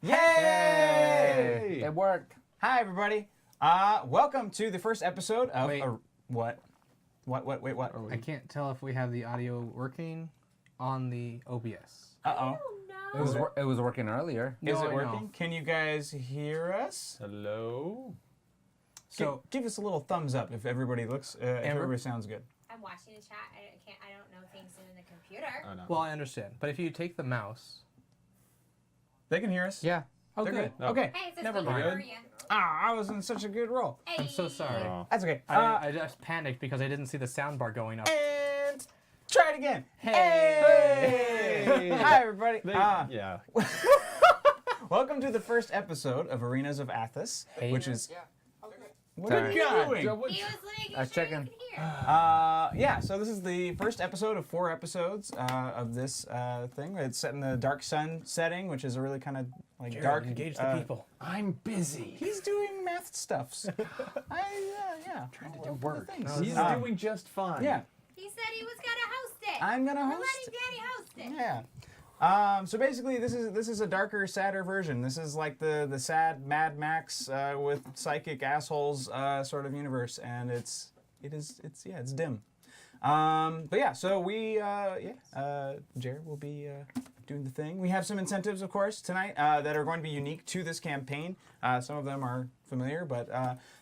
Yay! It worked. Hi, everybody. Welcome to the first episode of... Wait. What? Wait, what? I can't tell if we have the audio working on the OBS. Uh-oh. It was working earlier. Is No, it I working? know. Can you guys hear us? Hello? So Give us a little thumbs up if everybody looks, if everybody sounds good. I'm watching the chat. I don't know things in the computer. Oh, no. well, I understand, but if you take the mouse, They can hear us? Yeah. oh They're good. good. Okay. Hey, it's Never Never mind. How are you? I was in such a good role. Hey. I'm so sorry. Oh. That's okay. I just panicked because I didn't see the sound bar going up. And try it again. Hey! Hey! Hi, everybody. Yeah. Welcome to the first episode of Arenas of Athas, Hey. which is... What Sorry. are you doing? He was making I was sure checking. you could hear. Yeah, so this is the first episode of 4 episodes of this thing. It's set in the dark sun setting, which is a really kind of like Jared, dark. engage the people. I'm busy. He's doing math stuffs. Trying to do work. He's doing just fine. Yeah, He said he was gonna host it. I'm gonna We're host. letting Daddy host it. Yeah. So basically, this is a darker, sadder version. This is like the sad Mad Max with psychic assholes sort of universe, and it's dim. But yeah, so Jared will be doing the thing. We have some incentives, of course, tonight that are going to be unique to this campaign. Some of them are familiar, but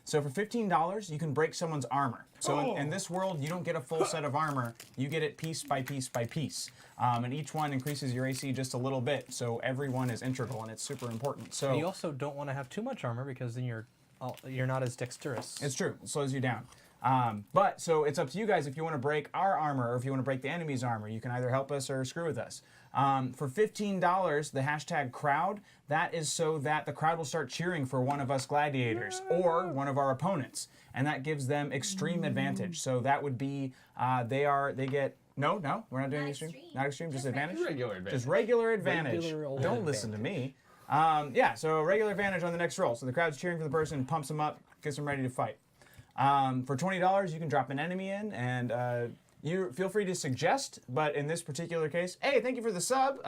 so for $15, you can break someone's armor. So in this world, you don't get a full set of armor. You get it piece by piece by piece. And each one increases your AC just a little bit. So every one is integral, and it's super important. So And you also don't want to have too much armor because then you're not as dexterous. it's true. It slows you down. But so it's up to you guys if you want to break our armor or if you want to break the enemy's armor. You can either help us or screw with us. For $15, the hashtag crowd, that is so that the crowd will start cheering for one of us gladiators or one of our opponents. And that gives them extreme advantage. So that would be, they get, no, we're not doing Not extreme. extreme. Not extreme, just advantage. Regular advantage. Just regular advantage. Regular old Don't listen to me. So regular advantage on the next roll. So the crowd's cheering for the person, pumps them up, gets them ready to fight. For $20, you can drop an enemy in, and you feel free to suggest. But in this particular case, hey, thank you for the sub,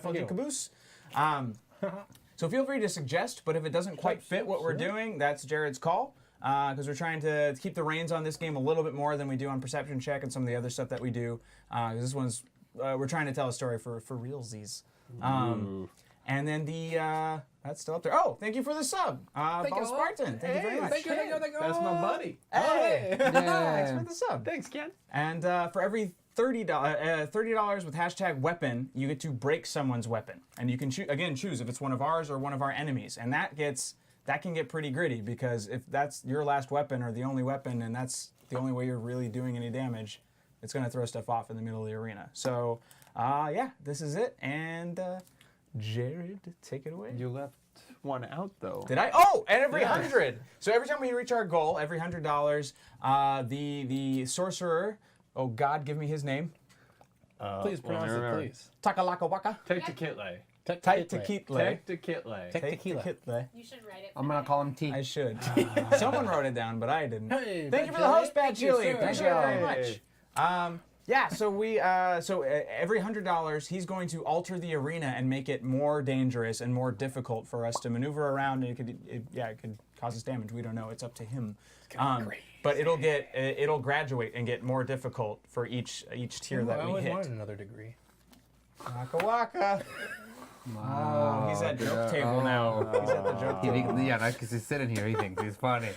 Funky Caboose. So feel free to suggest. But if it doesn't quite fit what we're doing, that's Jared's call. Because we're trying to keep the reins on this game a little bit more than we do on Perception Check and some of the other stuff that we do. This one's we're trying to tell a story for realsies. And then that's still up there. Oh, thank you for the sub, Paul Spartan. Thank you very much. Thank you. That's my buddy. Hey, thanks for the sub. Thanks, Ken. And for every $30 with hashtag weapon, you get to break someone's weapon, and you can choose if it's one of ours or one of our enemies, and that can get pretty gritty because if that's your last weapon or the only weapon, and that's the only way you're really doing any damage, it's going to throw stuff off in the middle of the arena. So this is it, and Jared, take it away. You left one out, though. Did I? Oh, and every 100. So every time we reach our goal, every $100, the sorcerer. Oh God, give me his name. Please pronounce it, please. Takalaka Waka. Tektikitle. Tektikitle. Tektikitle. Tektikitle. You should write it. I'm gonna call him T. I should. Someone wrote it down, but I didn't. Hey, Thank you Bad for the Chili. host, Bad Thank you, Chili. sir. Appreciate it very Hey. much. So we every $100 he's going to alter the arena and make it more dangerous and more difficult for us to maneuver around, and it could cause us damage. We don't know. It's up to him. But it'll graduate and get more difficult for each tier that I we always hit. wanted another degree. Waka waka. Oh, he's at joke table now. He's at the joke table. Because he's sitting here. He thinks he's funny.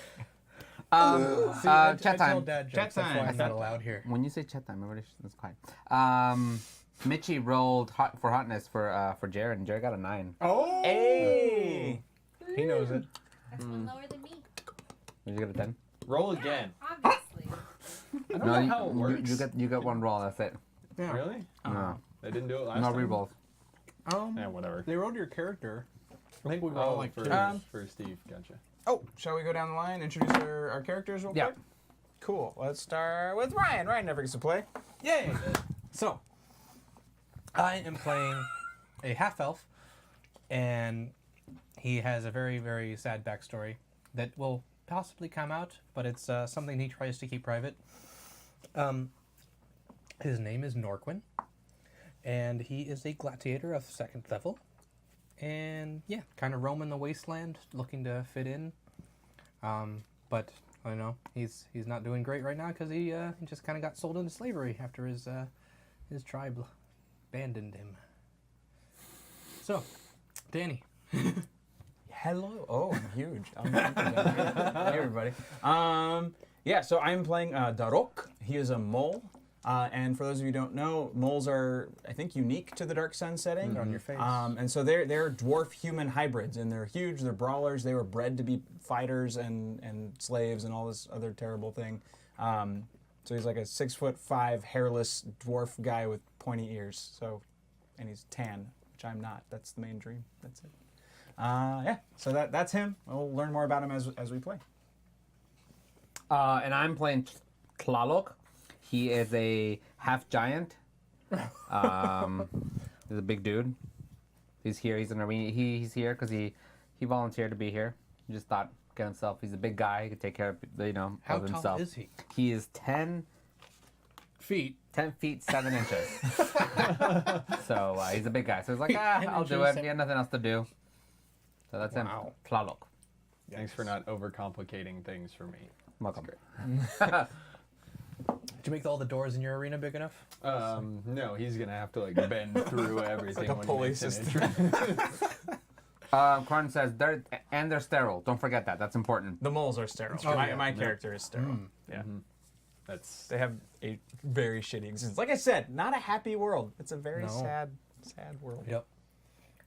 I Chat tell time. dad Chat jokes, that's why time. I'm not allowed here. When you say chat time, everybody that's quiet. Mitchie rolled for hotness for Jared, and Jared got a 9. Oh! Hey! He knows it. That's one lower than me. Did you get a 10? Roll again. Obviously. I don't know how it works. You got one roll. That's it. Yeah. Really? No, They didn't do it last no time? rerolls. Yeah, whatever. They rolled your character. I think we rolled Oh, like for, two. for Steve. Gotcha. Oh, shall we go down the line, introduce our characters real Yeah. quick? Cool. Let's start with Ryan. Ryan never gets to play. Yay! So, I am playing a half-elf, and he has a very, very sad backstory that will possibly come out, but it's something he tries to keep private. His name is Norquin, and he is a gladiator of 2nd level, and yeah, kind of roaming the wasteland, looking to fit in. But I don't know, he's not doing great right now because he just kind of got sold into slavery after his tribe abandoned him. So, Danny. Hello. Oh, I'm huge. Hey, everybody. Yeah, so I'm playing Darok. He is a mole. And for those of you who don't know, moles are, I think, unique to the Dark Sun setting. They're on your face. And so they're dwarf-human hybrids, and they're huge. They're brawlers. They were bred to be fighters and slaves and all this other terrible thing. So he's like a 6'5" hairless dwarf guy with pointy ears. So, and he's tan, which I'm not. That's the main dream. That's it. Yeah. So that's him. We'll learn more about him as we play. And I'm playing Tlalok. He is a half giant. He's a big dude. He's here. He's an arena. He's here because he volunteered to be here. He just thought, get himself. He's a big guy. He could take care of How of tall himself. is he? He is 10 Feet. 10 feet 7 inches. So he's a big guy. So he's like, 10 I'll do inches. it. He had nothing else to do. So that's him. Wow. Tlalok. Thanks for not overcomplicating things for me. Welcome. Did you make all the doors in your arena big enough? No, he's gonna have to like bend through everything. like a when pulley he makes an system. entrance. Corn says they're sterile. Don't forget that. That's important. The moles are sterile. Oh, my yeah. my character is sterile. Yeah. That's They have a very shitty existence. Like I said, not a happy world. It's a very No. sad world. Yep.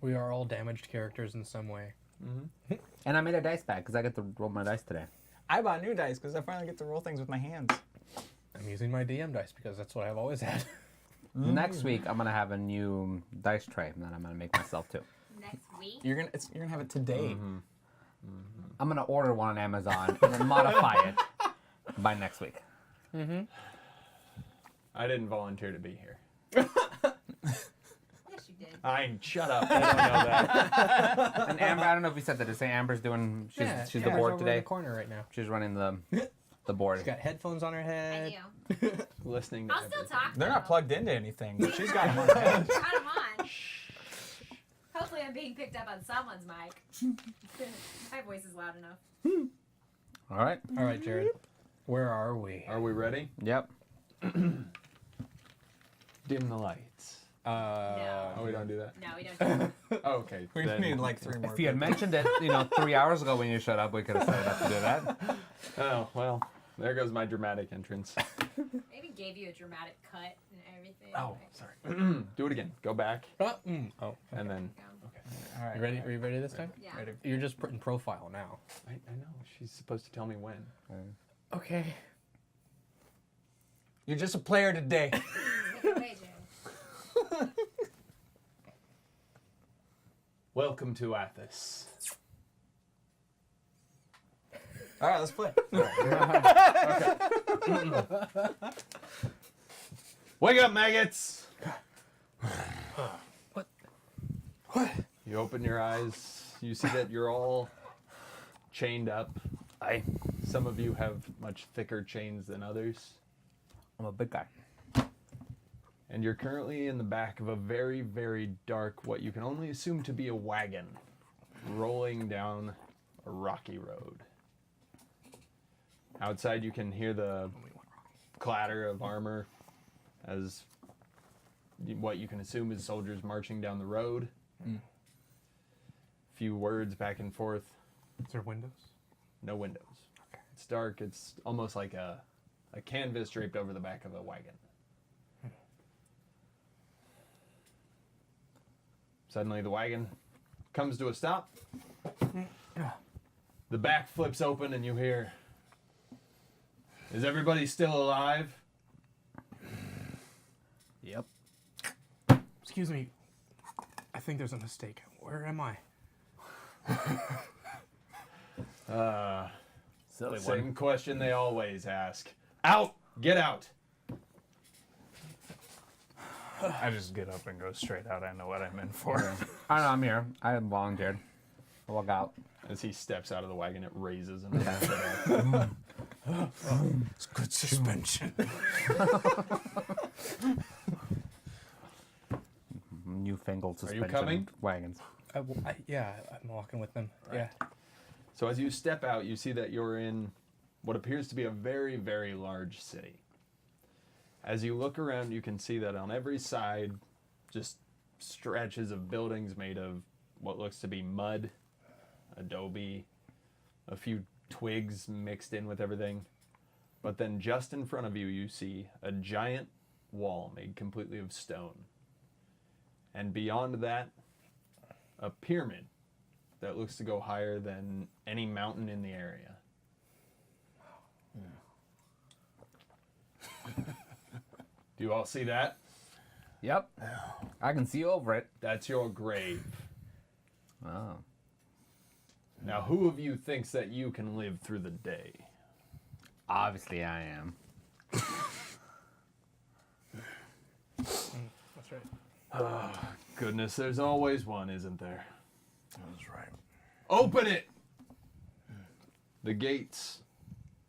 We are all damaged characters in some way. And I made a dice bag because I get to roll my dice today. I bought new dice because I finally get to roll things with my hands. I'm using my DM dice because that's what I've always had. Next week, I'm gonna have a new dice tray that I'm gonna make myself too. Next week. You're gonna have it today. I'm gonna order one on Amazon and then modify it by next week. I didn't volunteer to be here. Yes, you did. Shut up. I don't know that. And Amber, I don't know if you said that. To say Amber's doing. She's the Amber's board over today. in the corner right now. She's running the board. She's got headphones on her I head. do. Listening to I'll still everything. talk. They're not though. plugged into anything. But she's got them on. Got 'em on. Hopefully, I'm being picked up on someone's mic. My voice is loud enough. All right. All right, Jared. Where are we? Are we ready? Yep. Dim the lights. No. Oh, we don't do that. No, we don't. Do that. Oh, okay. We then- need like 3 more. If you had mentioned it, 3 hours ago when you showed up, we could have set it up to do that. Oh well, there goes my dramatic entrance. Maybe gave you a dramatic cut and everything. Oh, like- sorry. Do it again. Go back Oh, and then. Go. Okay. All right. you ready? Are you ready this time? Yeah. Ready. You're just putting profile now. I know. She's supposed to tell me when. Okay. You're just a player today. Take it away, Jared. Welcome to Athas. All right, let's play. Wake up, maggots! What? You open your eyes. You see that you're all chained up. Some of you have much thicker chains than others. I'm a big guy. And you're currently in the back of a very, very dark, what you can only assume to be a wagon, rolling down a rocky road. Outside, you can hear the clatter of armor as what you can assume is soldiers marching down the road. Few words back and forth. Is there windows? No windows. Okay. It's dark. It's almost like a canvas draped over the back of a wagon. Suddenly the wagon comes to a stop. The back flips open and you hear, "Is everybody still alive?" Yep. Excuse me. I think there's a mistake. Where am I? Silly Same question they always ask. Out! Get out! I just get up and go straight out. I know what I'm in for. I don't know. I'm here. I volunteered. I'll walk out. As he steps out of the wagon, it raises and It's good suspension. Newfangled Are you suspension coming? wagons. Yeah, I'm walking with them. Right. Yeah. So as you step out, you see that you're in what appears to be a very, very large city. As you look around, you can see that on every side, just stretches of buildings made of what looks to be mud, adobe, a few twigs mixed in with everything. But then just in front of you, you see a giant wall made completely of stone. And beyond that, a pyramid that looks to go higher than any mountain in the area. Do you all see that? Yep. I can see over it. That's your grave. Oh. Now, who of you thinks that you can live through the day? Obviously, I am. That's right. Goodness, there's always one, isn't there? That's right. Open it! The gates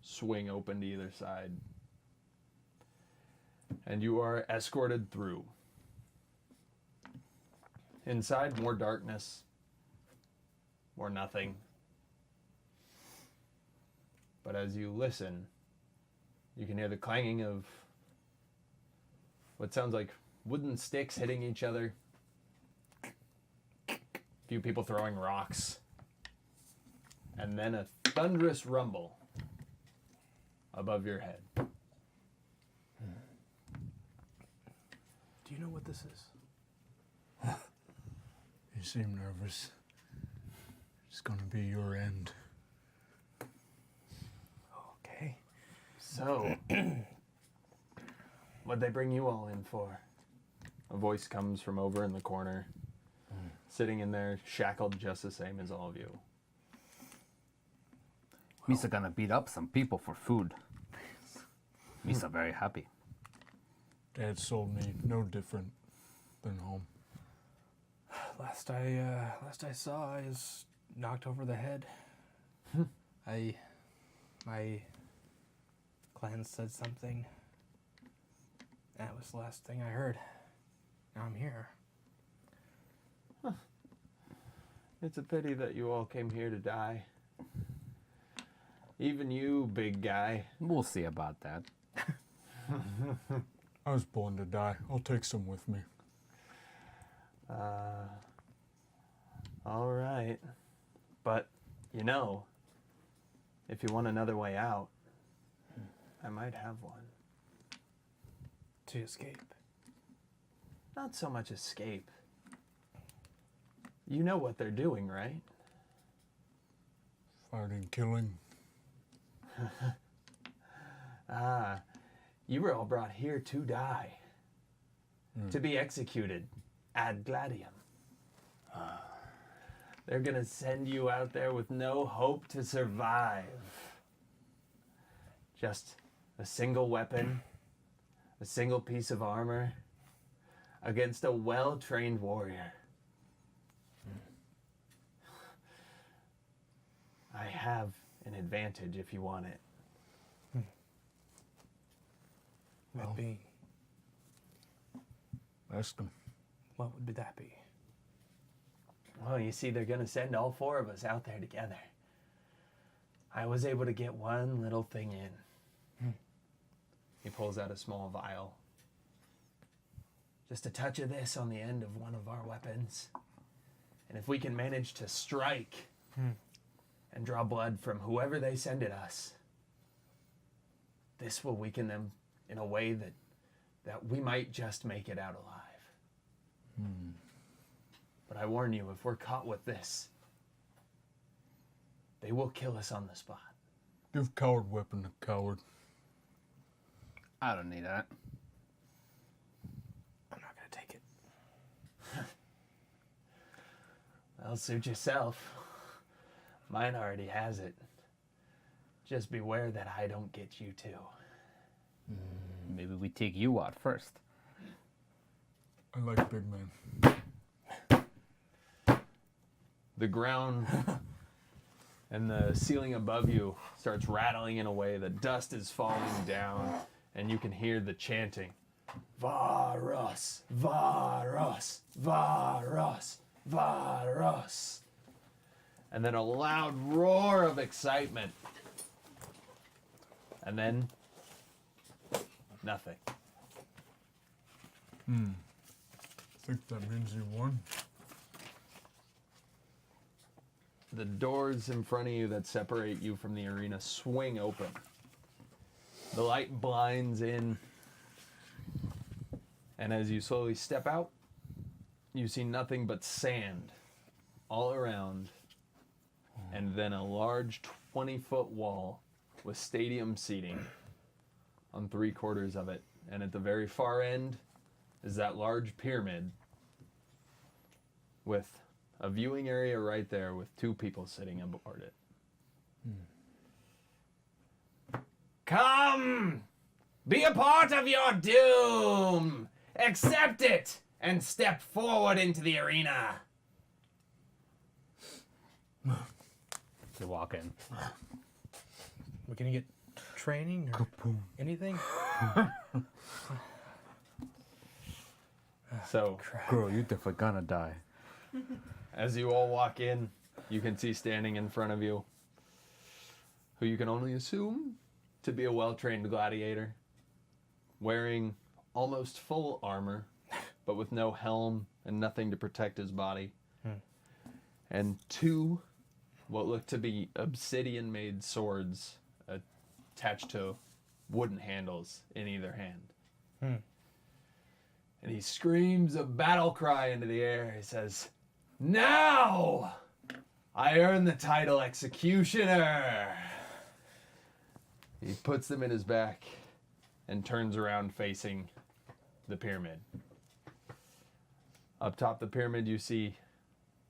swing open to either side. And you are escorted through. Inside, more darkness. More nothing. But as you listen, you can hear the clanging of what sounds like wooden sticks hitting each other. A few people throwing rocks. And then a thunderous rumble above your head. Do you know what this is? You seem nervous. It's gonna be your end. Okay. So, what'd they bring you all in for? A voice comes from over in the corner, sitting in there, shackled just the same as all of you. Misa gonna beat up some people for food. Misa very happy. Dad sold me no different than home. Last I saw, I was knocked over the head. My clan said something. That was the last thing I heard. Now I'm here. It's a pity that you all came here to die. Even you, big guy. We'll see about that. I was born to die. I'll take some with me. All right. But, you know, if you want another way out, I might have one. To escape. Not so much escape. You know what they're doing, right? Fighting, killing. You were all brought here to die. To be executed ad gladium. They're gonna send you out there with no hope to survive. Just a single weapon, a single piece of armor, against a well-trained warrior. I have an advantage if you want it. That being, Ask them. what would that be? Well, you see, they're gonna send all four of us out there together. I was able to get one little thing in. He pulls out a small vial. Just a touch of this on the end of one of our weapons. And if we can manage to strike and draw blood from whoever they send at us, this will weaken them in a way that we might just make it out alive. But I warn you, if we're caught with this, they will kill us on the spot. Give coward weapon to coward. I don't need that. I'm not gonna take it. Well, suit yourself. Mine already has it. Just beware that I don't get you too. Maybe we take you out first. I like big man. The ground and the ceiling above you starts rattling in a way. The dust is falling down, and you can hear the chanting. Varos, Varos, Varos. Varos. And then a loud roar of excitement. And then nothing. I think that means you won. The doors in front of you that separate you from the arena swing open. The light blinds in. And as you slowly step out, you see nothing but sand all around. And then a large 20-foot wall with stadium seating on 3/4 of it. And at the very far end is that large pyramid with a viewing area right there with 2 people sitting aboard it. Come! Be a part of your doom! Accept it! And step forward into the arena. You walk in. We're gonna get training or anything? So, Girl, you definitely gonna die. as you all walk in, you can see standing in front of you, who you can only assume to be a well-trained gladiator, wearing almost full armor, but with no helm and nothing to protect his body. And 2 what look to be obsidian-made swords attached to wooden handles in either hand. And he screams a battle cry into the air. He says, "Now I earn the title Executioner." He puts them in his back and turns around facing the pyramid. Up top the pyramid you see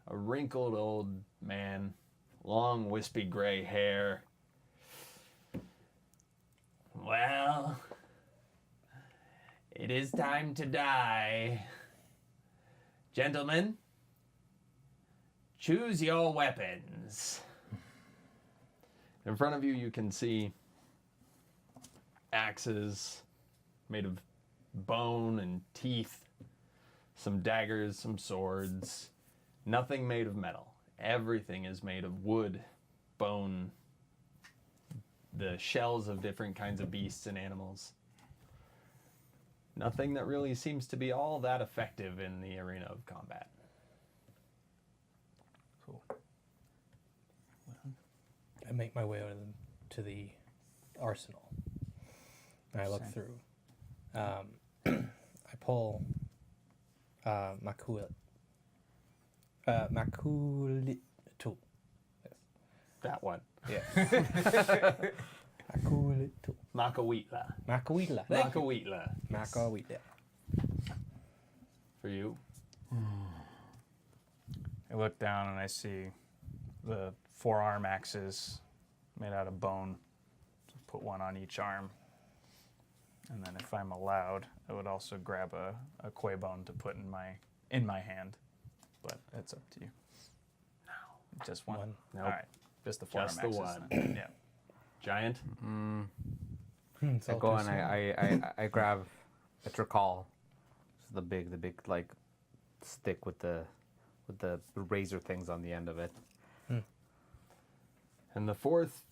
a wrinkled old man, long wispy gray hair. "Well, it is time to die. Gentlemen, choose your weapons." In front of you, you can see axes made of bone and teeth, some daggers, some swords, nothing made of metal. Everything is made of wood, bone, the shells of different kinds of beasts and animals. Nothing that really seems to be all that effective in the arena of combat. Cool. I make my way to the arsenal. And I look Same. through. I pull Makulit. Makulitu. That one. Yeah. Makulitu. Makawitla. Makuitla. Makawitla. Makawitla. For you. I look down and I see the 4-arm axes made out of bone. So put one on each arm. And then if I'm allowed, I would also grab a quay bone to put in my hand. But it's up to you. No. Just one? One. All right. Just the 4-arm Just the axes. one. then. Yeah. Giant. It's I all go too and soon. I grab a tricol. It's the big like stick with the razor things on the end of it. And the 4th,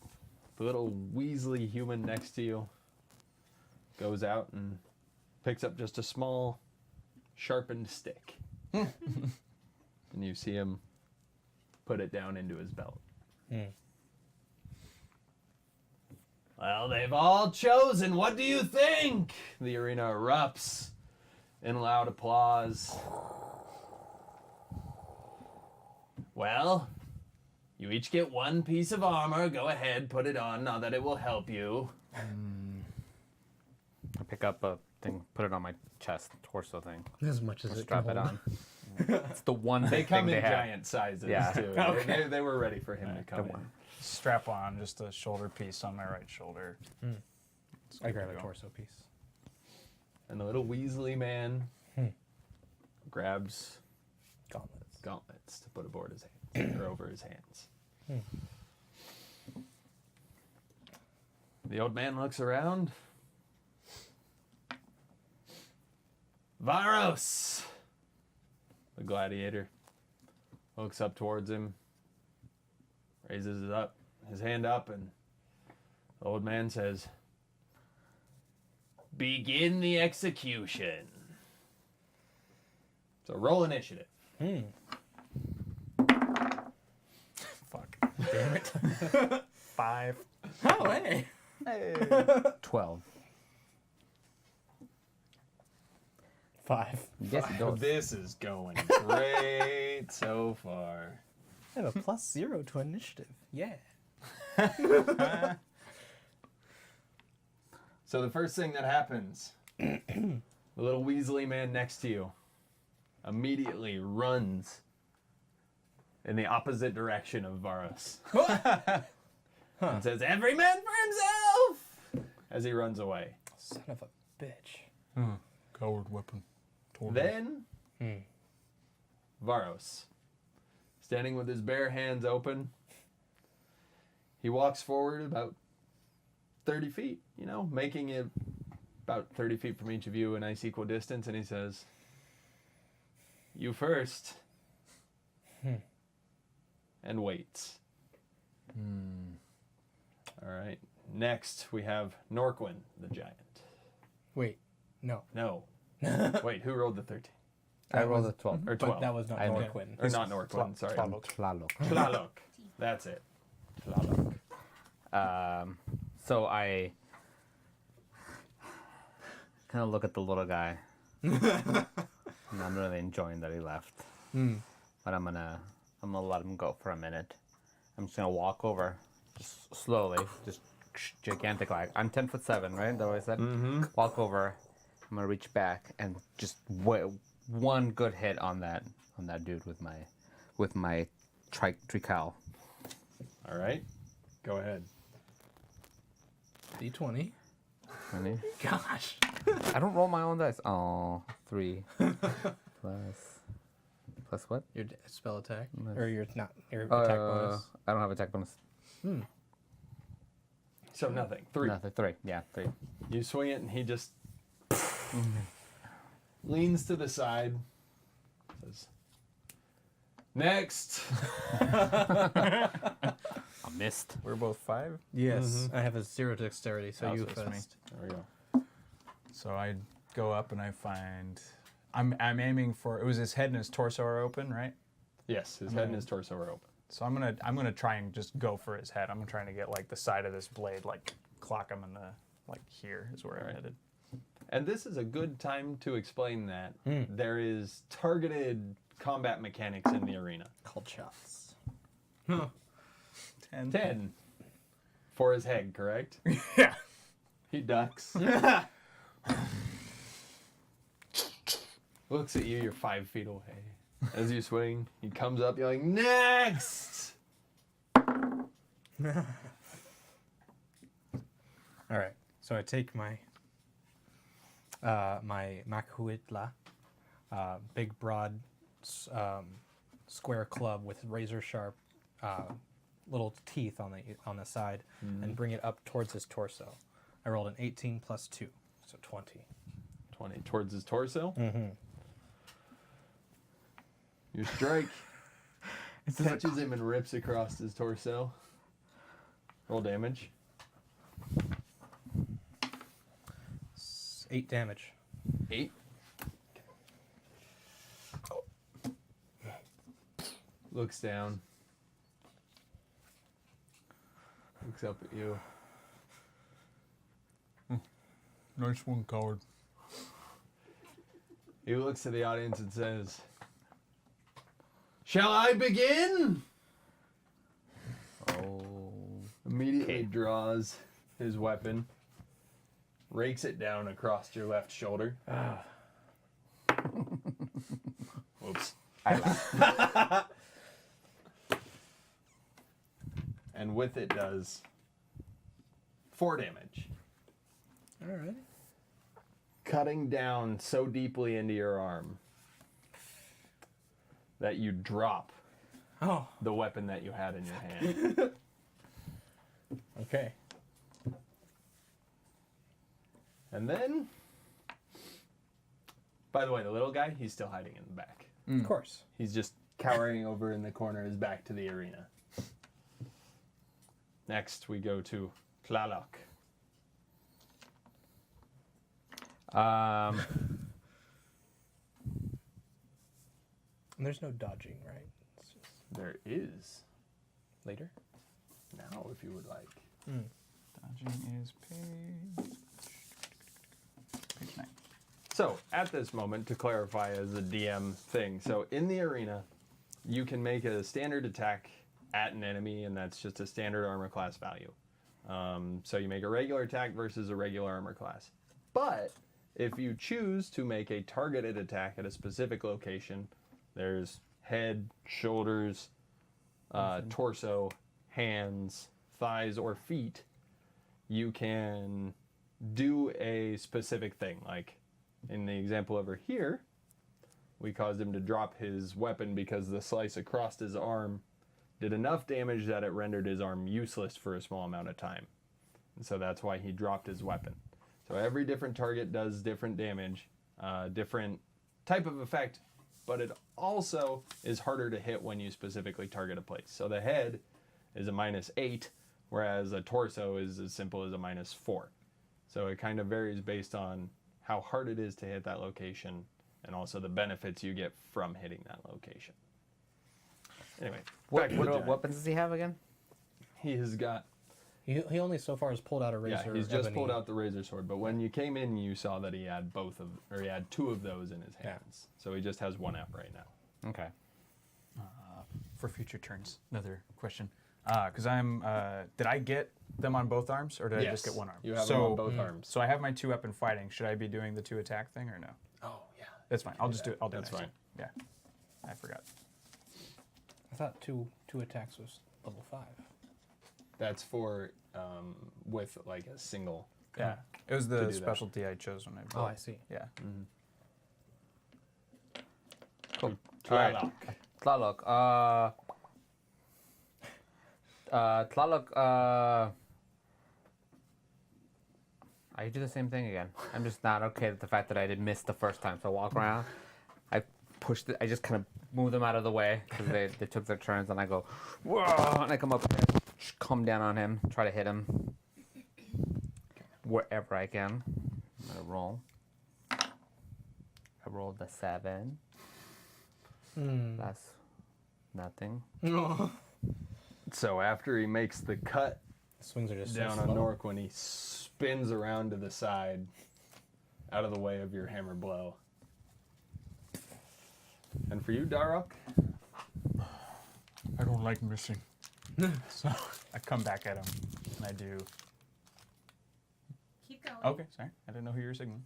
the little Weasley human next to you, goes out and picks up just a small, sharpened stick. And you see him put it down into his belt. Well, they've all chosen. What do you think? The arena erupts in loud applause. Well, you each get one piece of armor. Go ahead, put it on, now that it will help you. I pick up a thing, put it on my chest, torso thing, As much as it can strap it hold. on. It's the one They big come thing in they have. giant sizes, Yeah. too. They were ready for him to come in. Strap on just a shoulder piece on my right shoulder. It's I good grab to a go. torso piece. And the little Weasley man grabs Gauntlets. gauntlets to put aboard his hands, or over his hands. The old man looks around. Varos, the gladiator. looks up towards him, raises his hand up, and the old man says, "Begin the execution." So roll initiative. Fuck. Damn it. 5. Oh, hey. 12. 5. Yes, it does. This is going great so far. I have a +0 to initiative. Yeah. So the first thing that happens, the little Weasley man next to you immediately runs in the opposite direction of Varos. And says, "Every man for himself!" as he runs away. Son of a bitch. Coward weapon. Then, Varos, standing with his bare hands open, he walks forward about 30 feet, making it about 30 feet from each of you, a nice equal distance, and he says, "You first," and waits. All right. Next, we have Norquin, the giant. Wait. No. No. Wait, who rolled the 13? I rolled a 12. Or 12. But that was not I know. Norquin. Or not Norquin, sorry. Tlaloc. Tlaloc. Tlaloc. That's it. Tlaloc. So I kind of look at the little guy. And I'm really enjoying that he left. But I'm gonna let him go for a minute. I'm just gonna walk over, just slowly, just gigantic. Like I'm 10'7", right? Is that what I said? Walk over. I'm gonna reach back and just one good hit on that dude with my trical. All right. Go ahead. D20. Ready? Gosh. I don't roll my own dice. Oh, 3 plus what? Your spell attack. Nice. Or your attack bonus. I don't have attack bonus. So nothing. 3. Nothing. 3. Yeah, 3. You swing it, and he just leans to the side. Says, "Next." I missed. We're both 5. Yes. I have a 0 dexterity, so Oh, you so it's me. first. There we go. So I go up and I find. I'm aiming for. It was his head and his torso are open, right? Yes, his head and his torso are open. So I'm gonna try and just go for his head. I'm trying to get like the side of this blade, like clock him in the here is where I'm headed. And this is a good time to explain that there is targeted combat mechanics in the arena. Called shots. 10 for his head, correct? Yeah. He ducks. Looks at you, you're 5 feet away. As you swing, he comes up, you're like, "Next!" All right. So I take my my Makuitla, big broad square club with razor sharp little teeth on the side, and bring it up towards his torso. I rolled an 18 plus 2, so 20. 20 towards his torso. You strike. Catches him and rips across his torso. Roll damage. 8 damage. 8. Looks down. Looks up at you. Nice one, coward. He looks to the audience and says, "Shall I begin?" Oh. Immediately draws his weapon, rakes it down across your left shoulder. Whoops. And with it does 4 damage. All right. Cutting down so deeply into your arm that you drop Oh, the weapon that you had in your hand. okay. And then, by the way, the little guy, he's still hiding in the back. Of course. He's just cowering over in the corner is back to the arena. Next, we go to Tlaloc. And there's no dodging, right? It's just There is later. now, if you would like. Dodging is page 9. So, at this moment, to clarify as a DM thing, so in the arena, you can make a standard attack at an enemy, and that's just a standard armor class value. So you make a regular attack versus a regular armor class. But if you choose to make a targeted attack at a specific location, there's head, shoulders, torso, hands, thighs, or feet, you can do a specific thing. Like in the example over here, we caused him to drop his weapon because the slice across his arm did enough damage that it rendered his arm useless for a small amount of time. And so that's why he dropped his weapon. So every different target does different damage, different type of effect, but it also is harder to hit when you specifically target a place. So the head is a -8, whereas a torso is as simple as a -4. So it kind of varies based on how hard it is to hit that location and also the benefits you get from hitting that location. Anyway, What back to the giant. weapons does he have again? He has got, He only so far has pulled out a razor. yeah, he's just ebony. pulled out the razor sword, but when you came in, you saw that he had he had 2 of those in his hands. So he just has 1 out right now. Okay. For future turns, another question. Because did I get them on both arms, or did I just get one arm? You have so, them on both arms. So I have my 2 weapon fighting. Should I be doing the 2 attack thing or no? Oh, yeah. That's fine. I'll just do it. I'll do That's it. next fine. time. Yeah, I forgot. I thought two attacks was level 5. That's for, with like a single. Yeah, it was to the do that. specialty I chose when I. Oh, I see. Yeah. Cool. Tlaloc. Tlaloc. Tlaloc. I do the same thing again. I'm just not okay with the fact that I did miss the first time. So I walk around, I pushed it. I just kind of move them out of the way because they took their turns, and I go, whoa, and I come up, come down on him, try to hit him wherever I can. I'm gonna roll. I rolled a 7. That's nothing. So after he makes the cut Swings are just down so on slow. Nork, when he spins around to the side, out of the way of your hammer blow. And for you, Darok, I don't like missing. So I come back at him, and I do. Keep going. Okay, sorry. I didn't know who you were signaling.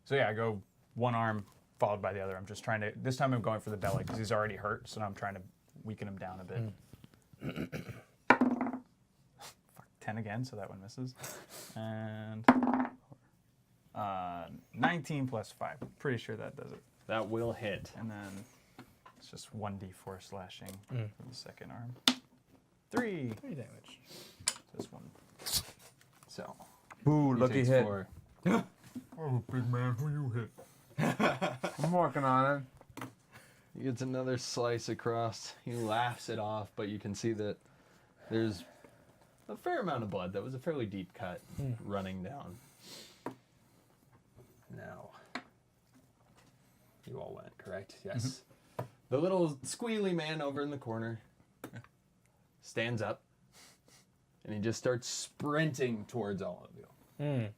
So yeah, I go one arm followed by the other. I'm just trying to. This time I'm going for the belly because he's already hurt, so now I'm trying to weaken him down a bit. Fuck, 10 again, so that one misses. And 19 plus 5. Pretty sure that does it. that will hit. And then it's just 1d4 slashing for the second arm. 3. 3 damage. This one. So. Ooh, He lucky takes hit. 4. Oh, big man, who you hit? I'm working on it. He gets another slice across. He laughs it off, but you can see that there's a fair amount of blood. That was a fairly deep cut running down. Now, you all went, correct? Yes. The little squealy man over in the corner stands up, and he just starts sprinting towards all of you.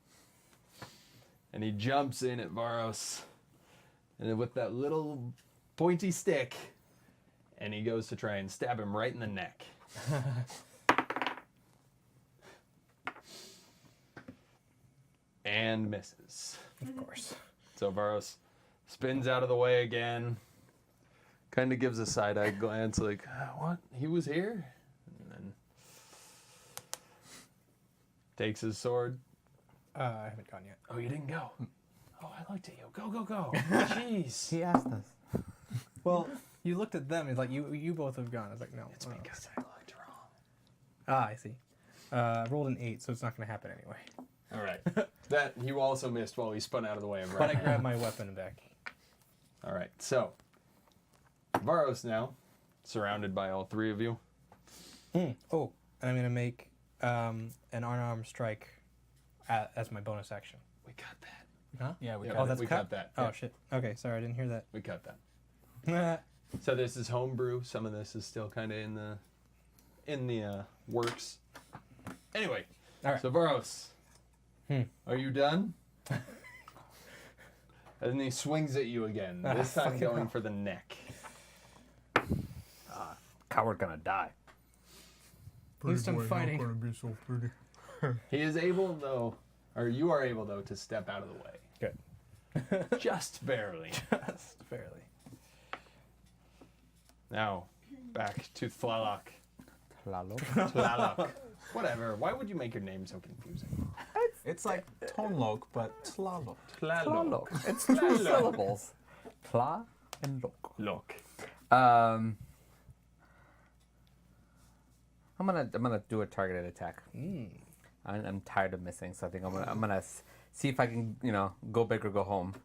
And he jumps in at Varos, and with that little pointy stick, and he goes to try and stab him right in the neck. And misses. Of course. So Varos spins out of the way again, kind of gives a side-eye glance like, what? He was here? And then takes his sword. I haven't gone yet. Oh, you didn't go? Oh, I looked at you. Go, go, go. Jeez. He asked us. Well, you looked at them. It's like you both have gone. I was like, no. It's because I looked wrong. I see. I rolled an 8, so it's not going to happen anyway. All right. That you also missed while he spun out of the way of But I Ryan. grabbed my weapon back. All right. So Varos now, surrounded by all three of you. Oh, and I'm gonna make an unarmed strike as my bonus action. We cut that. Huh? Yeah, we Yeah, got Oh, that's we cut? cut that. Oh Yeah, shit. Okay, sorry, I didn't hear we cut that. that. So this is homebrew. Some of this is still kind of in the works. Anyway, All right. so Varos, Hmm. are you done? And he swings at you again. This time fucking going hell. for the neck. Coward gonna die. At least I'm fighting. Be so pretty. He is able though, or you are able though, to step out of the way. Good. Just barely. Just barely. Now, back to Tlaloc. Tlaloc. Tlaloc. Whatever. Why would you make your name so confusing? It's like Tonlok, but Tlaloc. Tlaloc. It's two Tlaloc. syllables. Tla and loc. Look. I'm gonna do a targeted attack. I'm tired of missing, so I think I'm gonna see if I can go big or go home.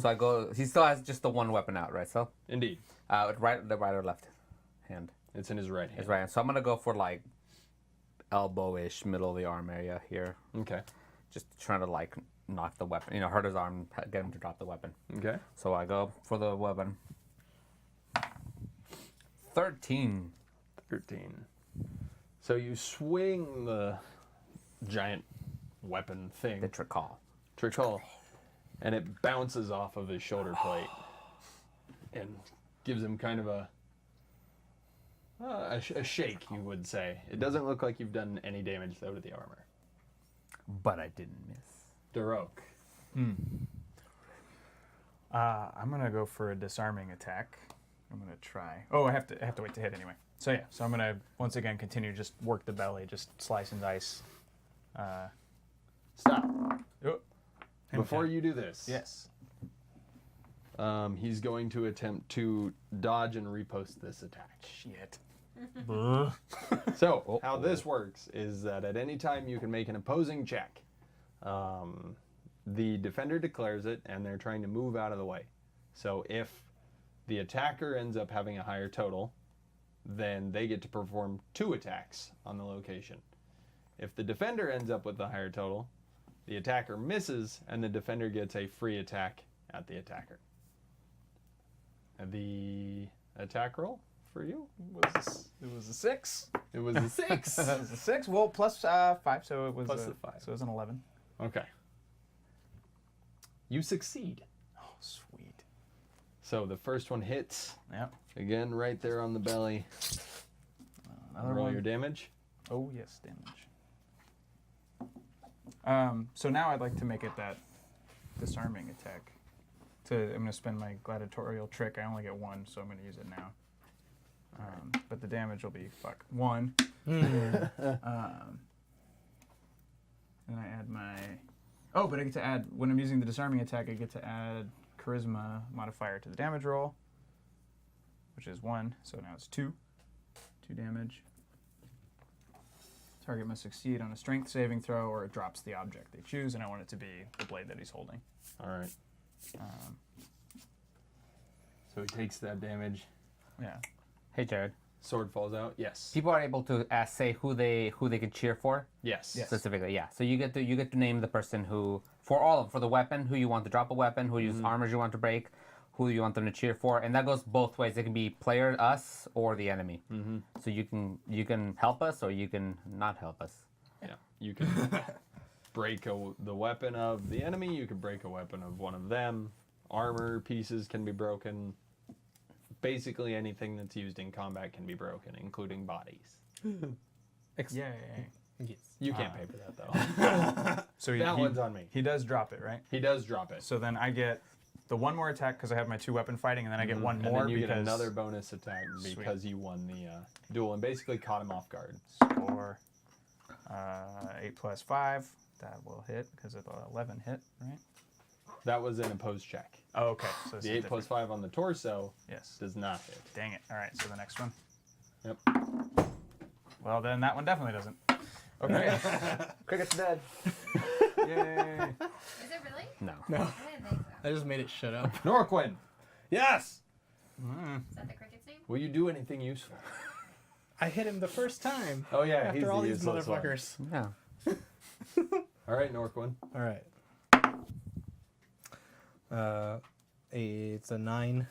So I go. He still has just the one weapon out, right? So Indeed. the right or left hand. It's in his right hand. His right hand. So I'm gonna go for like elbow-ish, middle of the arm area here. Okay. Just trying to like knock the weapon, hurt his arm, get him to drop the weapon. Okay. So I go for the weapon. 13. 13. So you swing the giant weapon thing, The trickle. Trickle, and it bounces off of his shoulder plate and gives him kind of a shake, you would say. It doesn't look like you've done any damage, though, to the armor. But I didn't miss. Darok. I'm gonna go for a disarming attack. I'm gonna try. Oh, I have to wait to hit anyway. So yeah, so I'm gonna once again continue to just work the belly, just slice and dice. Stop. Oh, Before you do this, yes. he's going to attempt to dodge and repost this attack. Shit. So, how this works is that at any time you can make an opposing check. The defender declares it, and they're trying to move out of the way. So, if the attacker ends up having a higher total, then they get to perform 2 attacks on the location. If the defender ends up with the higher total, the attacker misses, and the defender gets a free attack at the attacker. The attack roll for you? It was a 6. It was a 6. It was a 6. Well, plus 5, so it was Plus a, the 5. So it was an 11. Okay. You succeed. Oh, sweet. So the first one hits. Yep. Again, right there on the belly. Another Roll one. your damage. Oh yes, damage. So now I'd like to make it that disarming attack. I'm gonna spend my gladiatorial trick. I only get 1, so I'm gonna use it now. But the damage will be 1. Then I add my. Oh, but I get to add when I'm using the disarming attack. I get to add charisma modifier to the damage roll, which is 1. So now it's 2. 2 damage. Target must succeed on a strength saving throw, or it drops the object they choose, and I want it to be the blade that he's holding. All right. So he takes that damage. Yeah. Hey, Jared. Sword falls out. Yes. People are able to say who they can cheer for Yes. Yes. specifically. Yeah. So you get to name the person who for the weapon, who you want to drop a weapon, who use armors you want to break, who you want them to cheer for, and that goes both ways. It can be player, us, or the enemy. Mm-hmm. So you can help us, or you can not help us. Yeah. You can break the weapon of the enemy. You can break a weapon of one of them. Armor pieces can be broken. Basically, anything that's used in combat can be broken, including bodies. Yay. Yes. You can't pay for that though. So That one's on me. He does drop it, right? He does drop it. So then I get the 1 more attack because I have my 2 weapon fighting, and then I get 1 And more then you because get another bonus attack because you won the duel and basically caught him off guard. score 8 plus 5. That will hit because of the 11 hit, right? That was an opposed check. Oh, okay. So The 8 plus 5 on the torso Yes. does not hit. Dang it. All right. So the next one. Yep. Well, then that one definitely doesn't. Okay. Cricket's dead. Yay. Is it really? No. No, I didn't think so. I just made it shut up. Norquin. Yes. Is that the cricket Will you do anything useful? I hit him the first time. Oh yeah, he's After all the these useless one. motherfuckers. Yeah. All right, Norquin. All right. It's a 9.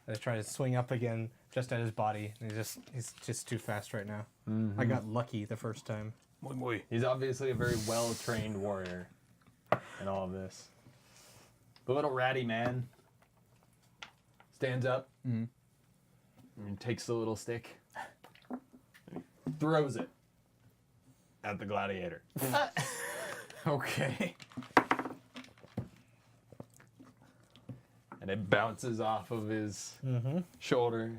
I try to swing up again just at his body. And he's just too fast right now. I got lucky the first time. He's obviously a very well-trained warrior in all of this. The little ratty man stands up and takes the little stick, and throws it at the gladiator. Okay. And it bounces off of his shoulder.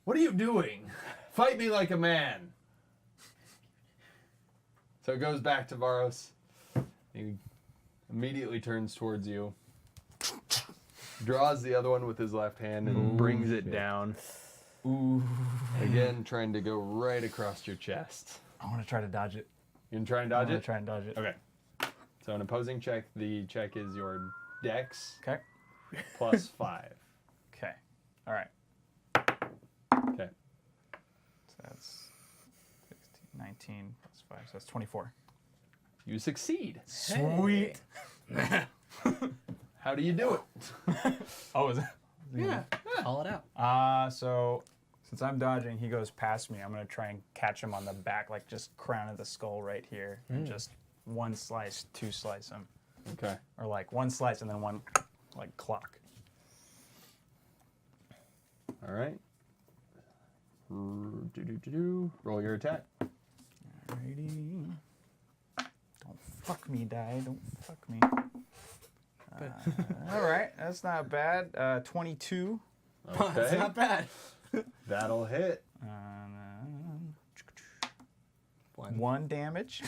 What are you doing? Fight me like a man. So it goes back to Varos. He immediately turns towards you. Draws the other one with his left hand and brings it down. Ooh. Again, trying to go right across your chest. I want to try to dodge it. You can try and I dodge want it? to try and dodge it. Okay. So an opposing check, the check is your dex Okay. plus 5. Okay. All right. Okay. So that's 16, 19 plus 5. So that's 24. You succeed. Sweet. How do you do it? Oh, is it? Yeah. Call it out. So since I'm dodging, he goes past me. I'm going to try and catch him on the back, like just crown of the skull right here. And just one slice, two slice him. Okay. Or like one slice and then one, like, clock. All right. Roll your attack. Alrighty. Don't fuck me, die. Don't fuck me. All right, that's not bad. 22. It's Okay. not bad. That'll hit. One damage.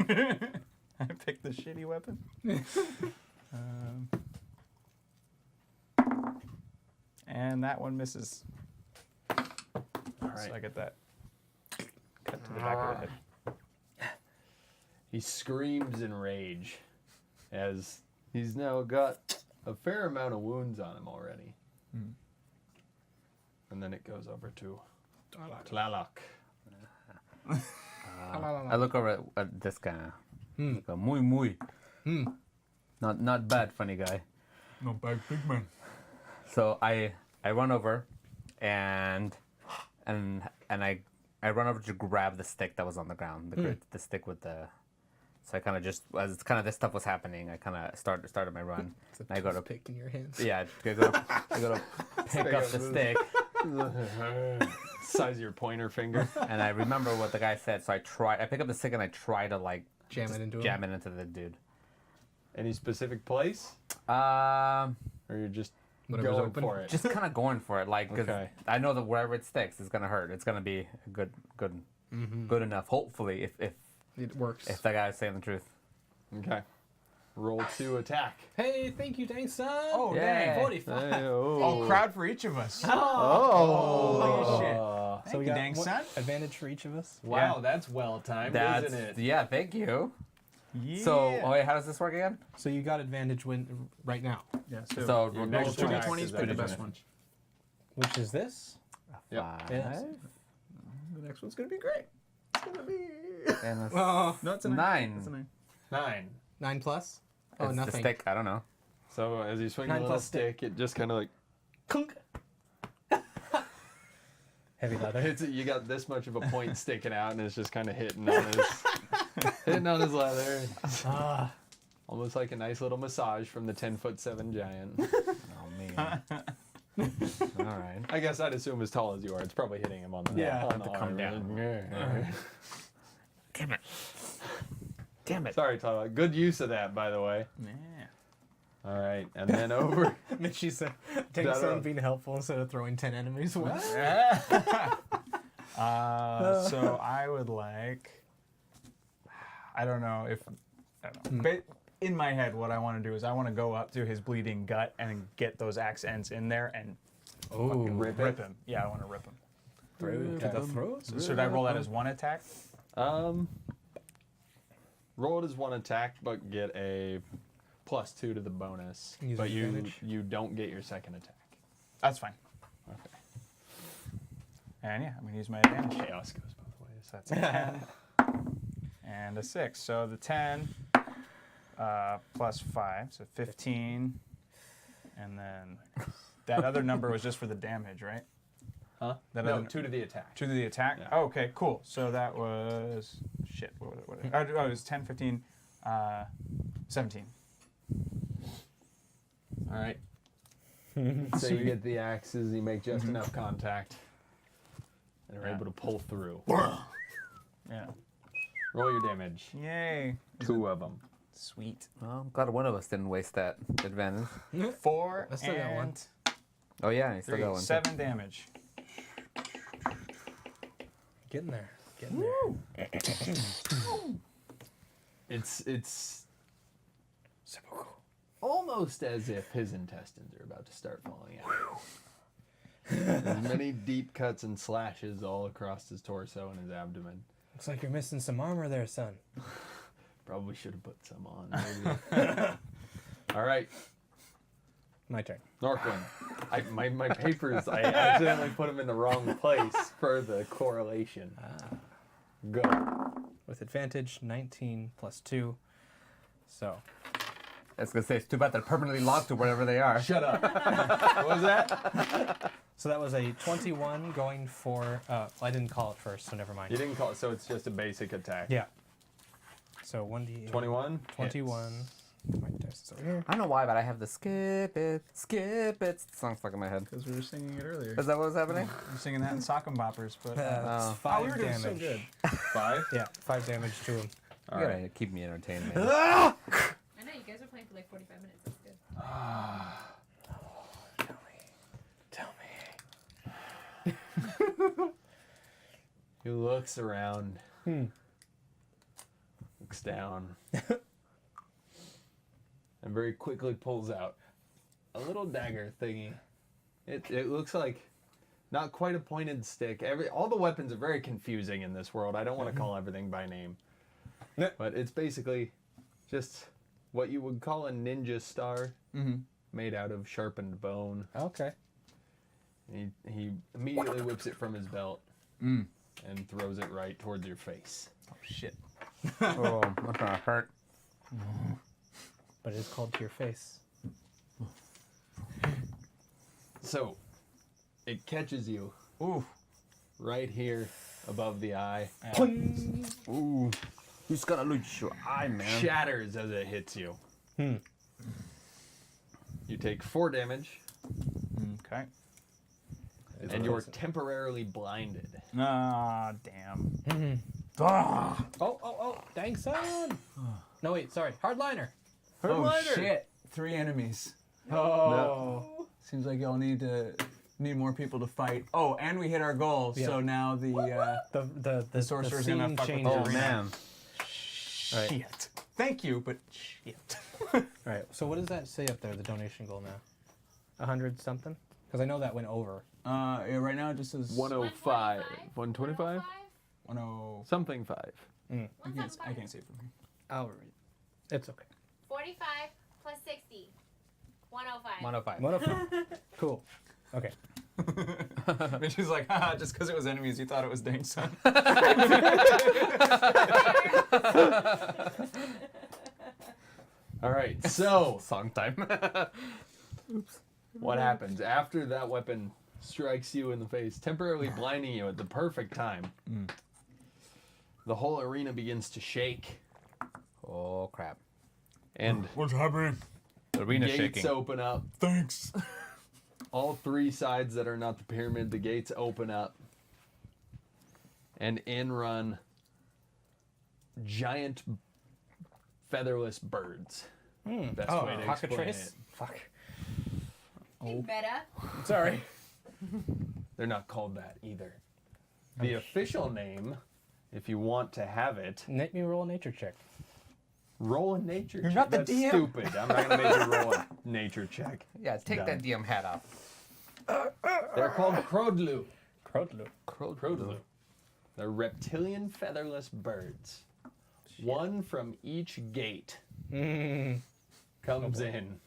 I picked the shitty weapon. And that one misses. All right. So I get that cut to the back of the head. He screams in rage as he's now got a fair amount of wounds on him already. And then it goes over to Tlaloc. I look over at this guy. Go, muy, muy. Not bad, funny guy. No bad, big man. So I run over, and I run over to grab the stick that was on the ground, the stick with the. So I kind of just as kind of this stuff was happening, I kind of started my run. It's I go to pick in your hands. yeah, I go to pick up the stick, Size of your pointer finger. and I remember what the guy said. So I pick up the stick and I try to like Jam it into him. jam it into the dude. Any specific place? Um. Or you're just Whatever's going open. for it? Just kind of going for it, like, because Okay. I know that wherever it sticks, it's gonna hurt. It's gonna be good enough. Hopefully, if It works. that guy is saying the truth. Okay. Roll to attack. Hey, thank you, thanks, son. Oh, Yeah. dang. 45. Oh, crowd for each of us. Oh. Holy shit. So Thank we you, got dang one son. advantage for each of us. Wow, that's well timed, That's isn't it? yeah. Thank you. Yeah. So, oh wait, how does this work again? So you got advantage right now. yeah, So Your roll next two attack d20s, is pick the advantage. best one. Which is this? Yep. Five. Yes. The next one's gonna be great. It's gonna be. And a Oh, No, it's a 9. It's a 9. 9. 9 plus? Oh, It's nothing. the stick. I don't know. So as you swing the 9 little plus stick. stick, it just kind of like Kunk. Heavy leather. hits it. You got this much of a point sticking out, and it's just kind of hitting on his leather. Ah, Almost like a nice little massage from the 10'7" giant. Oh man. All right. I guess I'd assume as tall as you are, it's probably hitting him on the Yeah, on have the to come arm. down. Damn it. Damn it. Sorry, Tyler. Good use of that, by the way. Yeah. All right, and then over. Mitchie said, Shut Dangson up. being helpful instead of throwing 10 enemies away. So I would like. I don't know if. I don't know. But in my head, what I want to do is I want to go up to his bleeding gut and get those axe ends in there and Oh, Rip rip him. Yeah, I want to rip him. through to the throat? So should I roll that as one attack? Roll it as one attack, but get a +2 to the bonus. Use but advantage. you don't get your second attack. That's fine. Okay. And yeah, I'm going to use my advantage. Chaos goes both ways. So that's a 10 and a 6. So the 10 plus 5, so 15. And then that other number was just for the damage, right? Huh? That No, other- 2 to the attack. 2 to the attack? Yeah. Oh, okay, cool. So that was... Shit, what was it? Oh, it was 10, 15, 17. All right. So you get the axes, you make just enough contact, and are Yeah. able to pull through. Yeah. Roll your damage. Yay. 2 of them. Sweet. Well, I'm glad one of us didn't waste that advantage. 4 I still got one. and Oh yeah, you still 3. got one. 7 damage. Getting there. Getting there. It's almost as if his intestines are about to start falling out. There's many deep cuts and slashes all across his torso and his abdomen. Looks like you're missing some armor there, son. Probably should have put some on. Maybe. All right, My turn. Norquin. My papers, I accidentally put them in the wrong place for the correlation. Go. With advantage, 19 plus 2. So, I was gonna say it's too bad they're permanently locked to wherever they are. Shut up. What was that? so that was a 21 going for. Well, I didn't call it first, so never mind. You didn't call it, so it's just a basic attack. Yeah. So 1d8. 21? 21. My dice is over here. I don't know why, but I have the skip it song stuck in my head. Because we were singing it earlier. Is that what was happening? We were singing that in Sock 'em Boppers, but... That's Oh. 5 we were doing damage. so good. 5? Yeah, 5 damage to him. All You right. gotta keep me entertained, man. I know you guys were playing for like 45 minutes. That's good. Tell me. He looks around. Looks down. And very quickly pulls out a little dagger thingy. It looks like not quite a pointed stick. All the weapons are very confusing in this world. I don't want to call everything by name. Yeah. But it's basically just what you would call a ninja star made out of sharpened bone. Okay. He immediately whips it from his belt and throws it right towards your face. Oh, shit. Oh, that's gonna hurt. But it is called to your face. So, it catches you Ooh. right here above the eye. Ooh. Who's gonna lose your eye, man? Shatters as it hits you. You take 4 damage, Okay. and you're temporarily blinded. Ah, damn. Ah. Oh, dang son! No, wait, sorry. Hardliner. Oh, shit. 3 enemies. Oh. Seems like y'all need more people to fight. Oh, and we hit our goal, Yeah. so now The sorcerer's the gonna scene fuck with changes. Oh man. Right. shit. Thank you, but shit. All right. So what does that say up there? The donation goal now. 100 something? Because I know that went over. Yeah, right now it just says 105. 125? 10. Something 5. I can't see it from here. I'll read. It's okay. 45 plus 60. 105. 105. 105. Cool. Okay. Mitch is like, haha, just because it was enemies, you thought it was Dang Son. All right, so Song time. what happens after that weapon strikes you in the face, temporarily blinding you at the perfect time? The whole arena begins to shake, Oh crap. and What's happening? The arena's gates shaking. open up. Thanks. All 3 sides that are not the pyramid, the gates open up, and in run giant featherless birds. Best way to explain cockatrice. it. Fuck. Hey, Beta. Sorry. They're not called that either. The official name, if you want to have it, Make me roll a nature check. roll a nature check. not the That's DM. stupid. I'm not going to make you roll a nature check. Yeah, take Done. that DM hat off. They're called Crodlu. Crowdloop. Crodlu. They're reptilian featherless birds. One from each gate comes in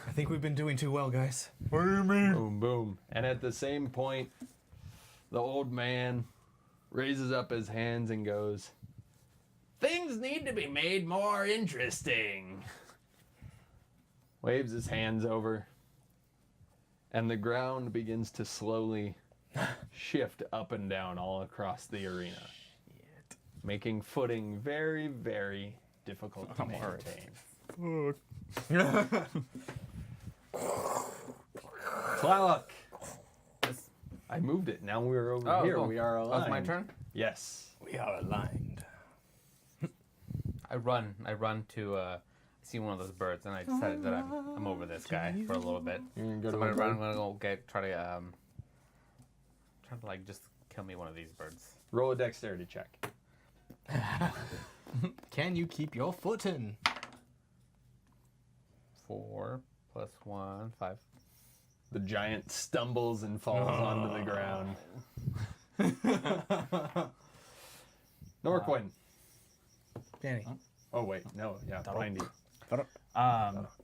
I think we've been doing too well, guys. What do you mean? Boom, boom. And at the same point, the old man raises up his hands and goes, "Things need to be made more interesting." Waves his hands over, and the ground begins to slowly shift up and down all across the arena, making footing very, very difficult to maintain. Tlaloc! I moved it. Now we're over here. cool. We are aligned. Oh, it's my turn? Yes. We are aligned. I run to see one of those birds, and I decided that I'm over this guy for a little bit. You're gonna go So to I'm a gonna bird? try to like just kill me one of these birds. Roll a dexterity check. Can you keep your footing? 4 + 1, 5. The giant stumbles and falls onto the ground. Norquin. Danny. Oh wait, no, yeah, behind you.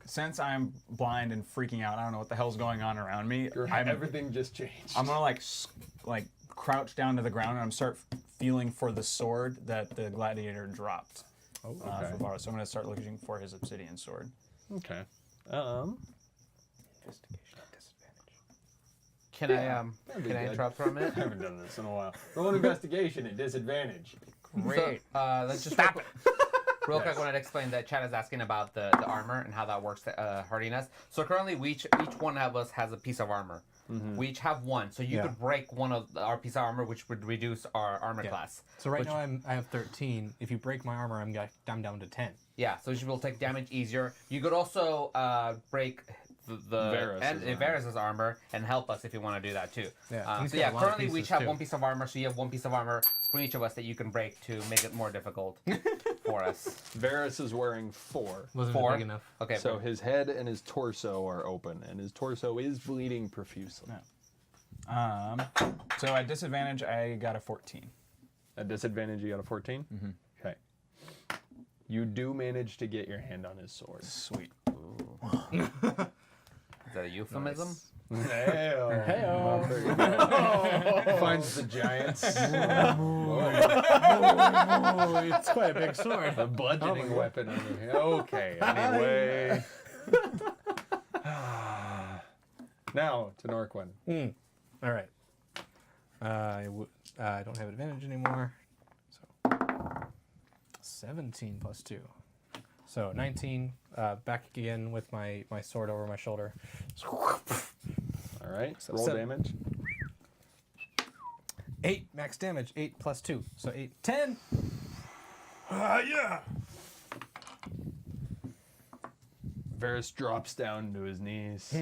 Since I'm blind and freaking out, I don't know what the hell's going on around me. Everything just changed. I'm gonna like crouch down to the ground and I'm start feeling for the sword that the gladiator dropped. okay. For Varro. So I'm gonna start looking for his obsidian sword. Okay. Investigation at disadvantage. Can that'd be I good. interrupt for a minute? I haven't done this in a while. Roll an investigation at disadvantage. Great. Let's just stop it. Real quick, I wanted to explain that Chad is asking about the armor and how that works, hurting us. So currently, each one of us has a piece of armor. Mm-hmm. We each have one. So you could break one of our piece of armor, which would reduce our armor class. So right now I have 13. If you break my armor, I'm down to 10. Yeah, so you will take damage easier. You could also break Varys's armor and help us if you want to do that too. Yeah, he's so got yeah, a lot of currently we each pieces, have too. one piece of armor, so you have one piece of armor for each of us that you can break to make it more difficult for us. Varys is wearing 4. Wasn't 4? big enough. Okay, So his head and his torso are open, and his torso is bleeding profusely. So at disadvantage, I got a 14. At disadvantage, you got a 14? Mm-hmm. Okay. You do manage to get your hand on his sword. Sweet. is that a euphemism? Hey-o. Finds the giants. It's quite a big sword. A bludgeoning weapon under here. Okay, anyway. Now to Norquin. All right. I don't have advantage anymore. So 17 plus 2. So 19. Back again with my sword over my shoulder. All right, So roll 7. damage. 8 max damage. 8 plus 2. So 8. 10. Yeah. Varys drops down to his knees.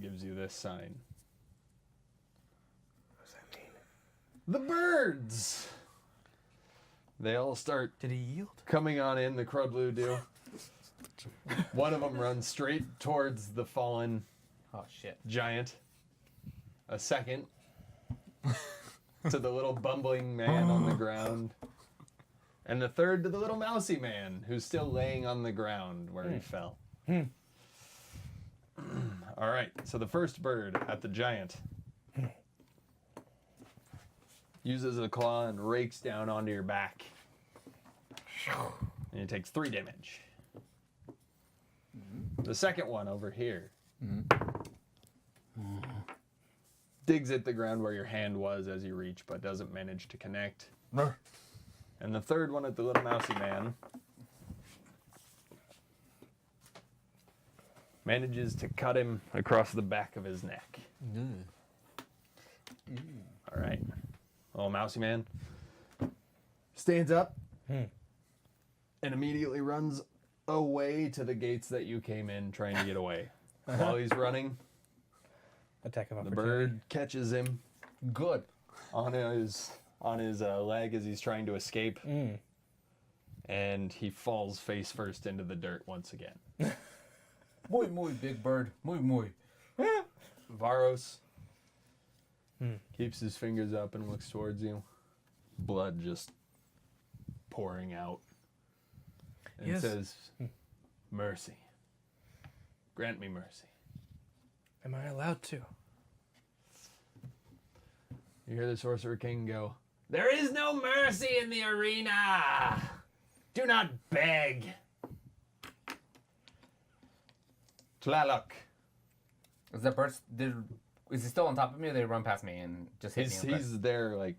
Gives you this sign. What does that mean? The birds! They all start Did he yield? coming on in, the Crudblue do. One of them runs straight towards the fallen Oh shit. giant. A second to the little bumbling man on the ground. And the third to the little mousy man who's still laying on the ground where he fell. All right, so the first bird at the giant uses a claw and rakes down onto your back. And it takes 3 damage. The second one over here digs at the ground where your hand was as you reach, but doesn't manage to connect. And the third one at the little mousy man manages to cut him across the back of his neck. All right. Little mousy man stands up and immediately runs away to the gates that you came in trying to get away. While he's running, Attack of the opportunity. bird catches him Good. on his leg as he's trying to escape. And he falls face first into the dirt once again. Muy, muy, big bird. Muy, muy. Varos keeps his fingers up and looks towards you. Blood just pouring out and Yes. says, "Mercy. Grant me mercy." Am I allowed to? You hear the Sorcerer King go, "There is no mercy in the arena. Do not beg." Tlaloc. Is that bird? Is he still on top of me, or they run past me and just hit me? He's there, like,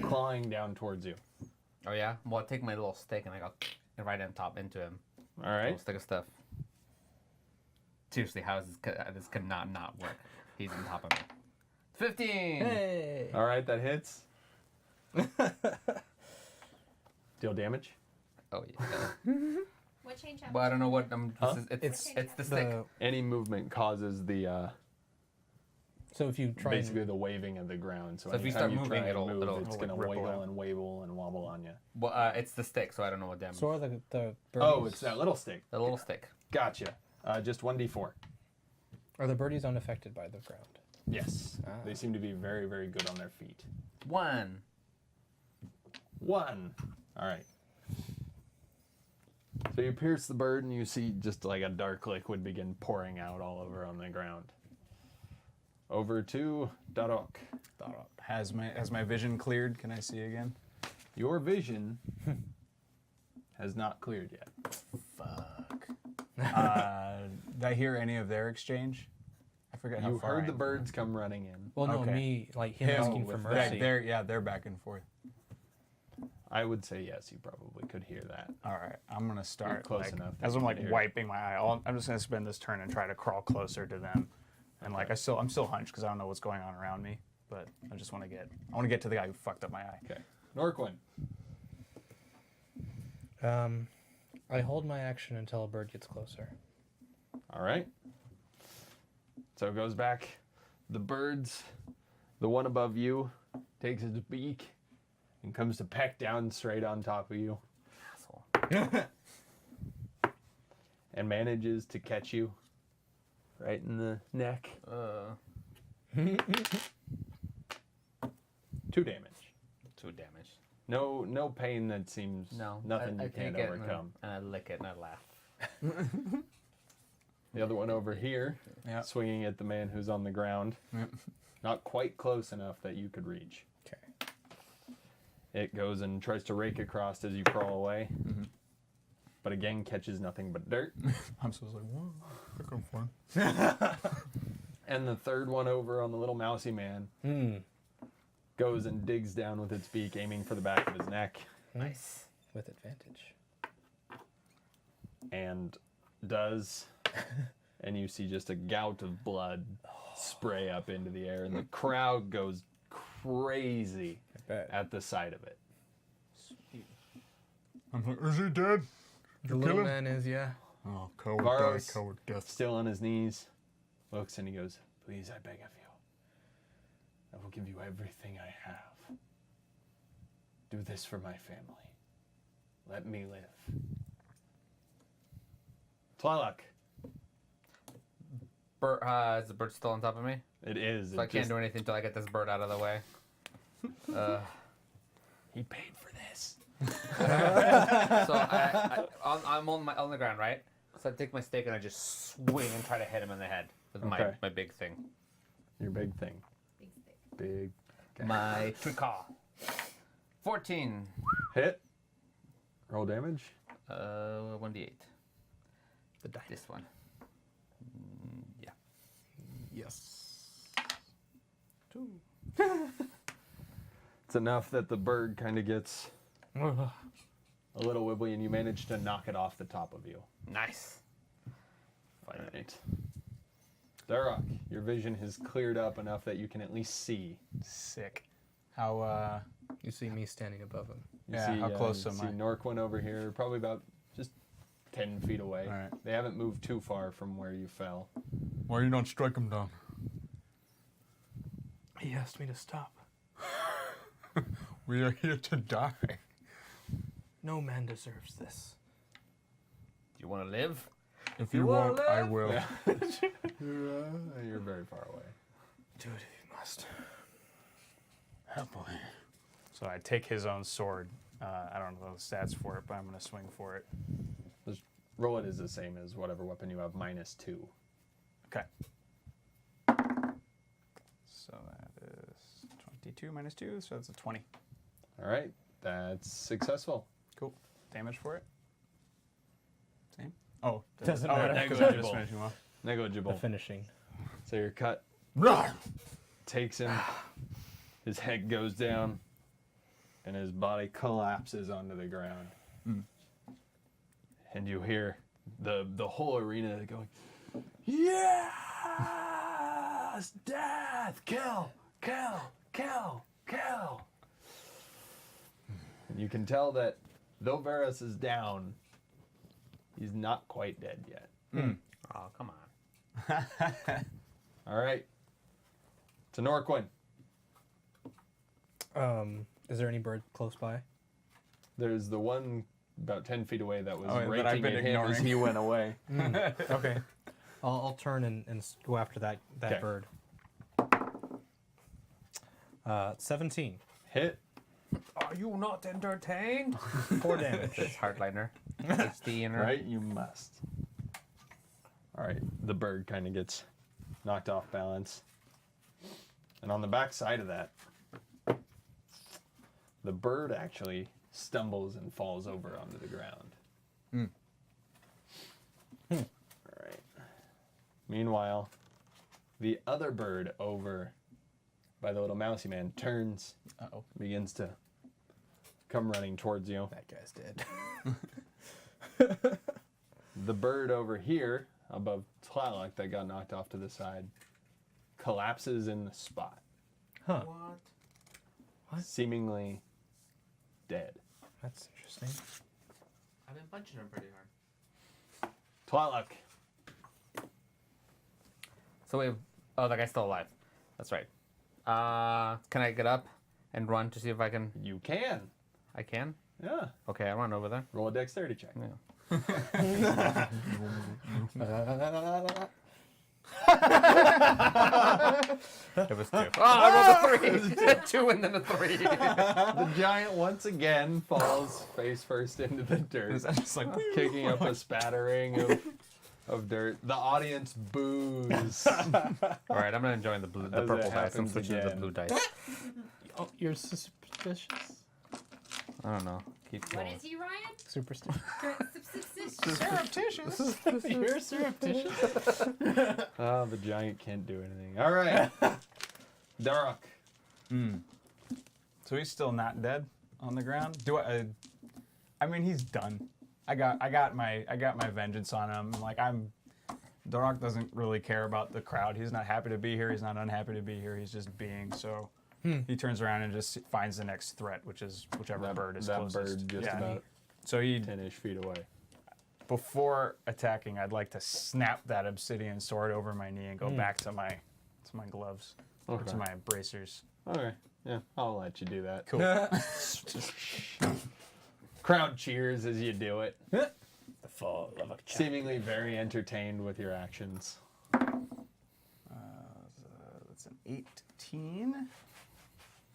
clawing down towards you. Oh yeah. Well, I take my little stick and I go and right on top into him. All right. Little stick of stuff. Seriously, how is this? This could not work. He's on top of me. 15. Hey. All right, that hits. Deal damage. Oh yeah. What change happened? Well, I don't know what. Huh? It's the stick. Any movement causes the So if you try basically the waving of the ground. So if you anytime start you moving, try and it'll- move, it'll, it's like, gonna ripple wiggle out. and wabble and wobble on you. Well, it's the stick, so I don't know what damage. so are the birdies, Oh, it's that little stick. The little stick. Gotcha. Just 1d4. are the birdies unaffected by the ground? Yes. Ah. They seem to be very, very good on their feet. 1. 1. All right. So you pierce the bird and you see just like a dark liquid begin pouring out all over on the ground. Over to Darok. Has my vision cleared? Can I see again? Your vision has not cleared yet. Fuck. Did I hear any of their exchange? I forget how You far heard I the am. birds come running in. Well, no, Okay. me, like him Him asking for with mercy. They're back and forth. I would say yes, you probably could hear that. All right, I'm gonna start close like, enough that as you I'm can like hear it. wiping my eye. I'm just gonna spend this turn and try to crawl closer to them, and like I'm still hunched because I don't know what's going on around me. But I just want to get to the guy who fucked up my eye. Okay. Norquin. I hold my action until a bird gets closer. All right. So it goes back. The birds, the one above you, takes its beak and comes to peck down straight on top of you Asshole. and manages to catch you right in the neck. 2 damage. 2 damage. No pain that seems No. nothing I you can't take it overcome. And I lick it and I laugh. The other one over here, Yeah. swinging at the man who's on the ground. Yep. Not quite close enough that you could reach. Okay. It goes and tries to rake across as you crawl away. But again, catches nothing but dirt. I'm supposed to like, whoa, looking for. And the third one over on the little mousy man goes and digs down with its beak, aiming for the back of his neck. Nice. With advantage. And does. And you see just a gout of blood spray up into the air. And the crowd goes crazy I bet. at the sight of it. I'm like, is he dead? The little man is, yeah. Oh, coward Varos. die, coward death. Still on his knees, looks and he goes, "Please, I beg of you. I will give you everything I have. Do this for my family. Let me live." Tlaloc. Is the bird still on top of me? It is. So I can't do anything until I get this bird out of the way. He paid for this. So I'm on the ground, right? So I take my stick and I just swing and try to hit him in the head with Okay. my big thing. Your big thing. Big stick. Big. Okay. My tricka. 14. Hit. Roll damage. 1d8. The die. This one. Yeah. Yes. It's enough that the bird kind of gets a little wibbly and you manage to knock it off the top of you. Nice. All right. Darok, your vision has cleared up enough that you can at least see. Sick. How You see me standing above him. You Yeah, how close you am see I? Norquin over here, probably about just 10 feet away. All right. They haven't moved too far from where you fell. why you don't strike him down? He asked me to stop. We are here to die. No man deserves this. Do you want to live? If You you wanna won't, I live? will. You're very far away. Do it if you must. Happily. So I take his own sword I don't know the stats for it, but I'm gonna swing for it. Just roll it as the same as whatever weapon you have, -2. Okay. So that is 22 minus 2, so that's a 20. All right, that's successful. Cool. Damage for it? Same? Oh, Doesn't oh, matter. because I just Negligible. finished him off. Negligible. The finishing. So your cut takes him, his head goes down, and his body collapses onto the ground. And you hear the whole arena going, yes! Death! Kill! Kill! Kill! Kill! And you can tell that though Varus is down, he's not quite dead yet. Oh, come on. All right. To Norquin. Is there any bird close by? There's the one about 10 feet away that was Oh, that I've raking been at him as ignoring. he went away. Okay. I'll turn and go after that Okay. bird. 17. Hit. Are you not entertained? 4 damage. This hardliner. HD inner. Right? You must. All right. The bird kind of gets knocked off balance. And on the back side of that, the bird actually stumbles and falls over onto the ground. All right. Meanwhile, the other bird over by the little mousy man turns, Uh-oh. begins to come running towards you. That guy's dead. The bird over here, above Tlaloc that got knocked off to the side, collapses in the spot, Huh. What? seemingly dead. That's interesting. I've been punching him pretty hard. Tlaloc. So wait, oh, that guy's still alive. That's right. Can I get up and run to see if I can? You can. I can? Yeah. Okay, I run over there. Roll a dexterity check. Yeah. It was 2. Oh, I rolled a 3. 2 and then a 3. The giant once again falls face first into the dirt, Is that just like, kicking up a spattering of dirt. The audience boos. All right, I'm not enjoying the blue, the As purple it dice. I'm happens switching to the again. blue dice. Oh, you're suspicious? I don't know. Keep What going. is he, Ryan? Superstitious. Surreptitious. You're surreptitious. Oh, the giant can't do anything. All right. Darok. So he's still not dead on the ground? Do I? I mean, he's done. I got my vengeance on him. Like Darok doesn't really care about the crowd. He's not happy to be here. He's not unhappy to be here. He's just being. So he turns around and just finds the next threat, which is whichever bird is that closest. bird just Yeah. about So he 10-ish feet away. before attacking, I'd like to snap that obsidian sword over my knee and go back to my gloves or Okay. to my bracers. Okay. Yeah, I'll let you do that. Cool. Crowd cheers as you do it, The fall of a seemingly very entertained with your actions. That's an 18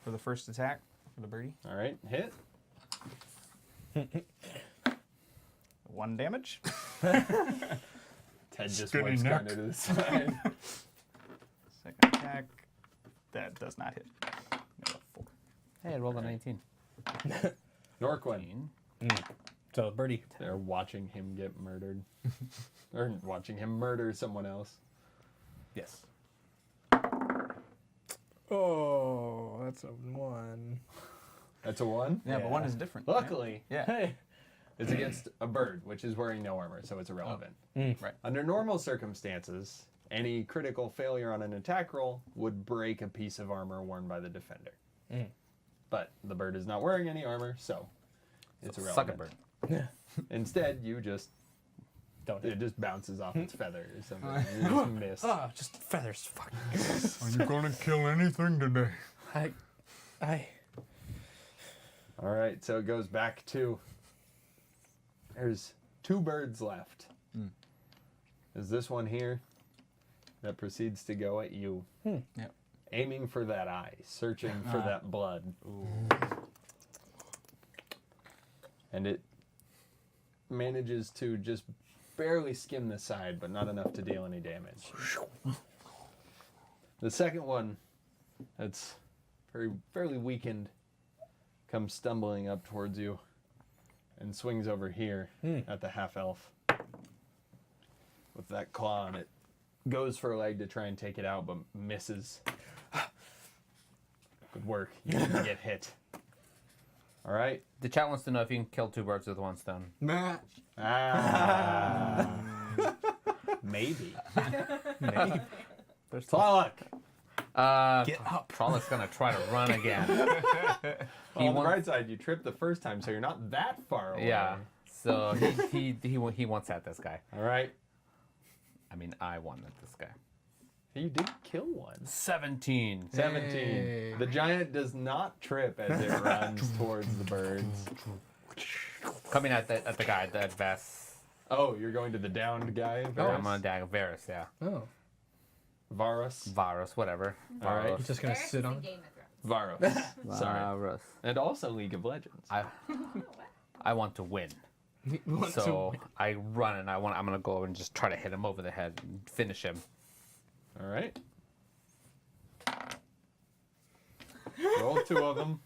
for the first attack for the birdie. All right, hit. 1 damage. Ted just Skinny whips neck. kind of to the side. Second attack. That does not hit. Got a 4. Hey, I rolled a 19. Norquin. So, birdie. They're watching him get murdered. Or watching him murder someone else. Yes. Oh, that's a 1. That's a 1. Yeah, but Yeah. 1 is different. Luckily, Yeah. Hey. it's against a bird, which is wearing no armor, so it's irrelevant. Right. Under normal circumstances, any critical failure on an attack roll would break a piece of armor worn by the defender. But the bird is not wearing any armor, so it's irrelevant. Suck a bird. Instead, you just Don't it just bounces off its feather or something. You just miss. Oh, just feathers. Fuck. Are you gonna kill anything today? I. All right, so it goes back to. There's 2 birds left. Is this one here that proceeds to go at you, Yep. aiming for that eye, searching for that blood. and it manages to just barely skim the side, but not enough to deal any damage. The second one, that's fairly weakened, comes stumbling up towards you and swings over here at the half-elf with that claw, and it goes for a leg to try and take it out, but misses. Good work. You didn't get hit. All right. The chat wants to know if you can kill 2 birds with 1 stone. Maybe. Maybe. There's Tlaloc. Get up. Trollocs gonna try to run again. On the right side, you tripped the first time, so you're not that far away. Yeah. So he wants at this guy. All right. I mean, I won at this guy. You did kill one. 17. 17. Hey. The giant does not trip as it runs towards the birds. Coming at the guy, that Vess. Oh, you're going to the downed guy? I'm on Varus, yeah. Oh. Varus. Varus, whatever. All right. He's just going to Varys sit is on in it? Game of Thrones. Varus. Sorry. Varus. And also League of Legends. I want to win. So I run and I'm gonna go over and just try to hit him over the head and finish him. All right. Roll 2 of them.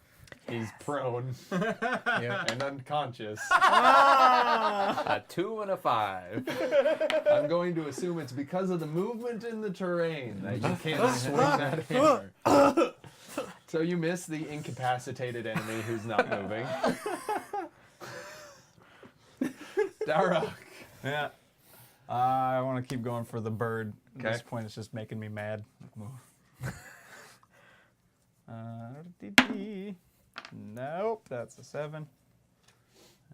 He's prone Yeah. and unconscious. A 2 and a 5. I'm going to assume it's because of the movement in the terrain that you can't swing that hammer. So you miss the incapacitated enemy who's not moving. Darok. Yeah. I want to keep going for the bird. At Okay. this point, it's just making me mad. Nope, that's a 7.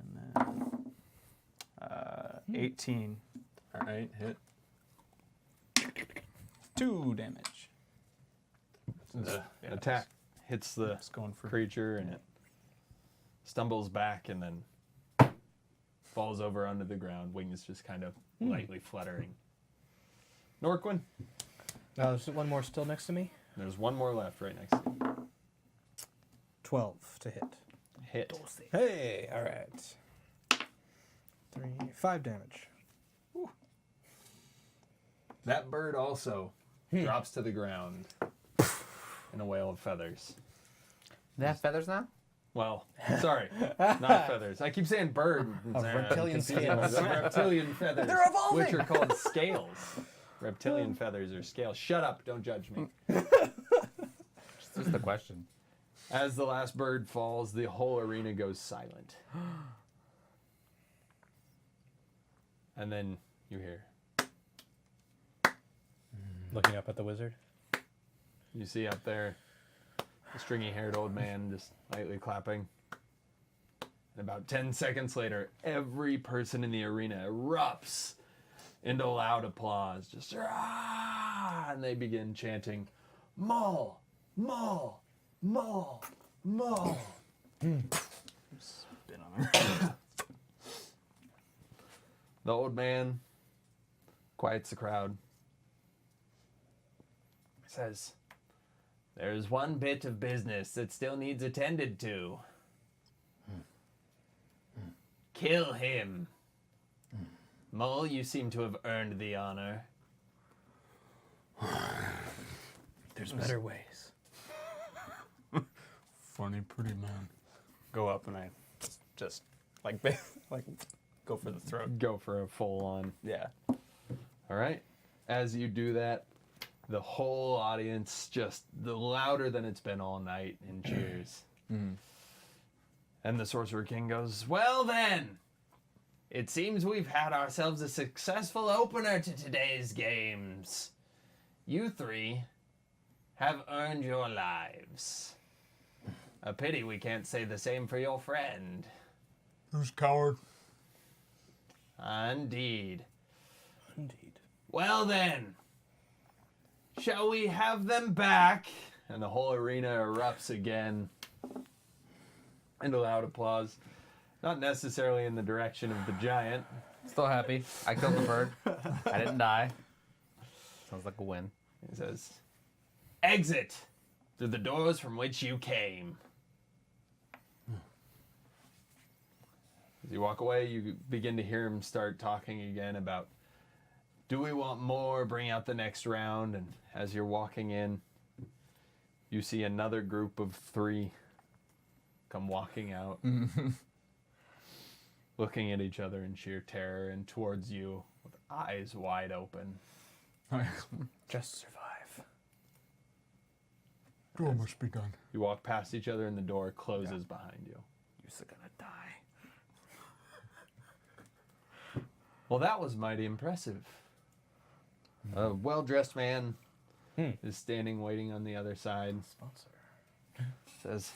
And then 18. All right, hit. 2 damage. The attack hits the Just going for creature and it stumbles back and then falls over onto the ground, wings just kind of lightly fluttering. Norquin, There's one more still next to me. there's one more left right next to you. 12 to hit. Hit. Hey, all right. 5 damage. That bird also drops to the ground in a wail of feathers. They have feathers now? Well, sorry, not feathers. I keep saying bird. reptilian Confusing scales. myself. Reptilian feathers. They're evolving. Which are called scales. Reptilian feathers are scales. Shut up, don't judge me. Just the question. As the last bird falls, the whole arena goes silent. And then you hear, Looking up at the wizard. you see up there, a stringy-haired old man just lightly clapping. And about 10 seconds later, every person in the arena erupts into loud applause. Just, "Rah!" And they begin chanting, Maul! Maul! Maul! Maul! spin on her. The old man quiets the crowd. Says, "There's one bit of business that still needs attended to. Kill him. Mole, you seem to have earned the honor." There's better ways. Funny, pretty man. Go up and I just like go for the throat. Go for a full-on. Yeah. All right. As you do that, the whole audience just louder than it's been all night in cheers. And the Sorcerer King goes, "Well then, it seems we've had ourselves a successful opener to today's games. You 3 have earned your lives. A pity we can't say the same for your friend." Who's coward? Indeed. Indeed. Well then, shall we have them back? And the whole arena erupts again into loud applause. Not necessarily in the direction of the giant. Still happy. I killed the bird. I didn't die. Sounds like a win. He says, "Exit through the doors from which you came." As you walk away, you begin to hear him start talking again about, do we want more? Bring out the next round. And as you're walking in, you see another group of 3 come walking out, looking at each other in sheer terror and towards you with eyes wide open. Just survive. Door must be done. You walk past each other and the door closes behind you. You're gonna die. Well, that was mighty impressive. A well-dressed man is standing waiting on the other side. Sponsor. Says,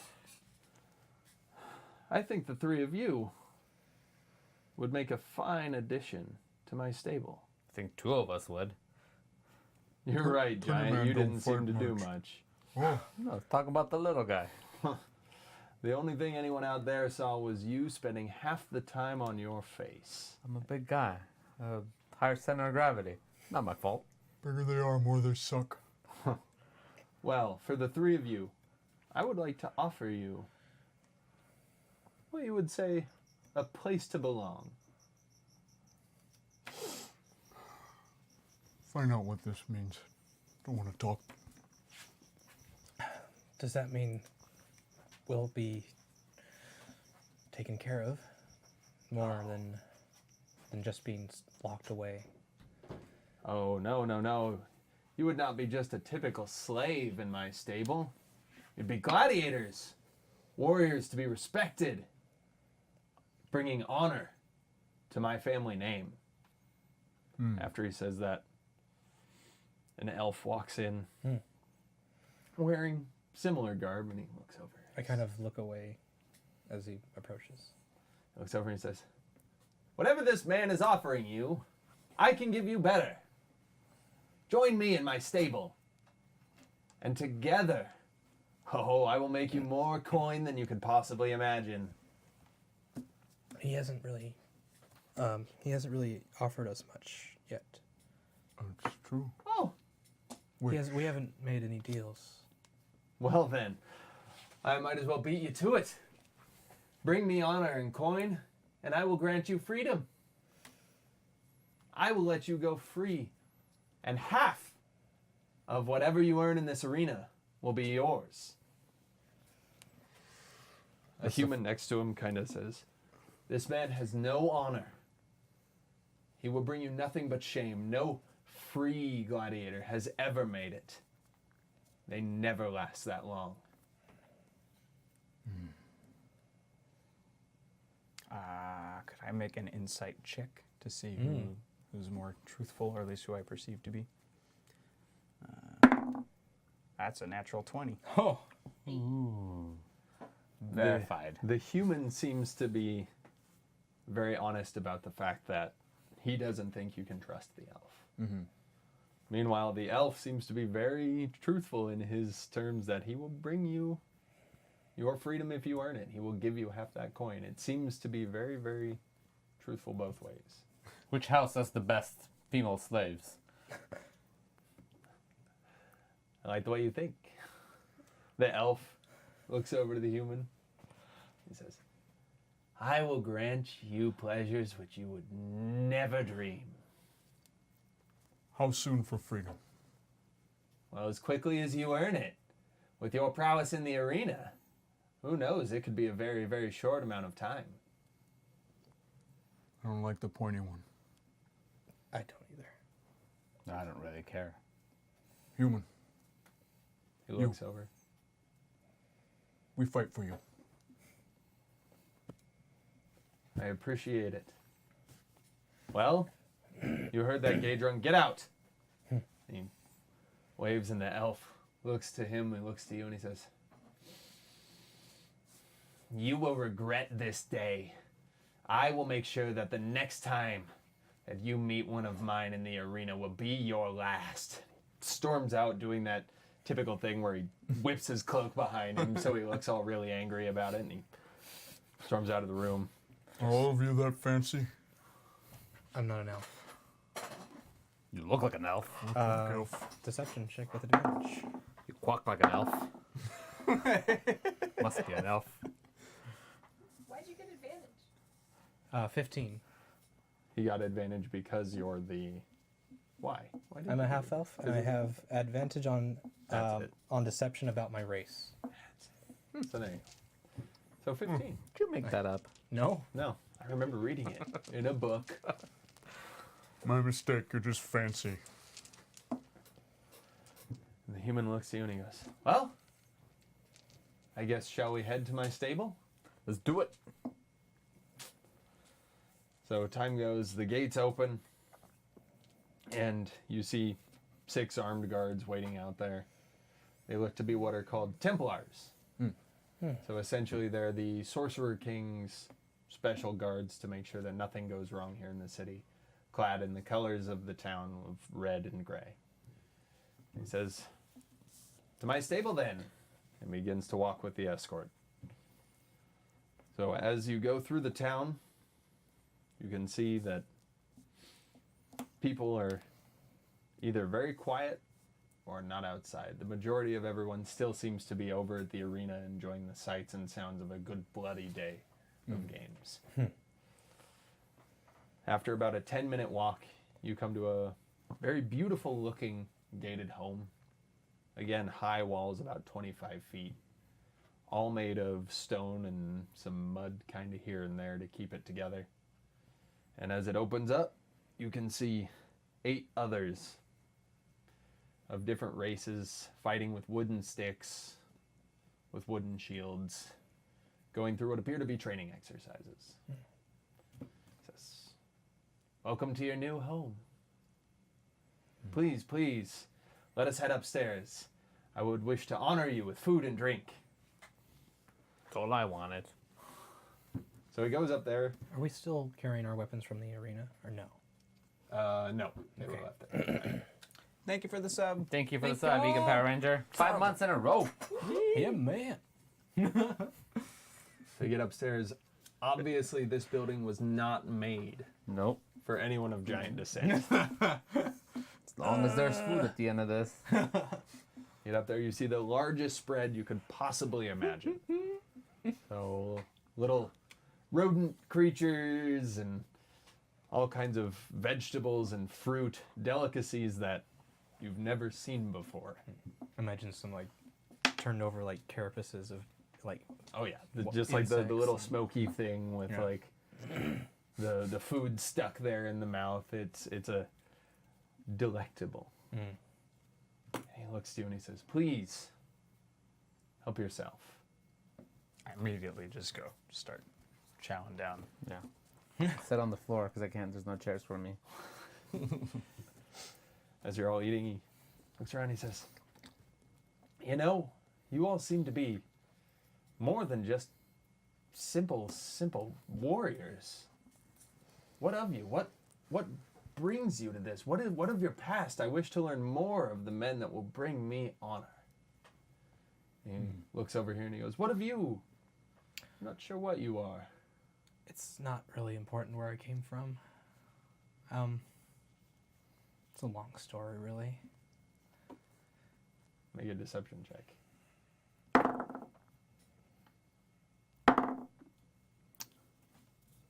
I think the 3 of you would make a fine addition to my stable. I think 2 of us would. You're right, Giant. man You don't didn't seem fart to do much. much. Oh, No, let's talk about the little guy. The only thing anyone out there saw was you spending half the time on your face. I'm a big guy. Higher center of gravity. Not my fault. bigger they are, more they suck. Well, for the 3 of you, I would like to offer you what you would say a place to belong. Find out what this means. Don't want to talk. Does that mean we'll be taken care of more than just being locked away? Oh, no, no, no. You would not be just a typical slave in my stable. You'd be gladiators, warriors to be respected, bringing honor to my family name. After he says that, an elf walks in wearing similar garb, and he looks over. I kind of look away as he approaches. He looks over and he says, whatever this man is offering you, I can give you better. Join me in my stable. And together, oh, I will make you more coin than you could possibly imagine. He hasn't really offered us much yet. It's true. Oh, We haven't made any deals. well then, I might as well beat you to it. Bring me honor and coin, and I will grant you freedom. I will let you go free, and half of whatever you earn in this arena will be yours. A human next to him kind of says, this man has no honor. He will bring you nothing but shame. No free gladiator has ever made it. They never last that long. Could I make an insight check to see who's more truthful, or at least who I perceive to be? That's a natural 20. Oh, Verified. The human seems to be very honest about the fact that he doesn't think you can trust the elf. Meanwhile, the elf seems to be very truthful in his terms that he will bring you your freedom if you earn it. He will give you half that coin. It seems to be very, very truthful both ways. Which house has the best female slaves? I like the way you think. The elf looks over to the human. He says, I will grant you pleasures which you would never dream. How soon for freedom? Well, as quickly as you earn it. With your prowess in the arena, who knows? It could be a very, very short amount of time. I don't like the pointy one. I don't either. I don't really care. Human, He looks over. we fight for you. I appreciate it. Well, you heard that, Gadron. Get out! He waves, and the elf looks to him and looks to you, and he says, you will regret this day. I will make sure that the next time that you meet one of mine in the arena will be your last. Storms out doing that typical thing where he whips his cloak behind him so he looks all really angry about it, and he storms out of the room. Are all of you that fancy? I'm not an elf. You look like an elf. Elf. Deception check with advantage. You quack like an elf. Must be an elf. Why'd you get advantage? 15. He got advantage because you're the. Why? Why did I'm you a do half that? elf, and I have advantage That's it. on deception about my race. So there you go. So 15. Did you make that up? No, No, I remember reading it in a book. My mistake. You're just fancy. And the human looks at you and he goes, "Well, I guess shall we head to my stable?" Let's do it. So time goes, the gates open, and you see 6 armed guards waiting out there. They look to be what are called Templars. So essentially they're the Sorcerer King's special guards to make sure that nothing goes wrong here in the city, clad in the colors of the town of red and gray. He says, "To my stable then," and begins to walk with the escort. So as you go through the town, you can see that people are either very quiet or not outside. The majority of everyone still seems to be over at the arena enjoying the sights and sounds of a good bloody day of games. After about a 10-minute walk, you come to a very beautiful looking gated home. Again, high walls about 25 feet. All made of stone and some mud kind of here and there to keep it together. And as it opens up, you can see 8 others of different races fighting with wooden sticks, with wooden shields, going through what appear to be training exercises. Says, "Welcome to your new home. Please, please, let us head upstairs. I would wish to honor you with food and drink." That's all I wanted. So he goes up there. are we still carrying our weapons from the arena, or no? No, they were Okay. left there. Thank you for the sub. Thank you for Thank the sub, Vegan you. Power Ranger. 5 months in a row. Yeah, man. So you get upstairs. Obviously, this building was not made Nope. for anyone of giant descent. As long as there's food at the end of this. Get up there, you see the largest spread you could possibly imagine. So little rodent creatures and all kinds of vegetables and fruit, delicacies that you've never seen before. Imagine some like turned over like carapaces of like Oh yeah, What- just like the insects little and- smoky thing with Yeah. like the food stuck there in the mouth. It's a delectable. Mm. And he looks to you and he says, "Please help yourself." I immediately just start chowing down. Yeah. Sit on the floor because I can't. There's no chairs for me. As you're all eating, he looks around and he says, "You know, you all seem to be more than just simple warriors. What of you? What brings you to this? What of your past? I wish to learn more of the men that will bring me honor." And he looks over here and he goes, "What of you? I'm not sure what you are." It's not really important where I came from. It's a long story, really. Make a deception check.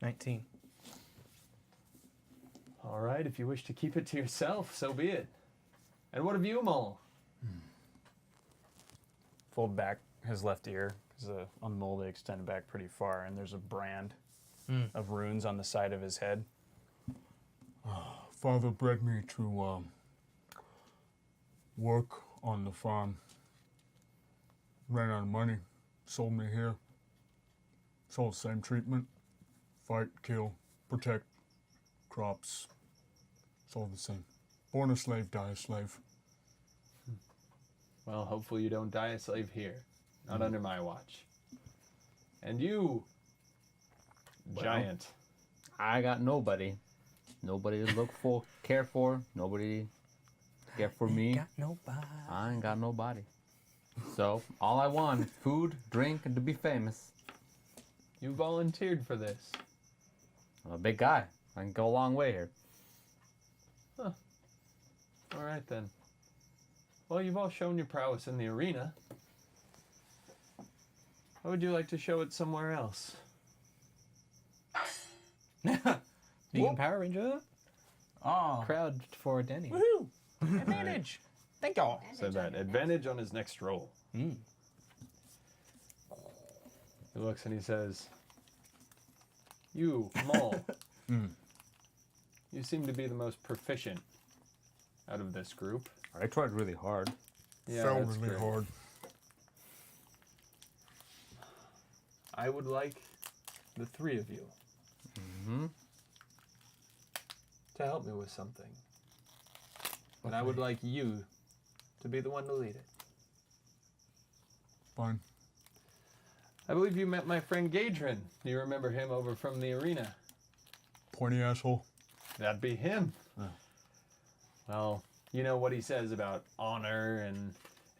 19. All right, if you wish to keep it to yourself, so be it. And what of you, Mole? Fold back his left ear because on the mole they extend back pretty far, and there's a brand of runes on the side of his head. Father bred me to work on the farm. Ran out of money, sold me here. It's all the same treatment. Fight, kill, protect, crops. It's all the same. Born a slave, die a slave. Well, hopefully you don't die a slave here. Not under my watch. And you, giant. I got nobody. Nobody to look for, care for. Nobody care for me. Got nobody. I ain't got nobody. So all I want is food, drink, and to be famous. You volunteered for this. I'm a big guy. I can go a long way here. All right then. Well, you've all shown your prowess in the arena. How would you like to show it somewhere else? Being Power Ranger. Oh. Crowd for Danny. Woohoo! Advantage. Thank y'all. So that advantage on his next roll. Mm. He looks and he says, "You, Maul, you seem to be the most proficient out of this group." I tried really hard. Yeah, Fell that's really great. hard. I would like the three of you to help me with something. And I would like you to be the one to lead it. Fine. I believe you met my friend Gadrin. Do you remember him over from the arena? Pointy asshole. That'd be him. Well, you know what he says about honor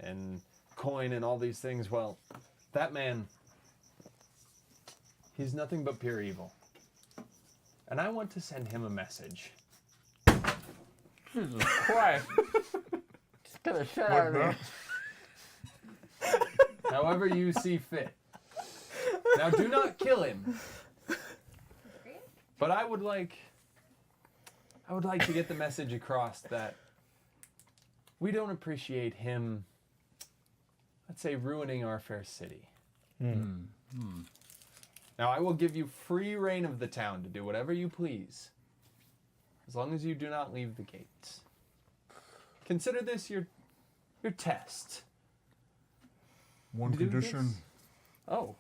and coin and all these things. Well, that man, he's nothing but pure evil. And I want to send him a message. Jesus Christ. Just get the shit out of me. However you see fit. Now do not kill him. But I would like to get the message across that we don't appreciate him, let's say, ruining our fair city. Now I will give you free reign of the town to do whatever you please, as long as you do not leave the gates. Consider this your test. One Do condition. this. Oh,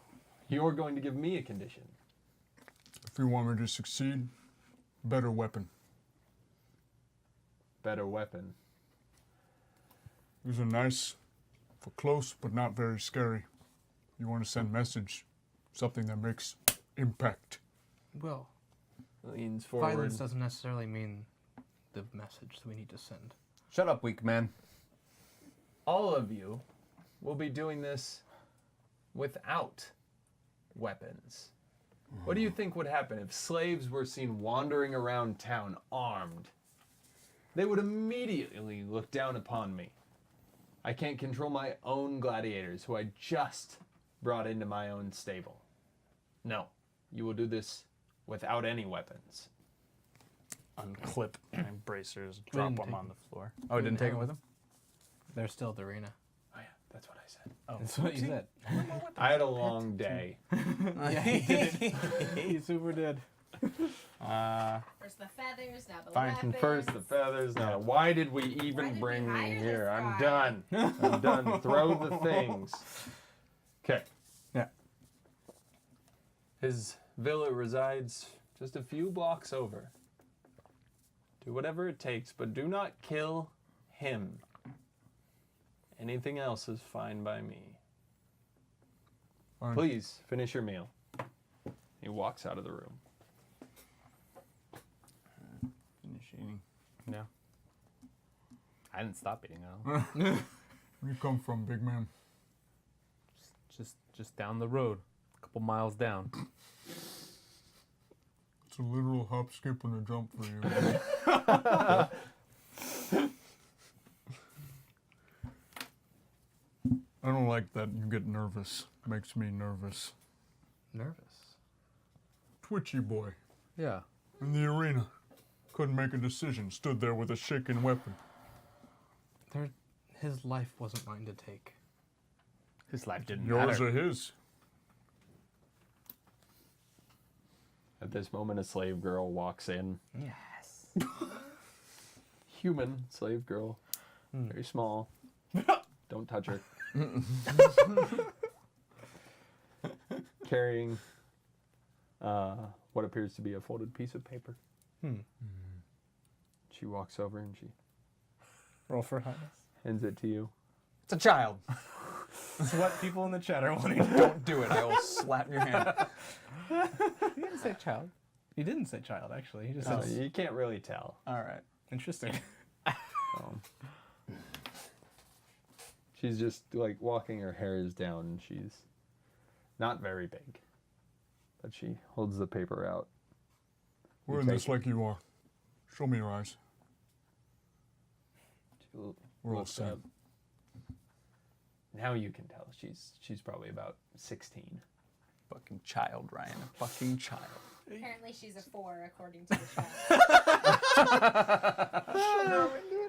you're going to give me a condition. If you want me to succeed, better weapon. Better weapon. These are nice for close, but not very scary. You want to send message, something that makes impact. Well, Leans forward. violence doesn't necessarily mean the message that we need to send. Shut up, weak man. All of you will be doing this without weapons. What do you think would happen if slaves were seen wandering around town armed? They would immediately look down upon me. I can't control my own gladiators, who I just brought into my own stable. No, you will do this without any weapons. Unclip my bracers, We drop didn't them take on them. the floor. Oh, didn't take them with him? They're still at the arena. Oh yeah, that's what I said. That's what you said. I had a long day. Yeah, he did. He super did. First the feathers, now the Fine. weapons. First the feathers. Now, why did we Why even did we bring me hire here? this I'm guy? done. I'm done. Throw the things. Okay. Yeah. His villa resides just a few blocks over. Do whatever it takes, but do not kill him. Anything else is fine by me. Fine. Please finish your meal. He walks out of the room. Finish eating. No. I didn't stop eating at all. Where you come from, big man? just down the road, a couple miles down. It's a literal hop, skip, and a jump for you. I don't like that you get nervous. Makes me nervous. Nervous. Twitchy boy Yeah. in the arena. Couldn't make a decision. Stood there with a shaking weapon. His life wasn't mine to take. His life didn't Yours matter. or his? At this moment, a slave girl walks in. Yes. Human slave girl. Very small. Don't touch her. Carrying what appears to be a folded piece of paper. She walks over and she Roll for highness. hands it to you. It's a child. That's what people in the chat are wanting. Don't do it. I will slap your hand. He didn't say child. He didn't say child, actually. He just So said, you can't really tell. All right. interesting. She's just like walking her hairs down and she's not very big. But she holds the paper out. We're in take this it. like you are. Show me your eyes. She We're all looks same. up. Now you can tell she's probably about 16. Fucking child, Ryan. A fucking child. Apparently she's a 4 according to the show.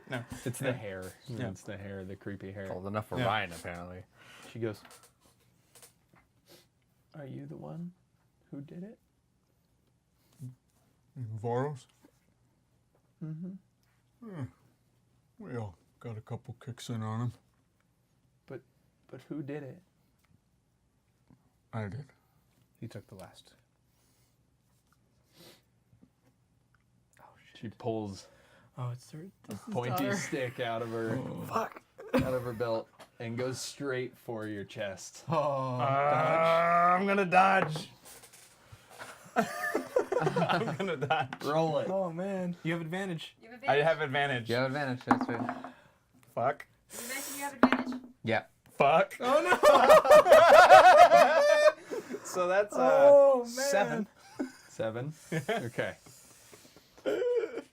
No. It's the hair. Yeah. It's the hair, the creepy hair. Old enough for Yeah. Ryan, apparently. She goes, "Are you the one who did it?" Varos? Mm-hmm. We all got a couple kicks in on him. But who did it? I did. He took the last. She pulls Oh, it's her. a pointy stick out of her out of her belt and goes straight for your chest. I'm gonna dodge. I'm gonna dodge. Roll it. Oh man, you have advantage. You have I advantage? have advantage. You have advantage, that's right. Fuck. You mentioned you have advantage? Yeah. Fuck. Oh no! So that's Oh, man. 7. 7. Okay.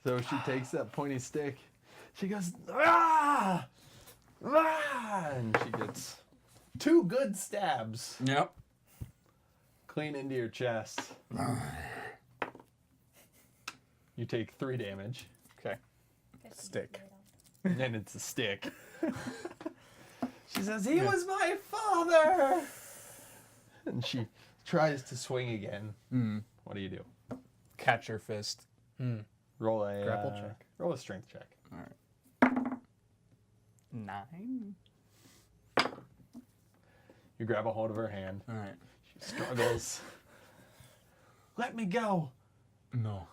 So she takes that pointy stick. She goes, ah! Ah! And she gets 2 good stabs Yep. clean into your chest. You take 3 damage. Okay. Stick. And then it's a stick. She says, "He was my father!" And she tries to swing again. What do you do? Catch her fist. Roll a Grapple check. Roll a strength check. 9. You grab a hold of her hand. All right. She struggles. "Let me go. No.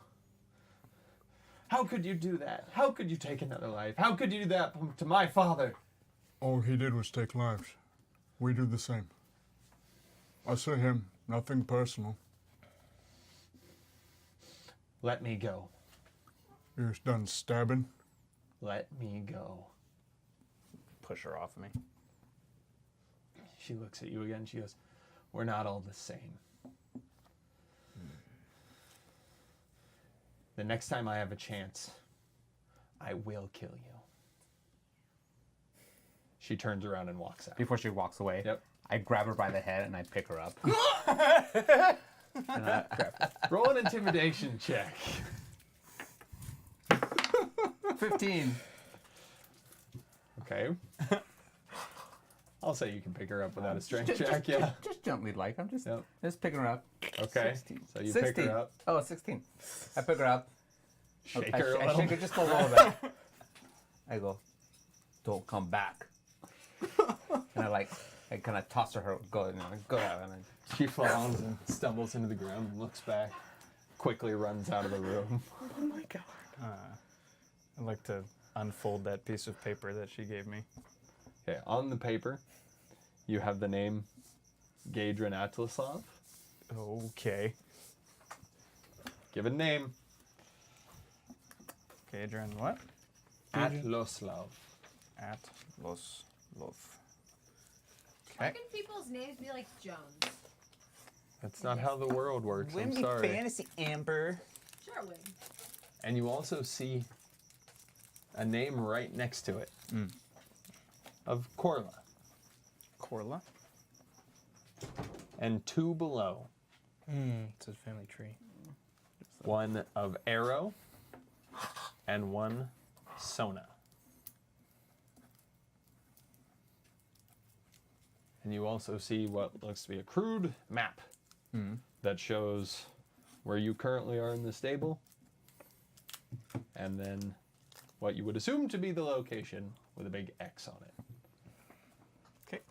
How could you do that? How could you take another life? How could you do that to my father?" All he did was take lives. We do the same. I say him, nothing personal. "Let me go. You're done stabbing. Let me go." Push her off me. She looks at you again. She goes, "We're not all the same. The next time I have a chance, I will kill you." She turns around and walks out. Before she walks away, Yep. I grab her by the head and I pick her up. Roll an intimidation check. 15. Okay. I'll say you can pick her up without a strength check. Yeah. Just gently, like I'm just Yep. picking her up. Okay. 16. So you 16. pick her up, Oh, 16. I pick her up. shake I, her a I little. shake her just a little bit. I go, "Don't come back." And I kind of toss her, go out, and then She falls and stumbles into the ground and looks back. Quickly runs out of the room. I'd like to unfold that piece of paper that she gave me. Okay, on the paper, you have the name Gadrin Atlaslov. Okay. Give a name. Gadrin, what? Atlaslov. Atlas Love. Why Okay. can people's names be like Jones? That's not how the world works. I'm sorry. Fantasy Amber. Sure would. And you also see a name right next to it of Corla. Corla. And 2 below. It's a family tree. One of Arrow and one Sona. And you also see what looks to be a crude map that shows where you currently are in the stable, and then what you would assume to be the location with a big X on it. Okay.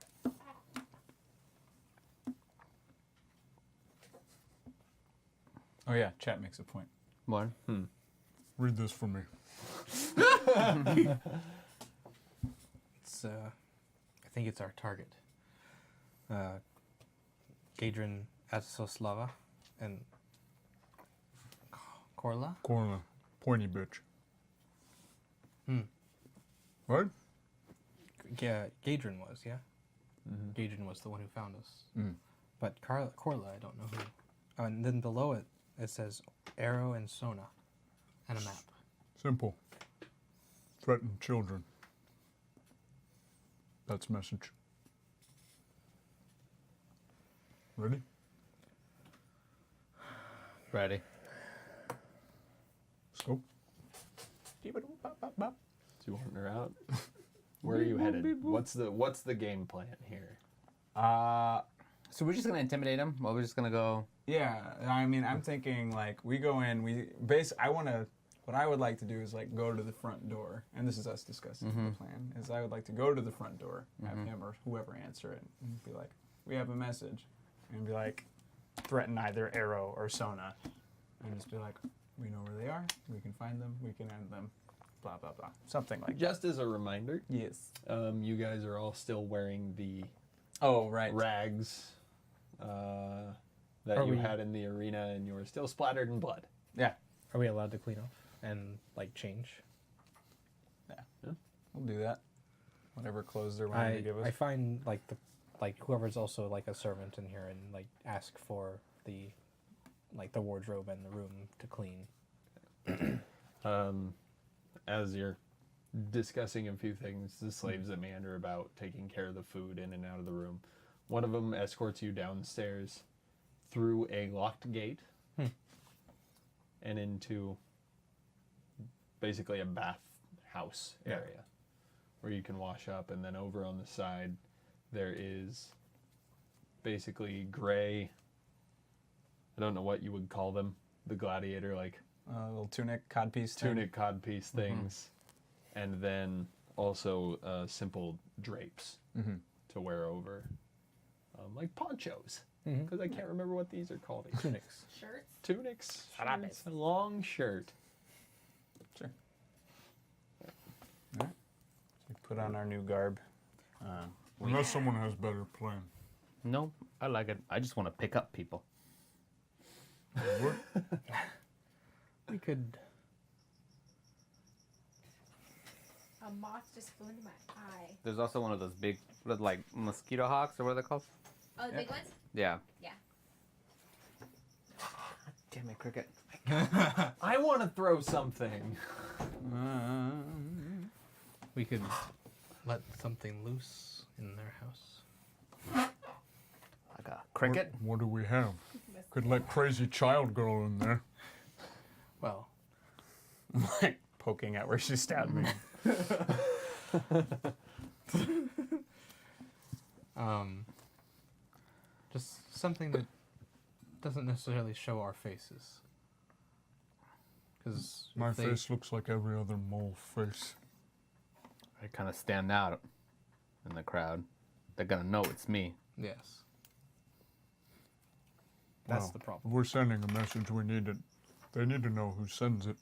Oh yeah, chat makes a point. what? Read this for me. It's I think it's our target. Gadrin Atsoslava and Corla. Corner. Pointy bitch. Right? Yeah, Gadrin was, yeah? Gadrin was the one who found us. But Corla, I don't know who. Oh, and then below it, it says Arrow and Sona and a map. Simple. Threaten children. That's message. Ready? Ready. So, Do you want her out? Where are you headed? What's the game plan here? So we're just gonna intimidate him? Or we're just gonna go... Yeah, I mean, I'm thinking like we go in, what I would like to do is like go to the front door, and this is us discussing the plan, is I would like to go to the front door, have him or whoever answer it, and be like, we have a message, and be like, threaten either Arrow or Sona, and just be like, we know where they are, we can find them, we can end them, blah, blah, blah. Something like Just as a reminder, that. Yes. you guys are all still wearing the Oh, right. rags that Are you we- had in the arena, and you were still splattered in blood. Yeah, Are we allowed to clean off and like change? we'll do that. Whatever clothes they're willing to give us. I find like whoever's also like a servant in here and like ask for the wardrobe and the room to clean. As you're discussing a few things, the slaves that meander about, taking care of the food in and out of the room. One of them escorts you downstairs through a locked gate and into basically a bath house area where you can wash up, and then over on the side there is basically gray, I don't know what you would call them, the gladiator like Little tunic, codpiece. thing. tunic codpiece things, and then also simple drapes to wear over, like ponchos, because I can't remember what these are called. Tunics. Shirts. Tunics. Sarabes. It's a long shirt. Sure. All right. So we put on our new garb. unless someone has better plan. No, I like it. I just want to pick up people. What? We could. A moth just flew into my eye. There's also one of those big, like, mosquito hawks, or what are they called? Oh, the big ones? Yeah. Yeah. Damn it, Cricket. I want to throw something. We could let something loose in their house. Like a cricket? What do we have? Could let crazy child girl in there. Well, Like poking at where she stabbed me. just something that doesn't necessarily show our faces. Because My face looks like every other mole face. I kind of stand out in the crowd. They're gonna know it's me. Yes. That's Well, the If problem. we're sending a message, we need it. They need to know who sends it.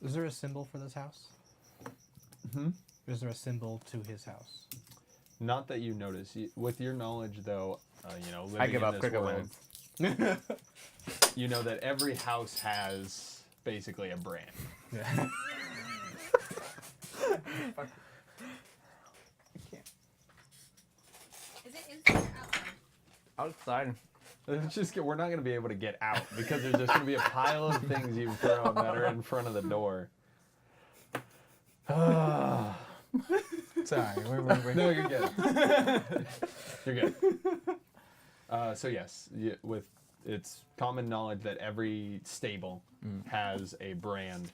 Is there a symbol for this house? Is there a symbol to his house? Not that you notice. With your knowledge, though, living I give in up. this Cricket world, wins. you know that every house has basically a brand. Yeah. Is it inside or outside? Outside. It's just we're not going to be able to get out because there's just going to be a pile of things you've thrown that are in front of the door. Sorry, wait. No, you're good. You're good. So yes, it's common knowledge that every stable has a brand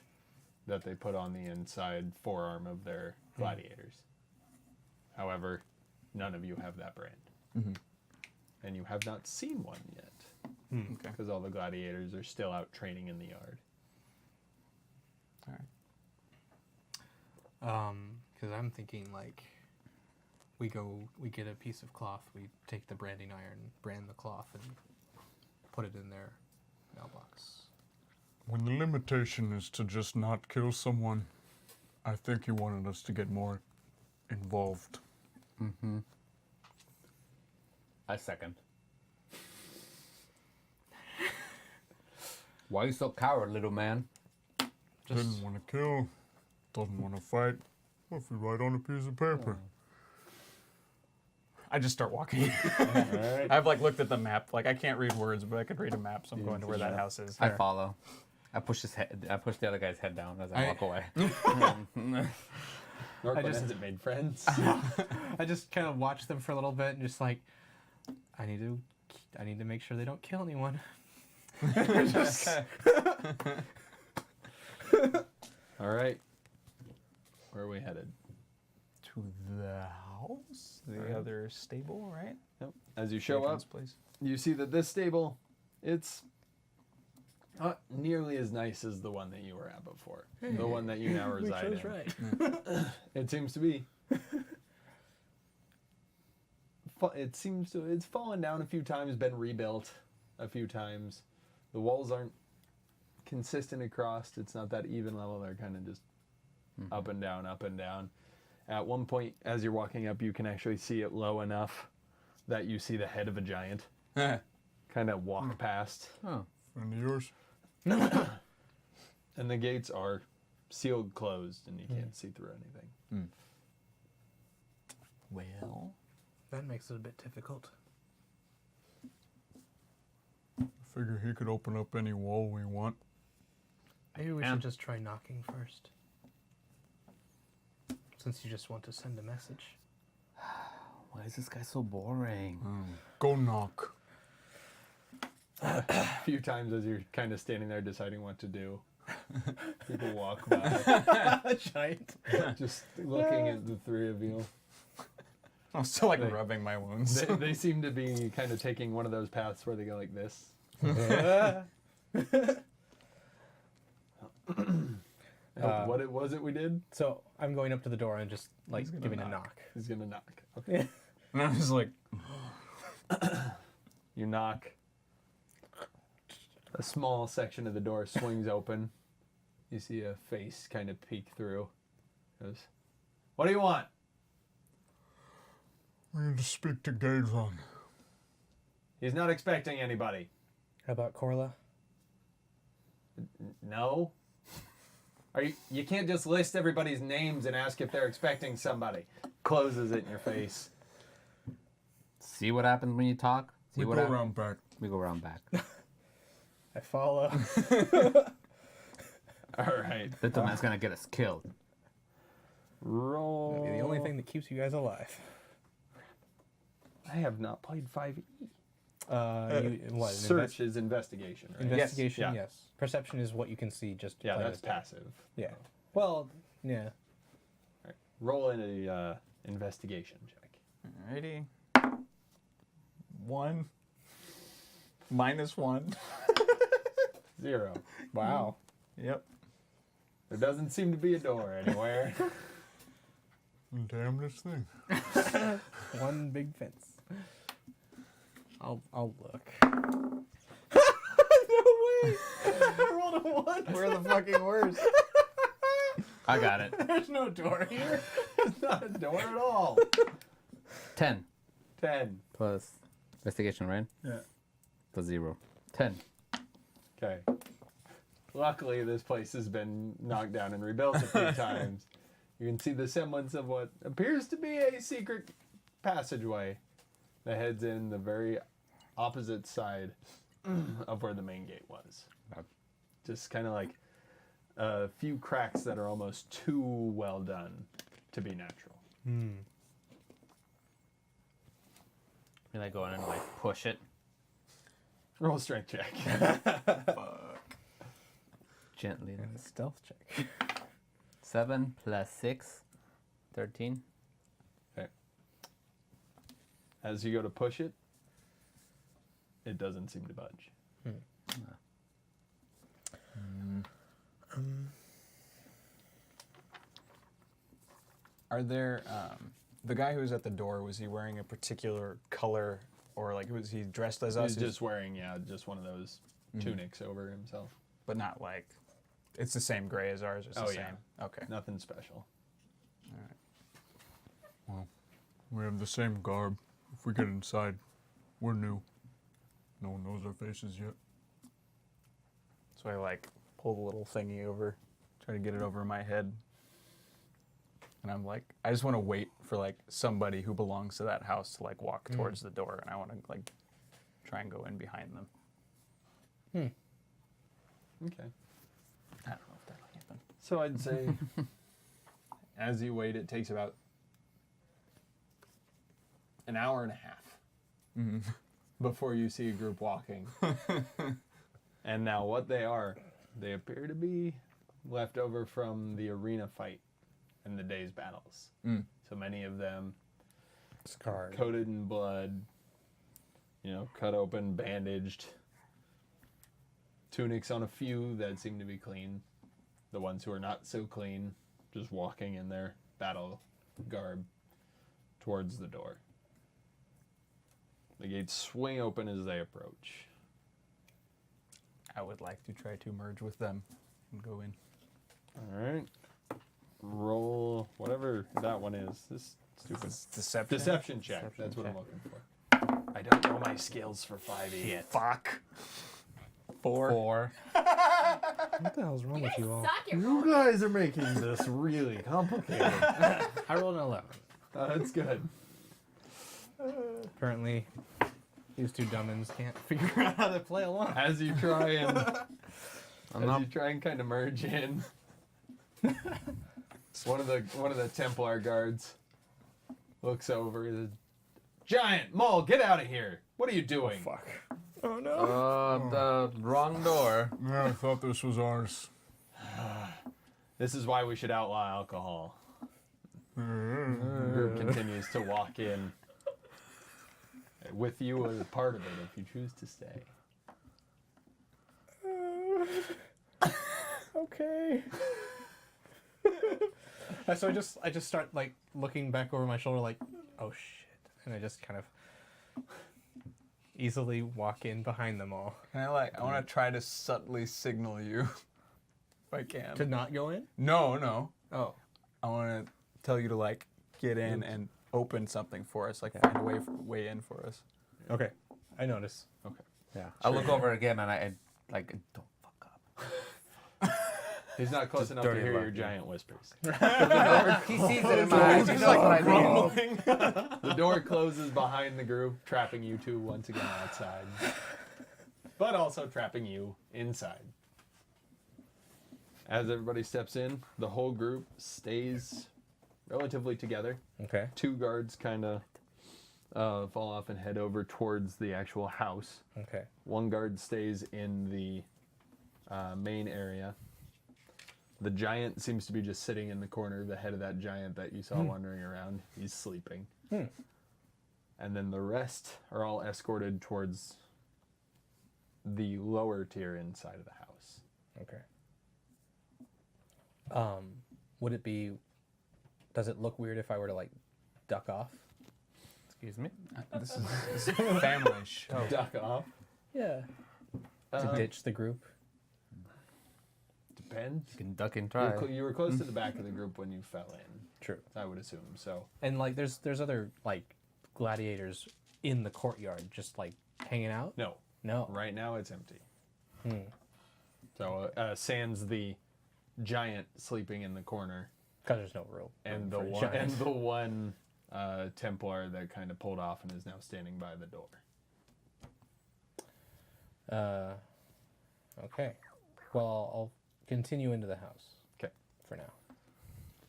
that they put on the inside forearm of their gladiators. However, none of you have that brand. And you have not seen one yet. Okay. Because all the gladiators are still out training in the yard. All right. Because I'm thinking like, we get a piece of cloth, we take the branding iron, brand the cloth, and put it in their mailbox. When the limitation is to just not kill someone, I think you wanted us to get more involved. I second. Why are you so coward, little man? Didn't want to kill, doesn't want to fight. What if we write on a piece of paper? I just start walking. I've like looked at the map. Like I can't read words, but I could read a map, so I'm going to where that house is. I follow. I push the other guy's head down as I walk away. Norquist just- hasn't made friends. I just kind of watch them for a little bit and just like, I need to I need to make sure they don't kill anyone. All right. Where are we headed? To the house, the other stable, right? Yep. As you show up, Nathan's place. you see that this stable, it's not nearly as nice as the one that you were at before. The one that you now reside in. Right. It seems to be. It's fallen down a few times, been rebuilt a few times. The walls aren't consistent across. It's not that even level. They're kind of just up and down, up and down. At one point, as you're walking up, you can actually see it low enough that you see the head of a giant kind of walk past. Oh. Friend of yours? And the gates are sealed closed, and you can't see through anything. Well, That makes it a bit difficult. I figure he could open up any wall we want. Maybe we Yeah. should just try knocking first. Since you just want to send a message. Why is this guy so boring? Go knock. A few times as you're kind of standing there deciding what to do, people walk by, Giant. just looking at the three of you. I'm still like They- rubbing my wounds. They seem to be kind of taking one of those paths where they go like this. What was it we did? So I'm going up to the door and just like He's gonna giving a knock. knock. He's gonna knock. Okay. And I was like, You knock. A small section of the door swings open. You see a face kind of peek through. Goes, "What do you want?" We need to speak to Gadron. He's not expecting anybody. How about Corla? No. You can't just list everybody's names and ask if they're expecting somebody. Closes it in your face. See what happens when you talk? See We what go happens? around back. We go around back. I follow. All right. Little man's gonna get us killed. Roll. That'd be the only thing that keeps you guys alive. I have not played 5e. What? Search is investigation, right? Investigation, Yeah. yes. Perception is what you can see just. Yeah, playing that's this game. passive. Yeah. Well, yeah. Right. Roll in a investigation check. alrighty. 1. -1. 0. Wow. Yep. There doesn't seem to be a door anywhere. Damnedest thing. One big fence. I'll look. We're the fucking worst. I got it. There's no door here. It's not a door at all. 10 10. plus investigation, right? Yeah. Plus 0. 10. Okay. Luckily, this place has been knocked down and rebuilt a few times. You can see the semblance of what appears to be a secret passageway that heads in the very opposite side of where the main gate was. Just kind of like a few cracks that are almost too well done to be natural. Can I go in and like push it Roll a strength check. gently? And a stealth check. 7 plus 6. 13. As you go to push it, it doesn't seem to budge. Are there the guy who was at the door? Was he wearing a particular color, or like was he dressed as us? He's just wearing, just one of those tunics over himself. but not like it's the same gray as ours. It's the Oh, same. yeah. Okay. Nothing special. We have the same garb. If we get inside, we're new. No one knows our faces yet. So I like pull the little thingy over, try to get it over my head. And I'm like, I just want to wait for like somebody who belongs to that house to like walk towards the door, and I want to like try and go in behind them. Okay. I don't know if that'll happen. So I'd say as you wait, it takes about an hour and a half. before you see a group walking. And now what they appear to be left over from the arena fight and the day's battles. So many of them Scarred. coated in blood, cut open, bandaged. Tunics on a few that seem to be clean. The ones who are not so clean, just walking in their battle garb towards the door. The gates swing open as they approach. I would like to try to merge with them and go in. All right. Roll whatever that one is. This stupid Deception. check. That's what I'm looking for. I don't know my skills for 5e. Fuck. 4. What the hell's wrong You with guys you all? suck at You rolling. guys are making this really complicated. I rolled an 11. That's good. Apparently, these two dumbins can't figure out how to play along. As you try and kind of merge in, one of the Templar guards looks over. The giant Maul, get out of here! What are you doing? Fuck. The wrong door. Yeah, I thought this was ours. This is why we should outlaw alcohol. The group continues to walk in with you as a part of it if you choose to stay. Okay. So I just start like looking back over my shoulder like, oh shit, and I just kind of easily walk in behind them all. I want to try to subtly signal you, if I can. To not go in? No. Oh. I want to tell you to get in and open something for us, find a way in for us. Okay. I notice. Okay. Yeah. I look over again and I don't fuck up. He's not close enough to dirty hear luck, your yeah. giant whispers. He sees it in my eyes. He knows what I mean. The door closes behind the group, trapping you two once again outside, but also trapping you inside. As everybody steps in, the whole group stays relatively together. Okay. 2 guards kind of fall off and head over towards the actual house. Okay. 1 guard stays in the main area. The giant seems to be just sitting in the corner, the head of that giant that you saw wandering around. He's sleeping. And then the rest are all escorted towards the lower tier inside of the house. Okay. Does it look weird if I were to duck off? Excuse me. This is a family show. Duck off. Yeah. To ditch the group? Depends. You can duck and try. You were close to the back of the group when you fell in. True. I would assume so. And there's other gladiators in the courtyard just hanging out? No. No. Right now it's empty. So sans the giant sleeping in the corner, Because there's no room. and for the a one giant. and the one Templar that kind of pulled off and is now standing by the door. Okay. Well, I'll continue into the house. Okay. For now.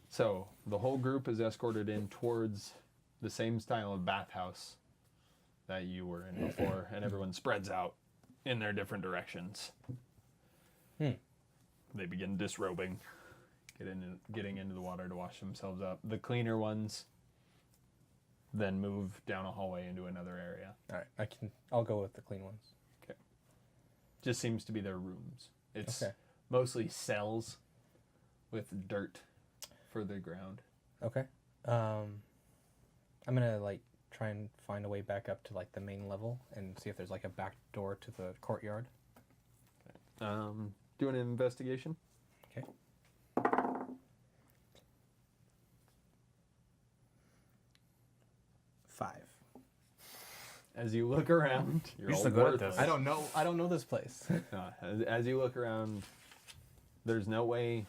So the whole group is escorted in towards the same style of bathhouse that you were in before, and everyone spreads out in their different directions. They begin disrobing, getting into the water to wash themselves up. The cleaner ones then move down a hallway into another area. All right. I'll go with the clean ones. Just seems to be their rooms. It's Okay. mostly cells with dirt for the ground. Okay. I'm gonna try and find a way back up to the main level and see if there's a back door to the courtyard. Doing an investigation. Okay. 5. As you look around, you're You're all so good at worthless. this. I don't know this place. As you look around, there's no way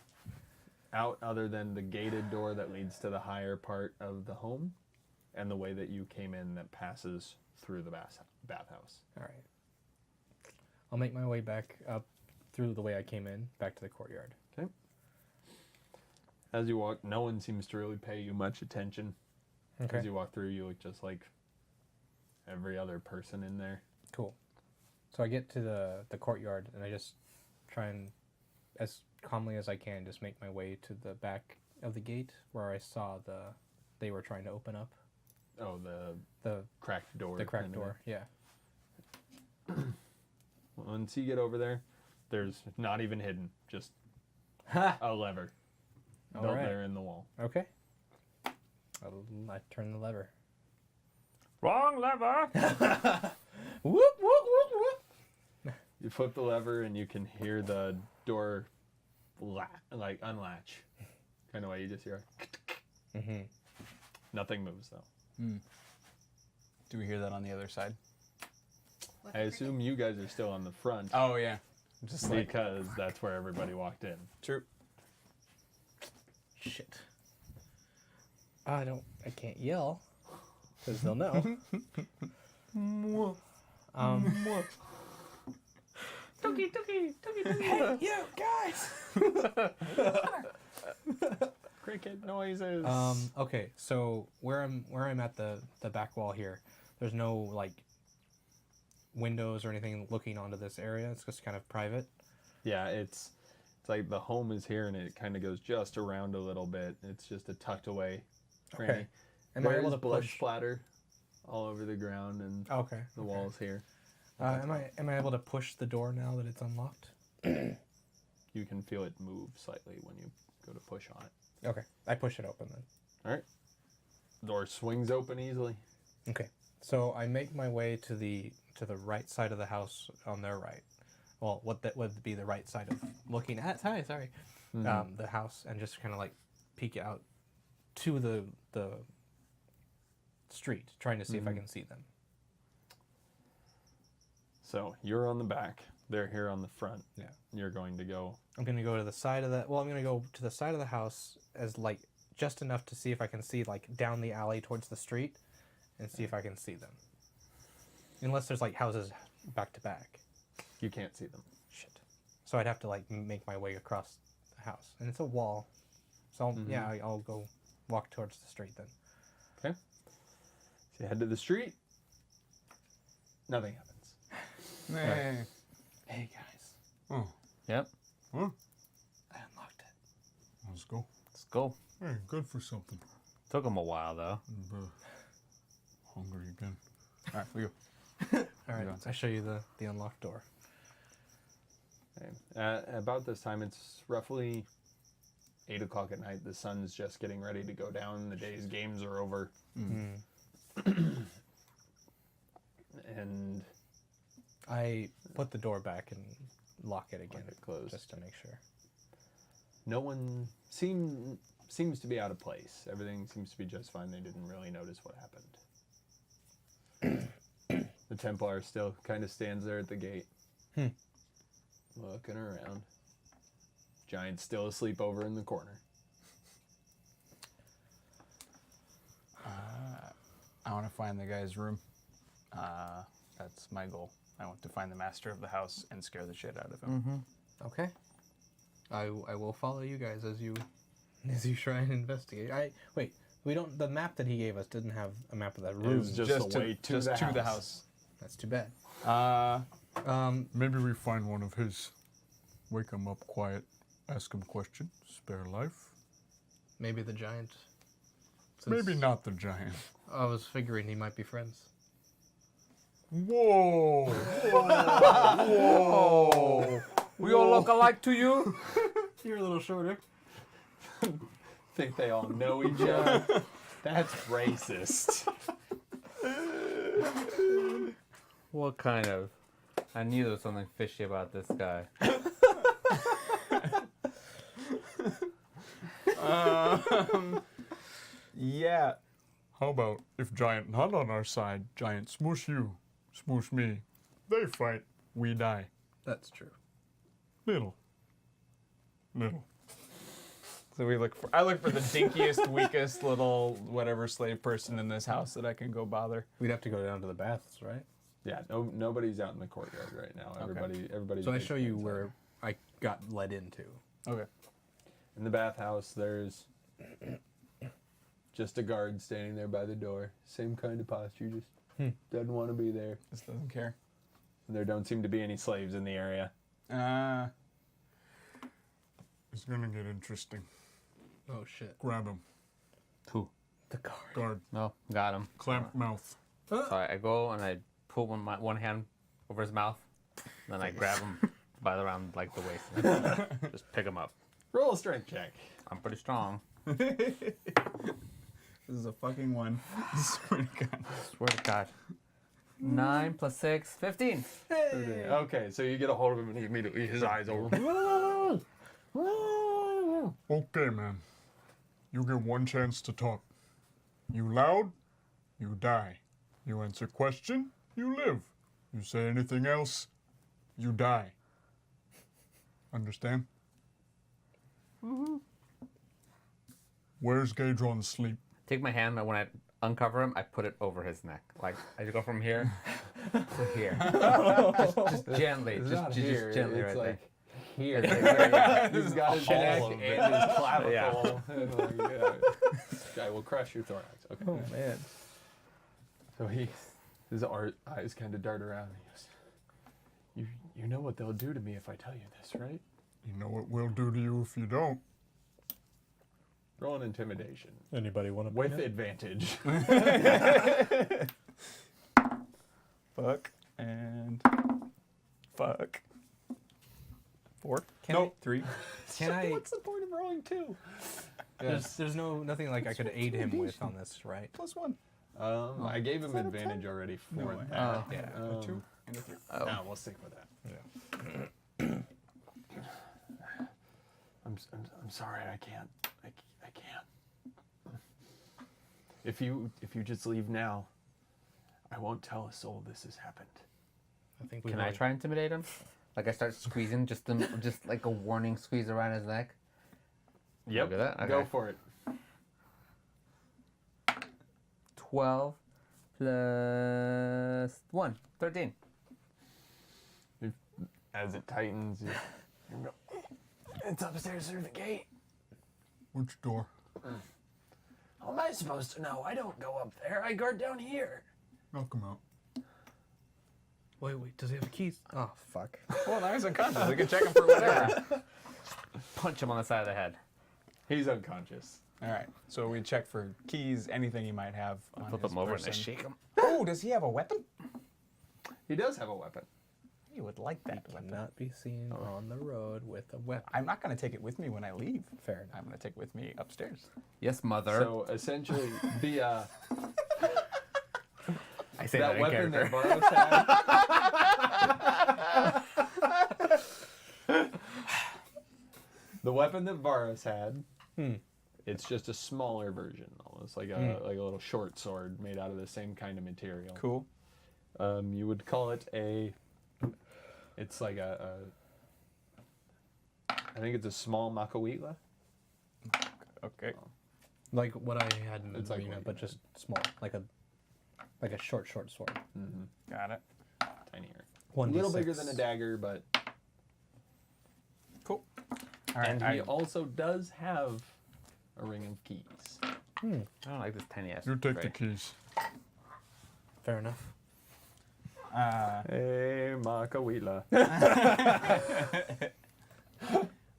out other than the gated door that leads to the higher part of the home, and the way that you came in that passes through the bathhouse. All right. I'll make my way back up through the way I came in, back to the courtyard. Okay. As you walk, no one seems to really pay you much attention. Okay. As you walk through, you look just like every other person in there. Cool. So I get to the courtyard and I just try and, as calmly as I can, just make my way to the back of the gate where I saw they were trying to open up Oh, the cracked door. cracked kind of door. Yeah. Once you get over there, there's not even hidden, just a lever All built right. there in the wall. Okay. I turn the lever. Wrong lever. Whoop whoop whoop whoop. You flip the lever and you can hear the door like unlatch. Kind of way you just hear. Mm-hmm. Nothing moves though. Do we hear that on the other side? What I the assume you guys are still on the front Oh yeah. Just like because that's where everybody walked in. true. Shit. I can't yell because they'll know. Hey, you guys. Cricket noises. Okay, so where I'm at the back wall here, there's no like windows or anything looking onto this area. It's just kind of private. Yeah, it's like the home is here and it kind of goes just around a little bit. It's just a tucked away cranny. Okay. Am I There able is to blood push? splatter all over the ground and Okay. the walls here. Am I able to push the door now that it's unlocked? You can feel it move slightly when you go to push on it. Okay. I push it open then. All right. Door swings open easily. Okay. So I make my way to the right side of the house on their right. Well, what that would be the right side of looking at. Sorry. The house, and just kind of like peek out to the street, trying to see if I can see them. So you're on the back. They're here on the front. Yeah. You're going to go. I'm gonna go to the side of the. Well, I'm gonna go to the side of the house as like just enough to see if I can see like down the alley towards the street, and see if I can see them. Unless there's like houses back to back. You can't see them. Shit. So I'd have to like make my way across the house, and it's a wall. So I'll go walk towards the street then. Okay. So you head to the street. Nothing happens. Hey. Hey guys, Oh, Yep. I unlocked it. let's go. Let's go. Hey, good for something. Took him a while though. I'm hungry again. All right, we go. All right, Yeah. I show you the unlocked door. Okay. About this time, it's roughly 8 o'clock at night. The sun's just getting ready to go down. The day's games are over. And I put the door back and lock it again, Lock it closed. just to make sure. no one seems to be out of place. Everything seems to be just fine. They didn't really notice what happened. The Templar still kind of stands there at the gate, looking around. Giant's still asleep over in the corner. I want to find the guy's room. That's my goal. I want to find the master of the house and scare the shit out of him. Okay. I will follow you guys as you try and investigate. The map that he gave us didn't have a map of that It room. was just Just the way to the house. That's too bad. Maybe we find one of his. Wake him up quiet. Ask him questions. Spare life. Maybe the giant. Maybe not the giant. I was figuring he might be friends. Whoa! Oh, we all look alike to you. You're a little shorter. Think they all know each other. That's racist. What kind of? I knew there was something fishy about this guy. Yeah. How about if giant not on our side, giant smoosh you, smoosh me. They fight, we die. That's true. Little. So I look for the dinkiest, weakest little whatever slave person in this house that I can go bother. We'd have to go down to the baths, right? Yeah, nobody's out in the courtyard right now. Everybody's. So I big show you fans where are. I got led into. Okay. In the bathhouse, there's just a guard standing there by the door. Same kind of posture, just doesn't want to be there. This doesn't care. There don't seem to be any slaves in the area. It's gonna get interesting. Oh shit. Grab him. Who? The guard. Guard. No, got him. Clamp mouth. So I go and I pull one hand over his mouth, then I grab him by around like the waist, and just pick him up. Roll a strength check. I'm pretty strong. This is a fucking one. Swear to God. Swear to God. 9 plus 6, 15. Okay, so you get a hold of him and he immediately his eyes over. Okay, man. You get one chance to talk. You loud, you die. You answer question, you live. You say anything else, you die. Understand? Mm-hmm. Where's Gadron sleep? Take my hand, and when I uncover him, I put it over his neck. Like, I go from here to here. just gently. Just gently it's right like there. here. It's like, yeah. He's got his All neck of and it. his clavicle. And like, yeah. This guy will crush your thorax. Okay. Oh man. So his eyes kind of dart around. And he goes, "You know what they'll do to me if I tell you this, right?" You know what we'll do to you if you don't. Roll an intimidation Anybody want to with advantage. Fuck and fuck. 4? Nope. 3. Can I? What's the point of rolling 2? There's nothing like I could aid him with on this, right? +1. I gave him advantage already for No, that. Oh. Yeah. A 2 and a 3. Oh. No, we'll stick with that. I'm sorry, I can't. I can't. If you just leave now, I won't tell a soul this has happened. I think Can I try and intimidate him? Like I start squeezing, just like a warning squeeze around his neck. Yep. Look at that. Go Okay. for it. 12 plus 1, 13. As it tightens, you go, it's upstairs through the gate. Which door? How am I supposed to know? I don't go up there. I guard down here. Knock him out. Wait. Does he have the keys? Oh fuck. Well, now he's unconscious. We can check him for whatever. Punch him on the side of the head. He's unconscious. All right. So we check for keys, anything he might have on Flip his him over and I person. shake him. Oh, does he have a weapon? He does have a weapon. He would like that weapon. Cannot be seen on the road with a weapon. I'm not going to take it with me when I leave. Fair enough. I'm going to take it with me upstairs. Yes, mother. So essentially, the I say that that in weapon that character. Varus had. The weapon that Varus had. It's just a smaller version, almost like a little short sword made out of the same kind of material. Cool. You would call it a. It's like I think it's a small makawitla. Okay. Like what I had in the It's like arena, what you but had. just small, like a short sword. Got it. Tinier. A 1d6. little bigger than a dagger, but. Cool. All right. And he also does have a ring of keys. I don't like this tiny ass. You take the tray. keys. Fair enough. Hey, makawitla.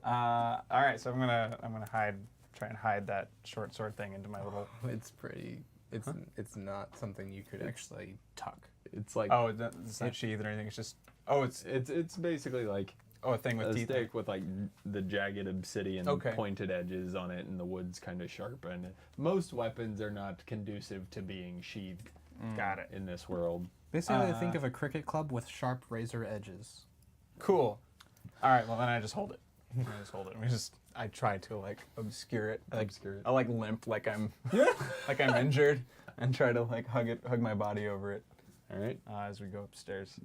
All right. So I'm gonna try and hide that short sword thing into my little. It's pretty. It's not something you could actually tuck. It's like Oh, it's not sheathed or anything. It's just. Oh, it's basically like a thing with a teeth. stick with like the jagged obsidian Okay. pointed edges on it, and the wood's kind of sharp. And most weapons are not conducive to being sheathed. Got it. In this world. Basically, think of a cricket club with sharp razor edges. Cool. All right. Well, then I just hold it. I just hold it. I try to like obscure it. Obscure it. I like limp like I'm like I'm injured and try to like hug my body over it All right. as we go upstairs.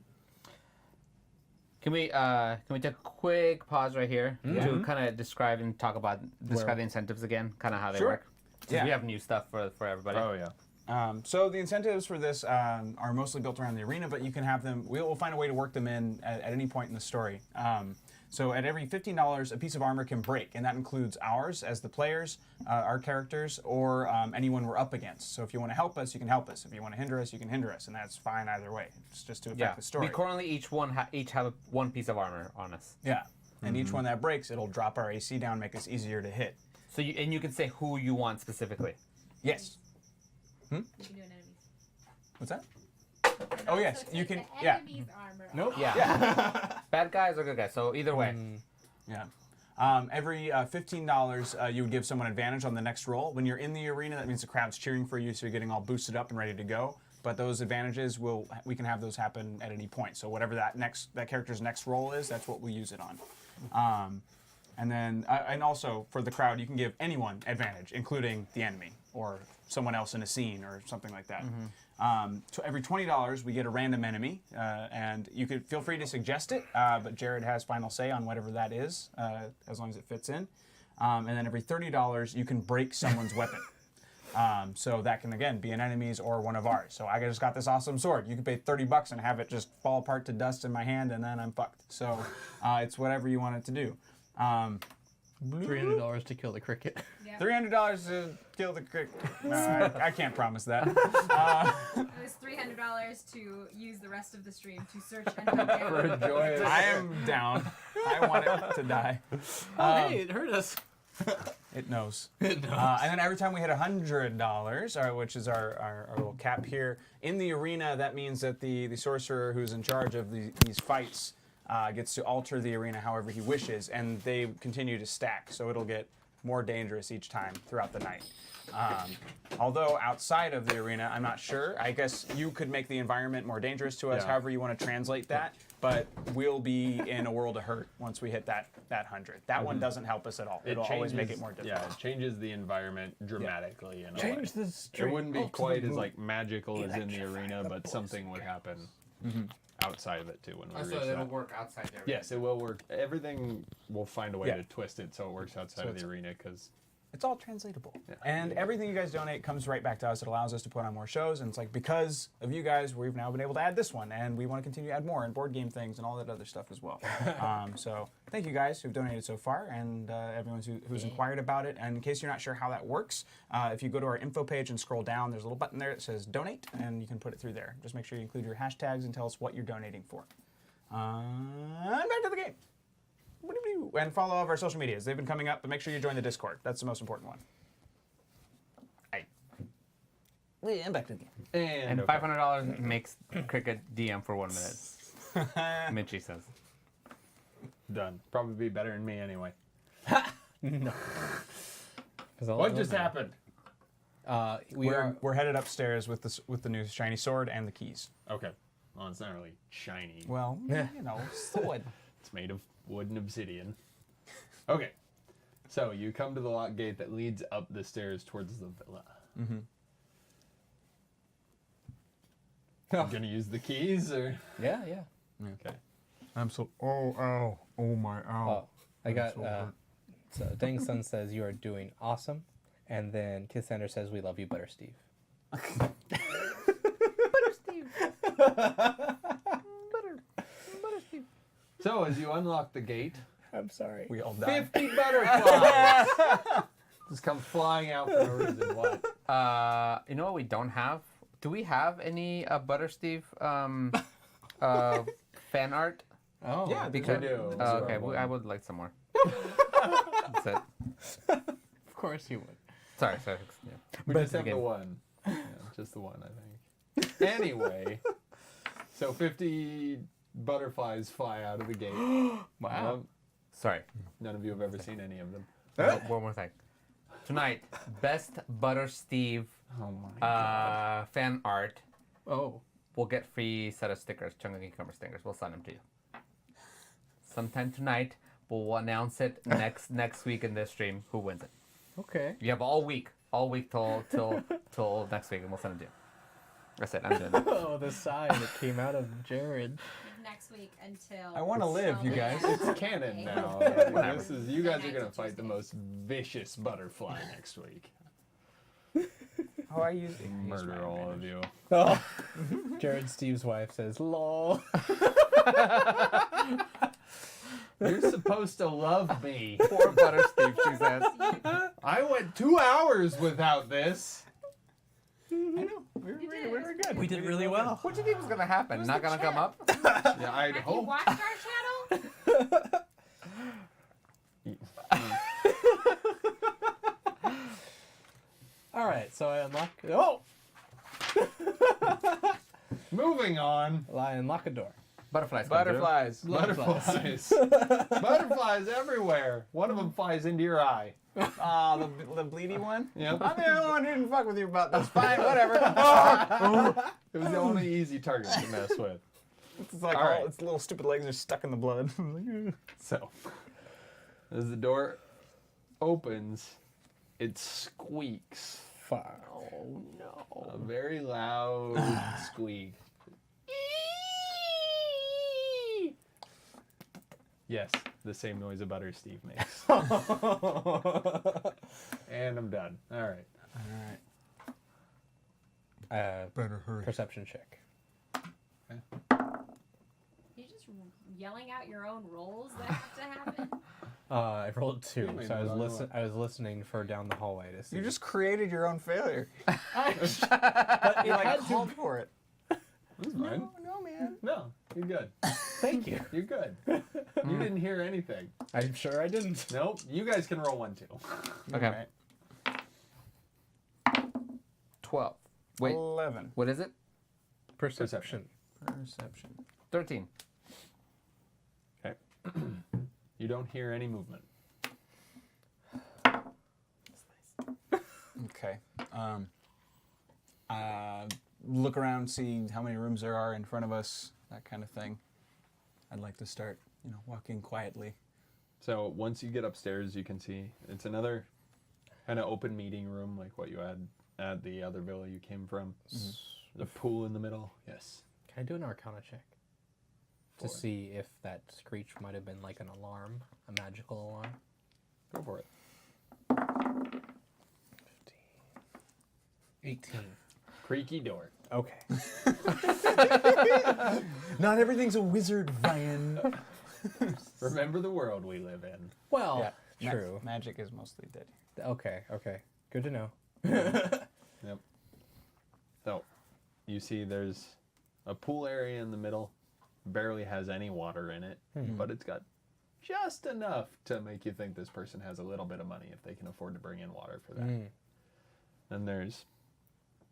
Can we take a quick pause right here to kind of describe the incentives again, kind of how they Sure. work? 'Cause Yeah. we have new stuff for everybody. Oh yeah. So the incentives for this are mostly built around the arena, but you can have them. We'll find a way to work them in at any point in the story. So at every $15, a piece of armor can break, and that includes ours as the players, our characters, or anyone we're up against. So if you want to help us, you can help us. If you want to hinder us, you can hinder us, and that's fine either way. It's just to affect the story. We currently each have one piece of armor on us. Yeah, and each one that breaks, it'll drop our AC down, make us easier to hit. So you can say who you want specifically. Yes. You can do an enemy's. What's that? And Oh, also yes, you take can- The yeah. enemy's armor Nope. off. Yeah. Bad guys or good guys. So either way. Yeah. Every $15, you would give someone advantage on the next roll. When you're in the arena, that means the crowd's cheering for you, so you're getting all boosted up and ready to go. But those advantages we can have those happen at any point. So whatever that character's next roll is, that's what we use it on. And then, and also for the crowd, you can give anyone advantage, including the enemy or someone else in a scene or something like that. So every $20, we get a random enemy, and you could feel free to suggest it, but Jared has final say on whatever that is, as long as it fits in. And then every $30, you can break someone's weapon. So that can, again, be an enemy's or one of ours. So I just got this awesome sword. You can pay $30 and have it just fall apart to dust in my hand, and then I'm fucked. So it's whatever you want it to do. $300 to kill the cricket. Yeah. $300 to kill the cricket. No, I can't promise that. It was $300 to use the rest of the stream to search and hunt down. For joy. I am down. I want it to die. Hey, it hurt us. It knows. It knows. And then every time we hit $100, which is our little cap here, in the arena, that means that the sorcerer who's in charge of these fights gets to alter the arena however he wishes, and they continue to stack, so it'll get more dangerous each time throughout the night. Although outside of the arena, I'm not sure. I guess you could make the environment more dangerous to us, Yeah. however you want to translate that, but we'll be in a world of hurt once we hit that 100. That one doesn't help us at all. It'll always make it more difficult. Yeah, it changes the environment dramatically. In a way. the It wouldn't be quite as like magical as in the arena, but something would happen outside of it too when we reach that. work outside there. Yes, it will work. Everything will find a way Yeah. to twist it so it works outside of the arena because It's all translatable. And everything you guys donate comes right back to us. It allows us to put on more shows. And it's like, because of you guys, we've now been able to add this one. And we want to continue to add more and board game things and all that other stuff as well. So thank you guys who've donated so far and everyone who's inquired about it. And in case you're not sure how that works, if you go to our info page and scroll down, there's a little button there that says donate. And you can put it through there. Just make sure you include your hashtags and tell us what you're donating for. And back to the game. And follow all of our social medias. They've been coming up, but make sure you join the Discord. That's the most important one. And back to the game. And $500 makes Cricket DM for 1 minute. Mitchie says. done. Probably be better than me anyway. No. What just happened? We're headed upstairs with the new shiny sword and the keys. Okay. Well, it's not really shiny. Well, sword. It's made of wood and obsidian. Okay. So you come to the lock gate that leads up the stairs towards the villa. Mm-hmm. You gonna use the keys or? Yeah. Okay. I'm so. Oh, ow. Oh, my ow. Oh, I got. so hurt. So Dang Sun says you are doing awesome, and then Kissander says we love you, Butter Steve. So as you unlock the gate, I'm sorry. We all died. 50 butterflies just come flying out for no reason. What? You know what we don't have? Do we have any Butter Steve fan art? Oh. Yeah, Because we do. okay, I would like some more. That's it. Of course you would. Sorry. Yeah. We Back just to have the the game. one. Yeah, just the one, I think. Anyway, so 50 butterflies fly out of the gate. Wow. Sorry. None of you have ever seen any of them. One more thing. Tonight, best Butter Steve Oh my fan art. Oh. We'll get free set of stickers, Chunga Cucumber stickers. We'll send them to you. Sometime tonight, we'll announce it next week in this stream. Who wins it? Okay. You have all week till next week, and we'll send it to you. That's it. I'm doing it. Oh, the sigh that came out of Jared. Next week until. I wanna live, you guys. It's canon now. Whatever. This is, you guys are gonna fight the most vicious butterfly next week. Oh, I used Murder all of you. Oh. Jared Steve's wife says, "Lol." You're supposed to love me. Poor Butter Steve, she says. I went 2 hours without this. I know. We were good. We did really well. What do you think was gonna happen? Not gonna come up? Yeah, I'd Have you hope. watched our channel? All right, so I unlock. Oh, Moving on. I unlock a door. Butterflies. come through. Butterflies. Butterflies. Butterflies everywhere. One of them flies into your eye. Oh, the bleedy one? Yep. I'm the only one who didn't fuck with you about this. Fine, whatever. It was the only easy target to mess with. It's like All right. its little stupid legs are stuck in the blood. So, as the door opens, it squeaks. Fuck. Oh no. A very loud squeak. Yes, the same noise a Butter Steve makes. And I'm done. All right. Better hurry. Perception check. You just yelling out your own rolls that have to happen? I rolled 2, may so know, I was listening for down the hallway to see. You just created your own failure. But You like called for it. That's fine. No, man. No, you're good. Thank you. You're good. You didn't hear anything. I'm sure I didn't. Nope. You guys can roll 1 too. Okay. 12. Wait, 11. what is it? Perception. Perception. 13. Okay. You don't hear any movement. Okay. Look around, see how many rooms there are in front of us, that kind of thing. I'd like to start, walking quietly. So once you get upstairs, you can see it's another kind of open meeting room like what you had at the other villa you came from. The pool in the middle. Yes. Can I do an Arcana check to For it. see if that screech might have been like an alarm, a magical alarm? Go for it. 18. Creaky door. Okay. Not everything's a wizard, Ryan. Remember the world we live in. Well, Yeah, true. Magic is mostly dead. Okay. Good to know. Yep. So you see there's a pool area in the middle. Barely has any water in it, but it's got just enough to make you think this person has a little bit of money if they can afford to bring in water for that. And there's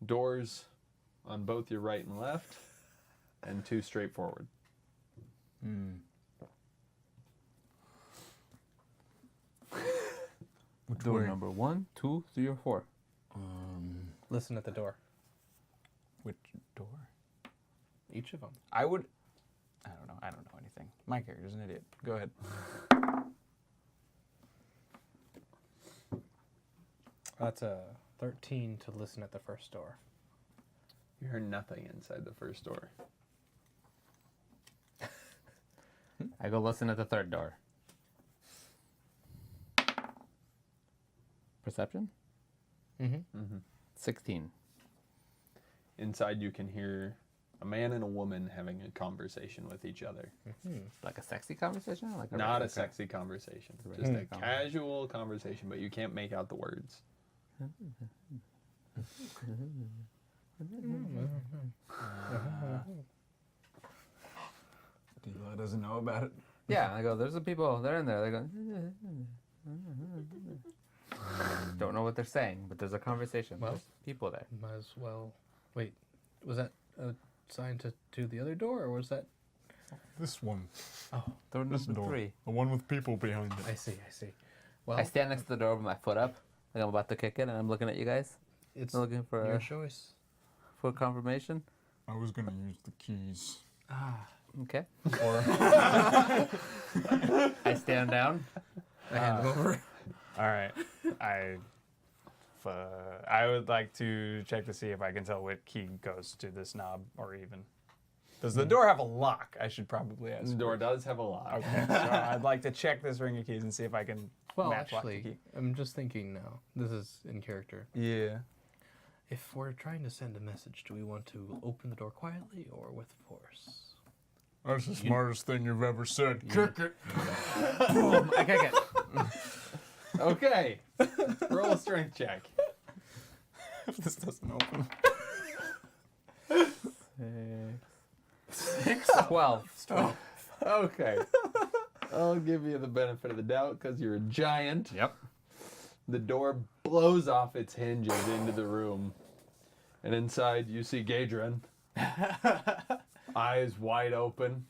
doors on both your right and left, and 2 straight forward. Door number 1, 2, 3, or 4. Listen at the door. Which door? Each of them. I don't know anything. My character's an idiot. Go ahead. That's a 13 to listen at the first door. You hear nothing inside the first door. I go listen at the third door. Perception? 16. Inside you can hear a man and a woman having a conversation with each other. Like a sexy conversation? Or like Not a regular sexy conversation. Right. Just a Mm. casual conversation, but you can't make out the words. Dila doesn't know about it. Yeah, I go, there's some people, they're in there. They go, don't know what they're saying, but there's a conversation. Well- There's people there. Might as well. Wait, was that assigned to the other door, or was that? This one. Door This number door. 3. The one with people behind it. I see. Well, I stand next to the door with my foot up, like I'm about to kick it, and I'm looking at you guys. it's I'm looking for your choice. for confirmation. I was gonna use the keys. Okay. Or I stand down. I hand them over. All right. I would like to check to see if I can tell what key goes to this knob, or even. Does the door have a lock? I should probably ask. The door does have a lock. Okay. So I'd like to check this ring of keys and see if I can Well, match lock the actually, key. I'm just thinking now. This is in character. Yeah. If we're trying to send a message, do we want to open the door quietly or with force? That's the smartest thing you've ever said. Kick it. Boom! I kick it. Okay. Roll a strength check. If this doesn't open. 12. Okay. I'll give you the benefit of the doubt because you're a giant. Yep. The door blows off its hinges into the room. And inside you see Gadrin. Eyes wide open.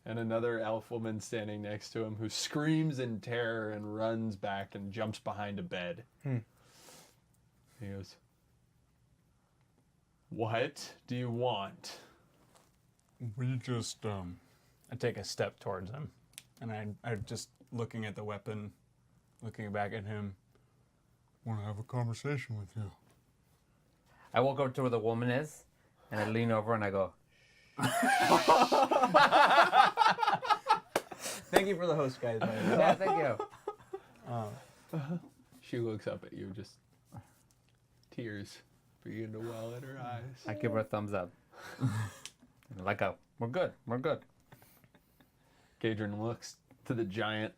And another elf woman standing next to him who screams in terror and runs back and jumps behind a bed. He goes, "What do you want?" We just, I take a step towards him, and I'm just looking at the weapon, looking back at him. want to have a conversation with you. I walk over to where the woman is, and I lean over and I go, Thank you for the host, guys. by the way. yeah, thank you. She looks up at you, just tears begin to well in her eyes. I give her a thumbs up. Like we're good, we're good. Gadrin looks to the giant.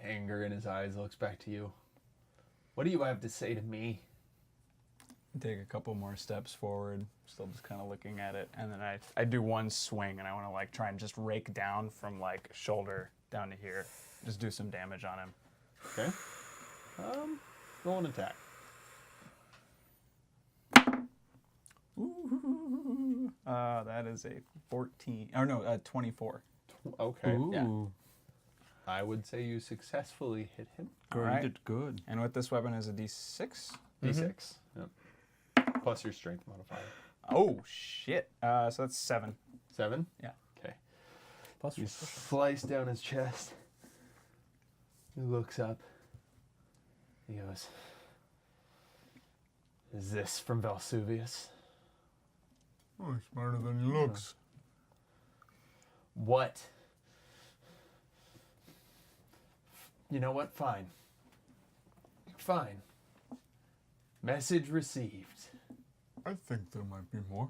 Anger in his eyes, looks back to you. "What do you have to say to me?" Take a couple more steps forward, still just kind of looking at it, and then I do one swing, and I want to like try and just rake down from like shoulder down to here, just do some damage on him. Okay. Roll an attack. That is a 14. Or no, 24. Okay. Yeah. I would say you successfully hit him. All right. good. And with this weapon is a D6. D6. Yep. Plus your strength modifier. Oh shit! So that's 7. 7? Yeah. Okay. Plus You slice down his chest. He looks up. He goes, "Is this from Vesuvius?" Oh, he's smarter than he looks. "What?" "You know what? Fine. Fine. Message received." I think there might be more.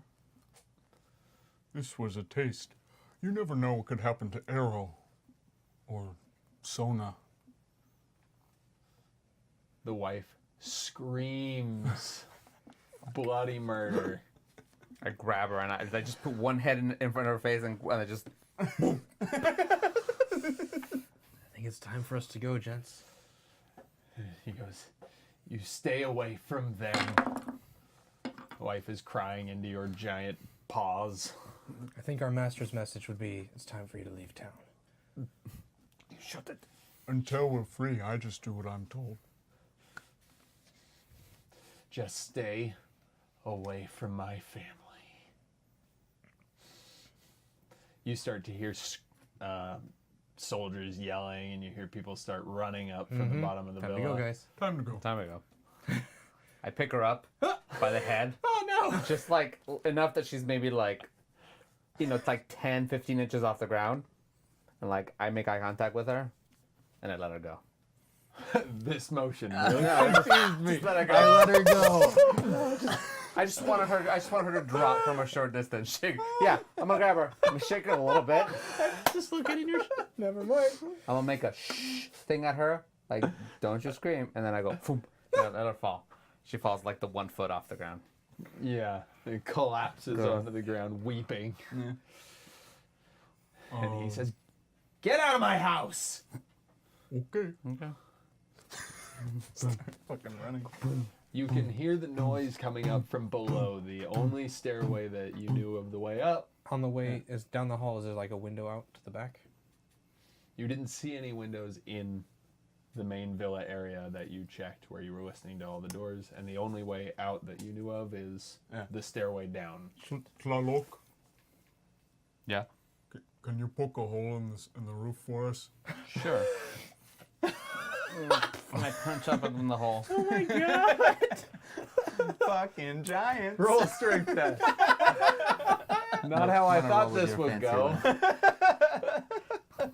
This was a taste. You never know what could happen to Arrow. Or Sona. The wife screams bloody murder. I grab her and I just put one head in front of her face and I just. I think it's time for us to go, gents. He goes, "You stay away from them." The wife is crying into your giant paws. I think our master's message would be, it's time for you to leave town. Shut it. Until we're free, I just do what I'm told. "Just stay away from my family." You start to hear soldiers yelling, and you hear people start running up from the bottom of the Time villa. to go, guys. Time to go. Time to go. I pick her up by the head. Oh, no! Just like enough that she's maybe like, it's like 10, 15 inches off the ground. And like I make eye contact with her and I let her go. This motion really Just let her go. I let her go. I just wanted her to drop from a short distance. Yeah, I'm gonna grab her. I'm gonna shake her a little bit. Just look in your shot. Never mind. I'm gonna make a shh thing at her, like don't you scream, and then I go boom, let her fall. She falls like the 1 foot off the ground. Yeah, it collapses Go. onto the ground, weeping. Yeah. And he says, "Get out of my house!" Okay. Okay. Fucking running. You can hear the noise coming up from below, the only stairway that you knew of the way up. On the way, is down the hall, is there like a window out to the back? You didn't see any windows in the main villa area that you checked where you were listening to all the doors, and the only way out that you knew of is the stairway down. Tlaloc, Yeah. can you poke a hole in the roof for us? Sure. And I punch up in the hole. Oh my god! Fucking giants. Roll a strength test. Not how I Wanna thought roll with this your would fancy go.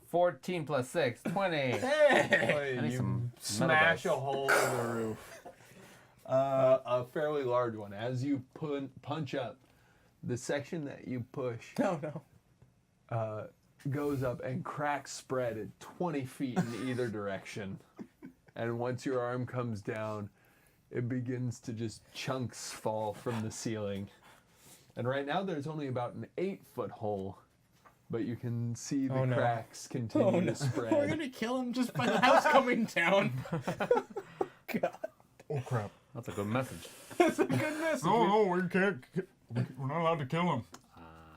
14 plus 6, 20. Hey, I need you some smash a metal hole in the roof. A fairly large one. As you punch up, The section that you push No, no. goes up and cracks spread at 20 feet in either direction. And once your arm comes down, it begins to just chunks fall from the ceiling. And right now there's only about an 8-foot hole, but you can see the Oh, no. cracks continue to spread. We're gonna kill him just by the house coming down. God. Oh crap! That's a good message. That's a good message. No, we can't. We're not allowed to kill him.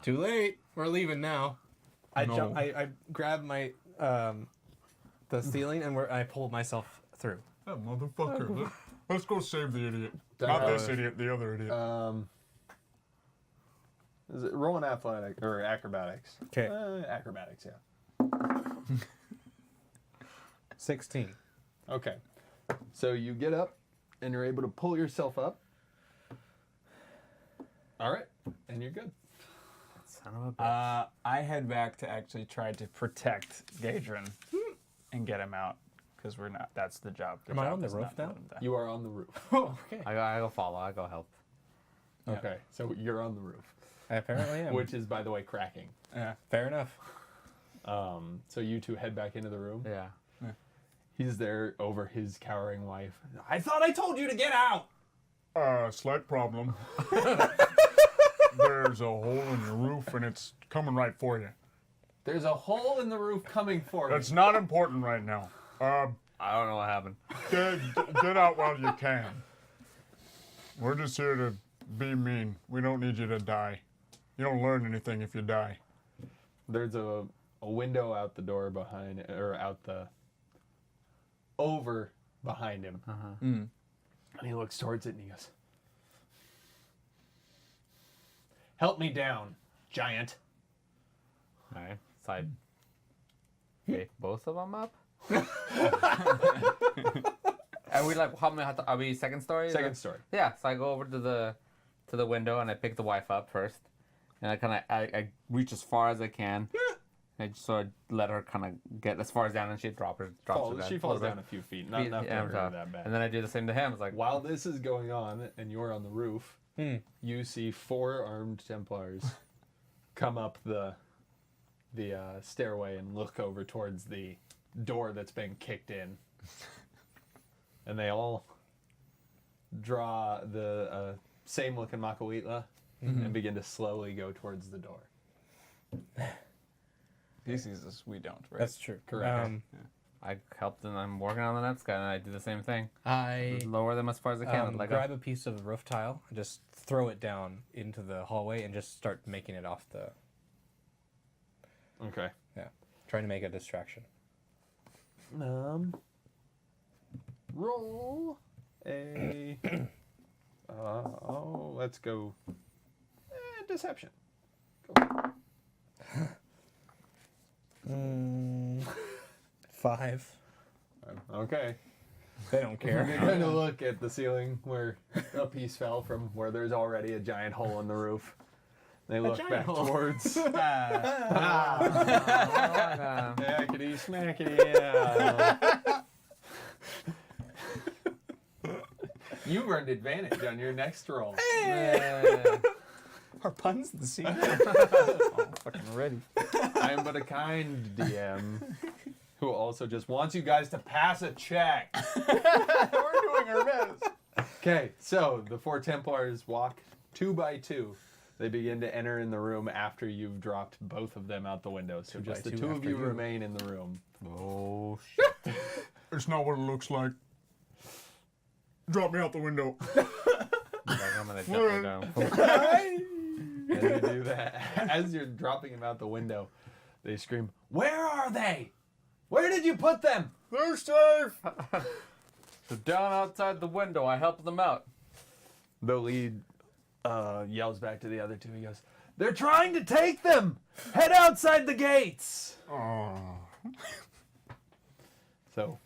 Too late. We're leaving now. I No. jump. I grab my the ceiling and I pull myself through. That motherfucker. Let's go save the idiot. That Not was- this idiot, the other idiot. Is it rolling athletic or acrobatics? Okay. Acrobatics, yeah. 16. Okay. So you get up and you're able to pull yourself up. All right. And you're good. Son of a bitch. I head back to actually try to protect Gadrin and get him out because we're not. That's the job. Am I on the roof now? You are on the roof. Oh, okay. I go follow. I go help. Okay. So you're on the roof, I apparently am. which is, by the way, cracking. Yeah. Fair enough. So you two head back into the room. Yeah. He's there over his cowering wife. I thought I told you to get out. Slight problem. There's a hole in your roof and it's coming right for you. There's a hole in the roof coming for you. That's not important right now. I don't know what happened. Get out while you can. We're just here to be mean. We don't need you to die. You don't learn anything if you die. There's a window out the door behind, or over behind him. And he looks towards it and he goes, "Help me down, giant." All right. So I pick both of them up. Are we like how many? Are we second story? Second story. Yeah. So I go over to the window and I pick the wife up first, and I reach as far as I can. I just sort of let her kind of get as far as down, and she drops her down. She falls down a few feet, not enough to hurt her that bad. And then I do the same to him. It's like, While this is going on and you're on the roof, you see 4 armed Templars come up the stairway and look over towards the door that's been kicked in. And they all draw the same looking Makawitla and begin to slowly go towards the door. He sees us. We don't. Right. That's true. Correct. I helped and I'm working on the next guy, and I do the same thing. I Lower them as far as I can. Like grab a piece of roof tile and just throw it down into the hallway and just start making it off the. Okay. Yeah. Trying to make a distraction. Roll a. Let's go. Deception. Go. 5. Okay. They don't They care. kind of look at the ceiling where a piece fell from where there's already a giant hole in the roof. They look giant back hole. towards. yeah. Mackety smackety. Yeah. You earned advantage on your next roll. Are puns the secret? I'm fucking ready. I am but a kind DM who also just wants you guys to pass a check. We're doing our best. Okay, so the 4 Templars walk 2 by 2. They begin to enter in the room after you've dropped both of them out the window. So just the 2 2 of after you you. remain in the room. Oh shit. It's not what it looks like. Drop me out the window. Like, I'm gonna jump her down. As you do that, as you're dropping them out the window, they scream, "Where are they? Where did you put them?" They're safe. So down outside the window, I help them out. The lead yells back to the other 2. He goes, "They're trying to take them! Head outside the gates!" Oh. So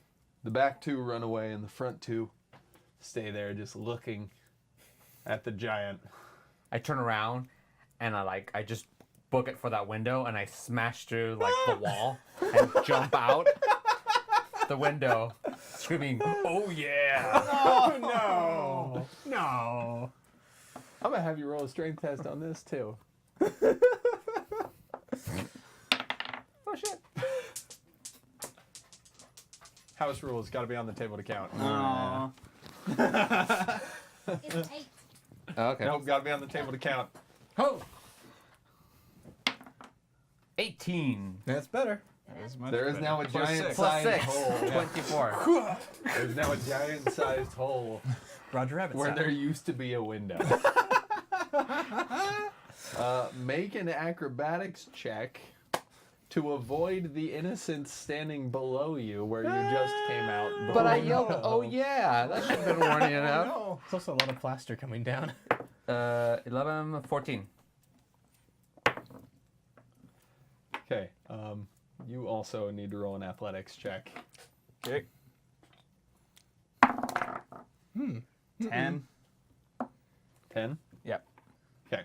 the back 2 run away and the front 2 stay there just looking at the giant. I turn around and I just book it for that window, and I smash through like the wall and jump out the window, screaming, "Oh yeah!" No. I'm have you roll a strength test on this too. Oh shit. House rules got to be on the table to count. Aw. It's an 8. Okay. Nope, got to be on the table to count. Oh. 18. That's better. That is much There is better. now a Plus giant six. Plus sized 6. hole. 24. There's now a giant sized hole Roger Rabbit. where style. there used to be a window. Make an acrobatics check to avoid the innocents standing below you where you just came out. But I yelled, oh yeah. That should have been warning enough. No. There's also a lot of plaster coming down. 11, 14. Okay. You also need to roll an athletics check. Okay. 10. 10? Yep. Okay.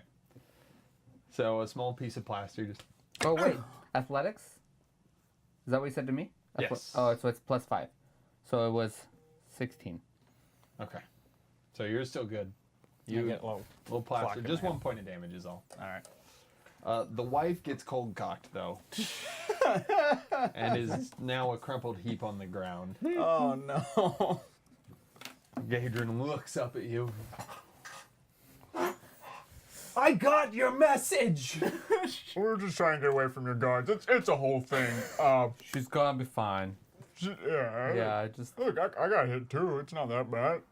So a small piece of plaster just. Oh wait. Athletics? Is that what you said to me? Yes. Oh, so it's plus 5. So it was 16. Okay. So you're still good. You You get low. little plaster. clock in Just my 1 point of damage is all. All right. The wife gets cold cocked though, and is now a crumpled heap on the ground. Oh no. Gadrin looks up at you. I got your message. We're just trying to get away from your guards. It's a whole thing. She's gonna be fine. Yeah. Yeah, just. Look, I got hit too. It's not that bad.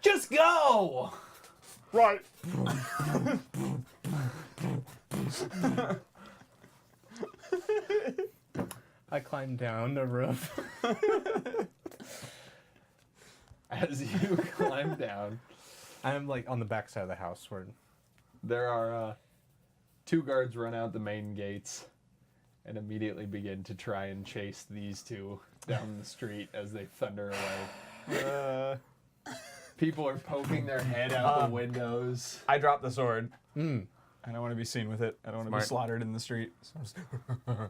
Just go. Right. I climbed down the roof. As you climb down, I'm like on the back side of the house where. there are 2 guards run out the main gates and immediately begin to try and chase these 2 down the street as they thunder away. People are poking their head out the windows. I dropped the sword. Mm. I don't want to be seen with it. I don't want to be Smart. slaughtered in the street. So I'm just-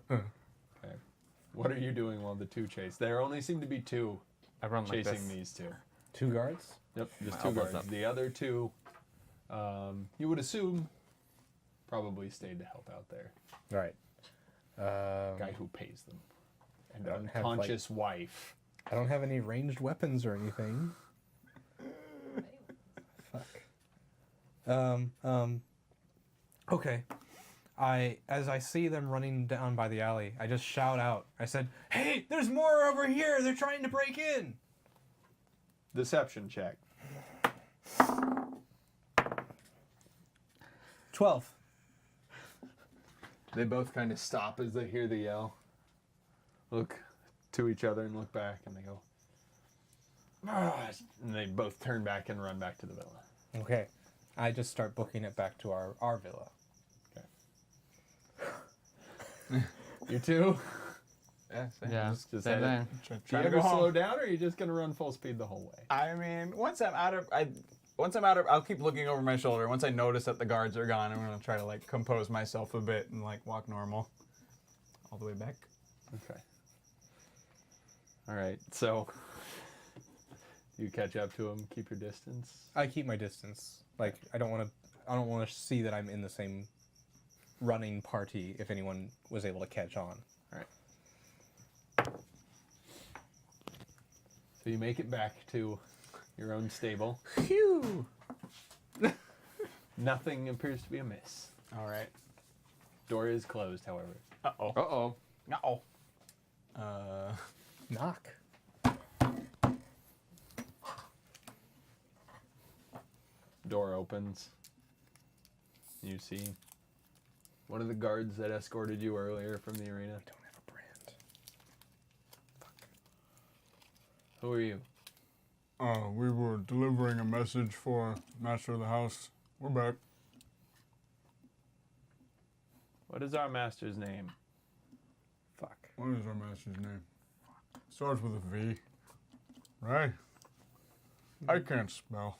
Okay. What are you doing while the 2 chase? There only seem to be 2 I run like chasing this. these 2. 2 guards. Yep, just My 2 elbows guards. up. The other 2, you would assume, probably stayed to help out there. All right. Guy who pays them. And I don't have, like- unconscious wife. I don't have any ranged weapons or anything. Fuck. Okay. As I see them running down by the alley, I just shout out. I said, "Hey, there's more over here. They're trying to break in." Deception check. 12. They both kind of stop as they hear the yell. Look to each other and look back, and they go. "Ah," and they both turn back and run back to the villa. Okay. I just start booking it back to our villa. You two? yeah. Same. Yeah, Just same had it. thing. Try, Do try you to ever go home. slow down, or are you just gonna run full speed the whole way? I mean, once I'm out of, I'll keep looking over my shoulder. Once I notice that the guards are gone, I'm gonna try to like compose myself a bit and like walk normal, all the way back. Okay. All right. So you catch up to him. Keep your distance. I keep my distance. Like I don't want to see that I'm in the same running party if anyone was able to catch on. All right. So you make it back to your own stable. Phew. Nothing appears to be amiss. All right. Door is closed, however. Uh oh. Uh-oh. Uh. Knock. Door opens. You see one of the guards that escorted you earlier from the arena. Don't have a brand. Who are you? We were delivering a message for Master of the House. We're back. What is our master's name? Fuck. What is our master's name? Starts with a V. Right? I can't spell.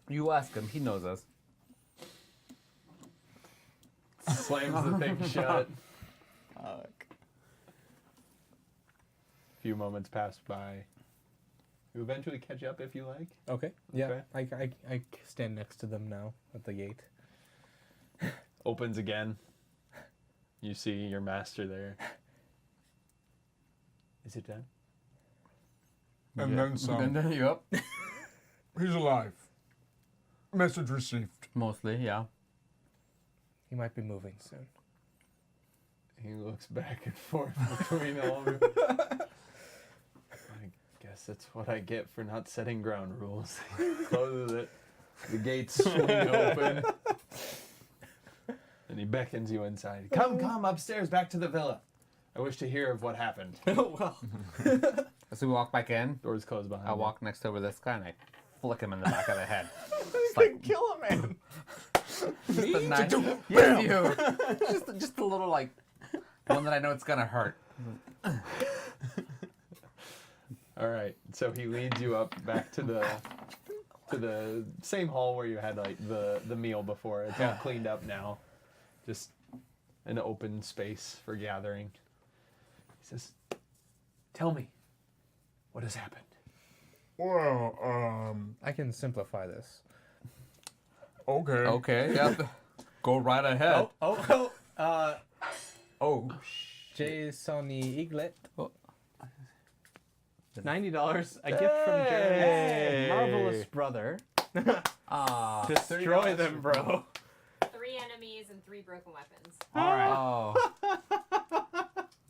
You ask him. He knows us. Slams the thing shut. Fuck. A few moments pass by. You eventually catch up if you like. Okay. Yeah. Okay. I stand next to them now at the gate. Opens again. You see your master there. Is it done? And then some. And then you up. He's alive. Message received. Mostly, yeah. He might be moving soon. He looks back and forth between all of you. I guess that's what I get for not setting ground rules. Closes it. The gates swing open. And he beckons you inside. Come upstairs, back to the villa. I wish to hear of what happened. Oh well. As we walk back in, Doors closed behind I you. walk next over this guy and I flick him in the back of the head. You can kill a man. Just a nice, yes, you. Just a little like one that I know it's gonna hurt. All right. So he leads you up back to the same hall where you had like the meal before. It's all cleaned up now. Just an open space for gathering. He says, "Tell me, what has happened?" Well, I can simplify this. okay. Okay, yep. Go right ahead. Oh, Jasony Eaglet. $90, a gift from Jeremy's marvelous brother. Ah. Destroy them, bro. 3 enemies and 3 broken weapons. all right. Oh.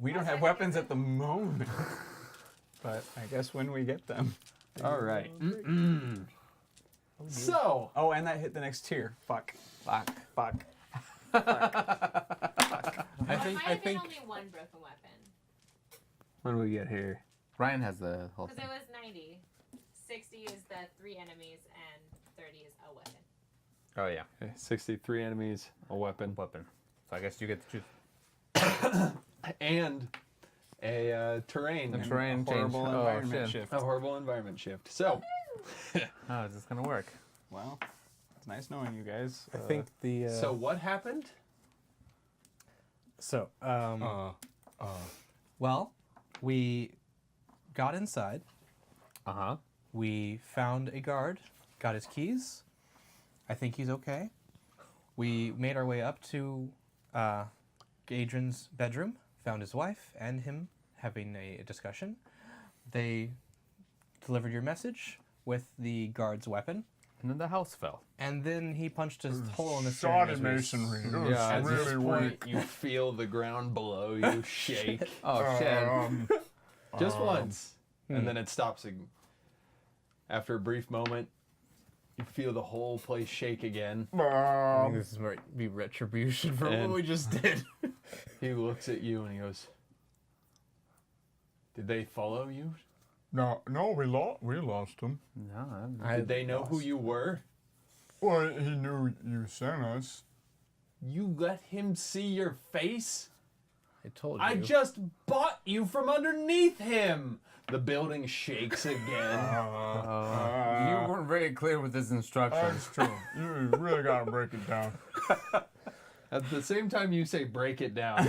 We don't have weapons at the moment, but I guess when we get them. All right. So, Oh, and that hit the next tier. Fuck. Fuck. Fuck. I think. Might I have been think. only 1 broken weapon. what do we get here? Ryan has the whole Because thing. it was 90. 60 is the 3 enemies and 30 is a weapon. Oh yeah. Okay, 63 enemies, a weapon, Weapon. So I guess you get to choose. and a terrain. The terrain change. Horrible Oh, environment shit. shift. A horrible environment shift. So, How is this gonna work? Well, it's nice knowing you guys. I think the. so what happened? So. Well, we got inside. Uh-huh. We found a guard. Got his keys. I think he's okay. We made our way up to Adrian's bedroom. Found his wife and him having a discussion. They delivered your message with the guard's weapon, And then the house fell. and then he punched his hole in the Shot ceiling. in as we- masonry. It was Yeah, At this really weak. point, you feel the ground below you shake Oh shit. just once, and then it stops. After a brief moment, you feel the whole place shake again. I think this might be retribution for And- what we just did. He looks at you and he goes, "Did they follow you? No, we lost him. No, Did they know who you were? Well, he knew you sent us. You let him see your face? I told you. I just bought you from underneath him." The building shakes again. you weren't very clear with his instructions. That's true. You really gotta break it down. At the same time you say break it down.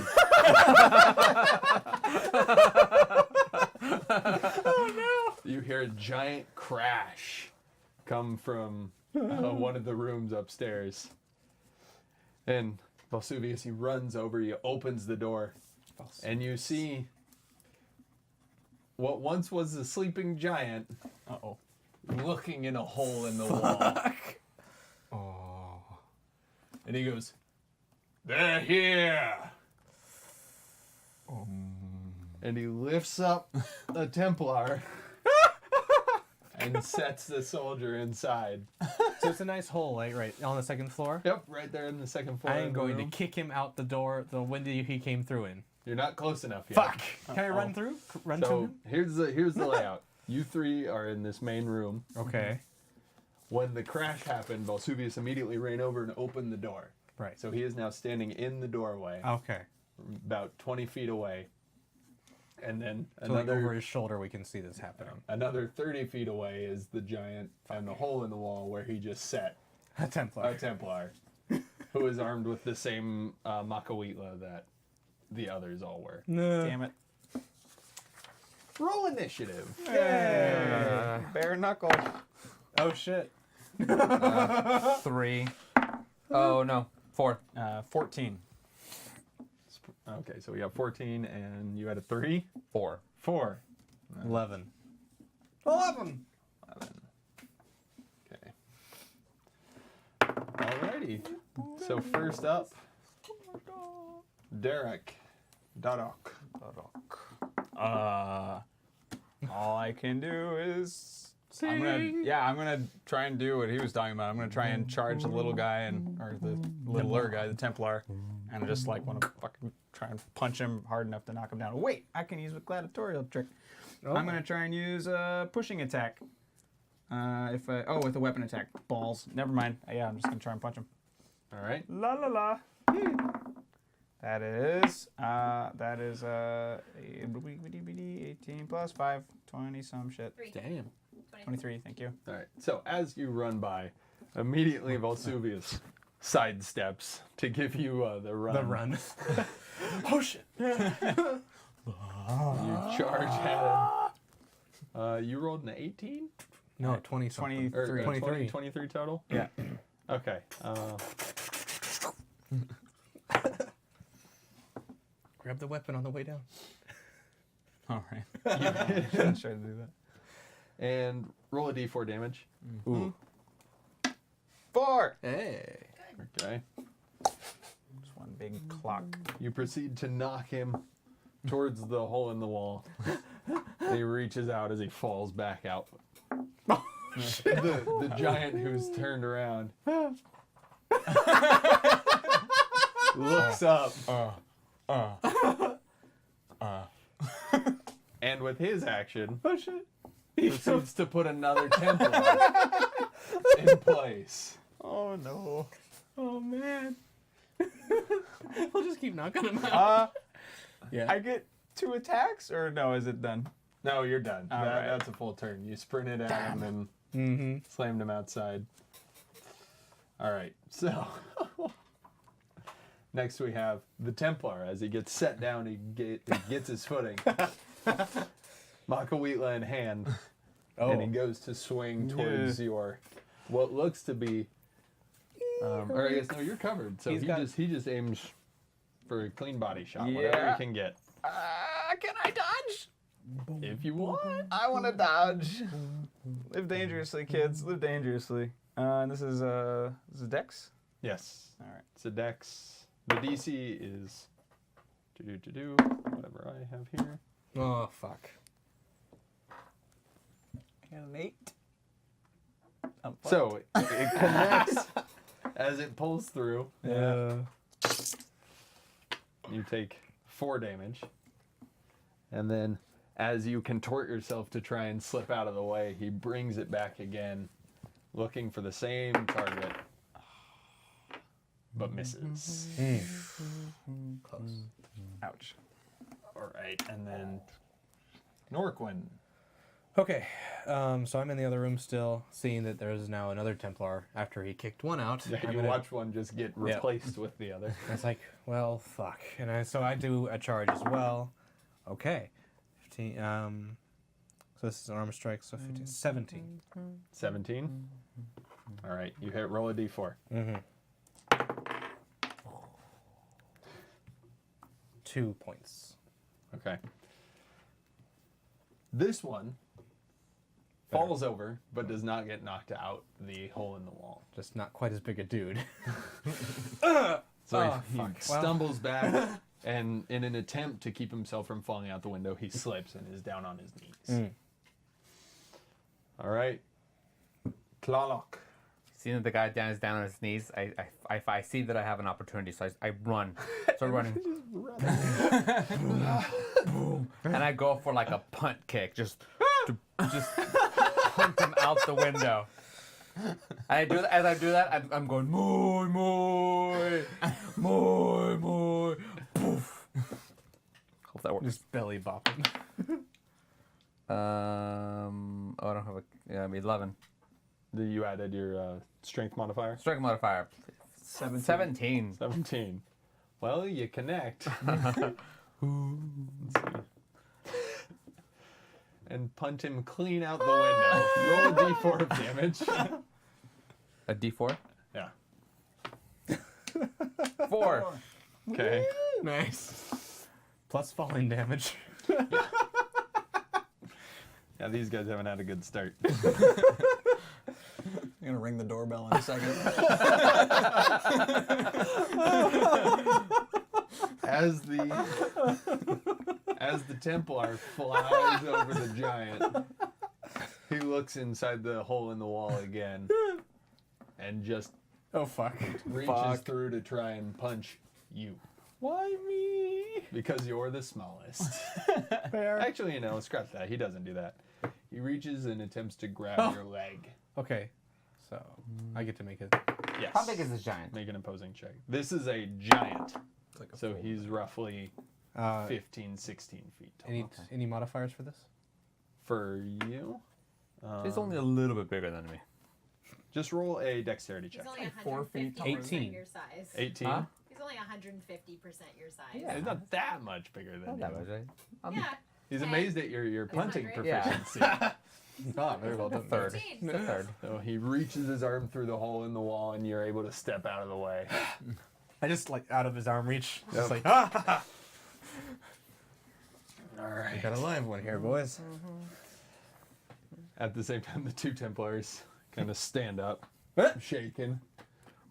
You hear a giant crash come from one of the rooms upstairs. And Vesuvius, he runs over you, opens the door, and you see what once was a sleeping giant Uh-oh. looking in a hole in the wall. Oh. And he goes, "They're here!" And he lifts up a Templar and sets the soldier inside. So it's a nice hole, right on the second floor. Yep, right there in the second floor. I of am the going to room. kick him out the door, the window he came through in. You're not close enough yet. Fuck! Can I run through? Run to So him? here's the layout. You three are in this main room. Okay. When the crash happened, Vesuvius immediately ran over and opened the door. Right. So he is now standing in the doorway, Okay. about 20 feet away. And then So like over another his shoulder, we can see this happening. another 30 feet away is the giant and the hole in the wall where he just set A Templar. a Templar, who is armed with the same Makawitla that the others all were. No. Damn it. Roll initiative. Bare knuckle. Oh shit. 3. Oh no, 4. 14. Okay, so we have 14, and you had a 3. 4. 4. 11. 11. Okay. Alrighty. So first up, Derek. Darok. All I can do is I'm gonna try and do what he was talking about. I'm gonna try and charge the little guy or the littler guy, the Templar, and I just like want to fucking try and punch him hard enough to knock him down. Wait, I can use a gladiatorial trick. I'm gonna try and use a pushing attack. With a weapon attack. Balls. Never mind. Yeah, I'm just gonna try and punch him. All right. La la la. That is 18 plus 5, 20 some shit. 3. Damn. 23, thank you. All right. So as you run by, immediately Volsuvius sidesteps to give you the run. The run. Oh shit! You charge at him. You rolled an 18? No, 20 something. 23. 23. 23 total? Yeah. Okay. Grab the weapon on the way down. All right. Shouldn't try to do that. And roll a d4 damage. Ooh. 4. Hey. Okay. Just one big clock. You proceed to knock him towards the hole in the wall. He reaches out as he falls back out. The giant who's turned around looks up and with his action proceeds to put another temple in place. Oh no. Oh man. We'll just keep knocking him out. Yeah. I get 2 attacks, or no? Is it done? No, you're done. All right. That's a full turn. You sprinted at him and slammed him outside. All right, so next we have the Templar. As he gets set down, he gets his footing. Makawitla in hand, and he goes to swing towards your what looks to be. Or I guess no, you're covered. So he just aims for a clean body shot, whatever he can get. Can I dodge? If you want. I want to dodge. Live dangerously, kids. Live dangerously. And this is Dex. Yes. All right. So Dex, the DC is whatever I have here. Oh fuck. I got an 8. So it connects as it pulls through. Yeah. You take 4 damage. And then as you contort yourself to try and slip out of the way, he brings it back again, looking for the same target, but misses. Close. Ouch. All right, and then Norquin. Okay, so I'm in the other room still, seeing that there's now another Templar after he kicked one out. Yeah, you watch one just get replaced with the other. I was like, well, fuck. And so I do a charge as well. Okay. 15, so this is an armor strike, so 15, 17. 17? All right, you hit roll a d4. Mm-hmm. 2 points. Okay. This one falls over, but does not get knocked out the hole in the wall. Just not quite as big a dude. So he stumbles back, and in an attempt to keep himself from falling out the window, he slips and is down on his knees. All right. Tlaloc. Seeing that the guy is down on his knees, I see that I have an opportunity, so I run. Start running. And I go for like a punt kick, just punt him out the window. And as I do that, I'm going moi moi moi moi poof. Hope that works. Just belly bopping. I don't have 11. You added your strength modifier? Strength modifier. 17. 17. Well, you connect. Let's see. and punt him clean out the window. Roll a d4 of damage. A D4. Yeah. 4. Okay. Nice. Plus falling damage. Yeah, these guys haven't had a good start. I'm gonna ring the doorbell in a second. As the Templar flies over the giant, he looks inside the hole in the wall again and just Oh fuck. reaches through to try and punch you. Why me? Because you're the smallest. Actually, scrap that. He doesn't do that. He reaches and attempts to grab your leg. Okay. So I get to make it. Yes. How big is this giant? Make an opposing check. This is a giant. Like a So full- he's roughly 15, 16 feet tall. Any modifiers for this? For you, He's only a little bit bigger than me. just roll a dexterity He's check. only 4 feet 150% tall. 18. your size. 18. Huh? He's only 150% your size. Yeah. He's not that much bigger than Not you. that much, right? Yeah. He's 10. amazed at your punting 100. Yeah. proficiency. Oh, very well The done. third. 15. The third. So he reaches his arm through the hole in the wall, and you're able to step out of the way. I just out of his arm reach. Just Yep. ah! All We right. got a live one here, boys. At the same time, the two Templars kind of stand up, shaking.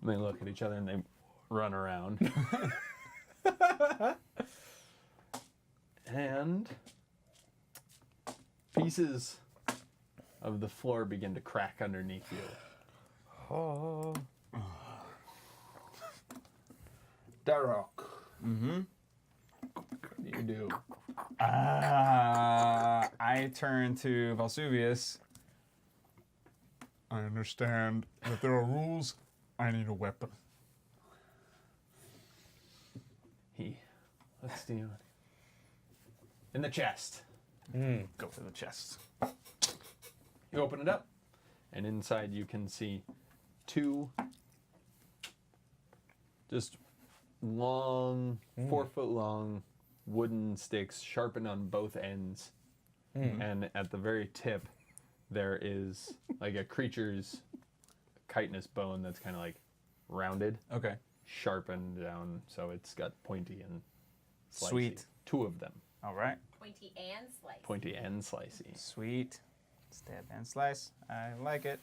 And they look at each other and they run around. And pieces of the floor begin to crack underneath you. Oh. Darok. Mm-hmm. What do you do? I turn to Valsuvius. I understand that there are rules. I need a weapon. Let's do in the chest. Go for the chest. You open it up, and inside you can see two just long, 4 foot long wooden sticks sharpened on both ends. And at the very tip, there is like a creature's chitinous bone that's kind of like rounded, Okay. sharpened down, so it's got pointy and slicey. Sweet. 2 of them, All right. Pointy and slice. pointy and slicey. Sweet. Stab and slice. I like it.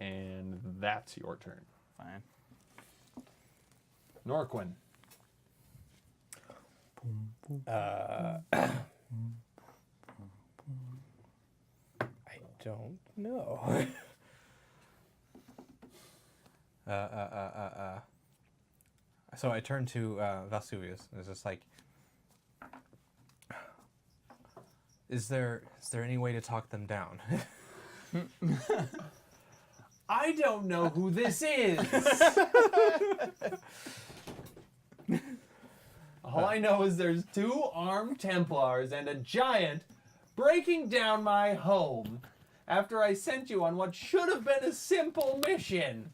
And that's your turn. Fine. Norquin. I don't know. So I turn to Valsuvius and it's just like, is there any way to talk them down? I don't know who this is. All I know is there's 2 armed Templars and a giant breaking down my home after I sent you on what should have been a simple mission.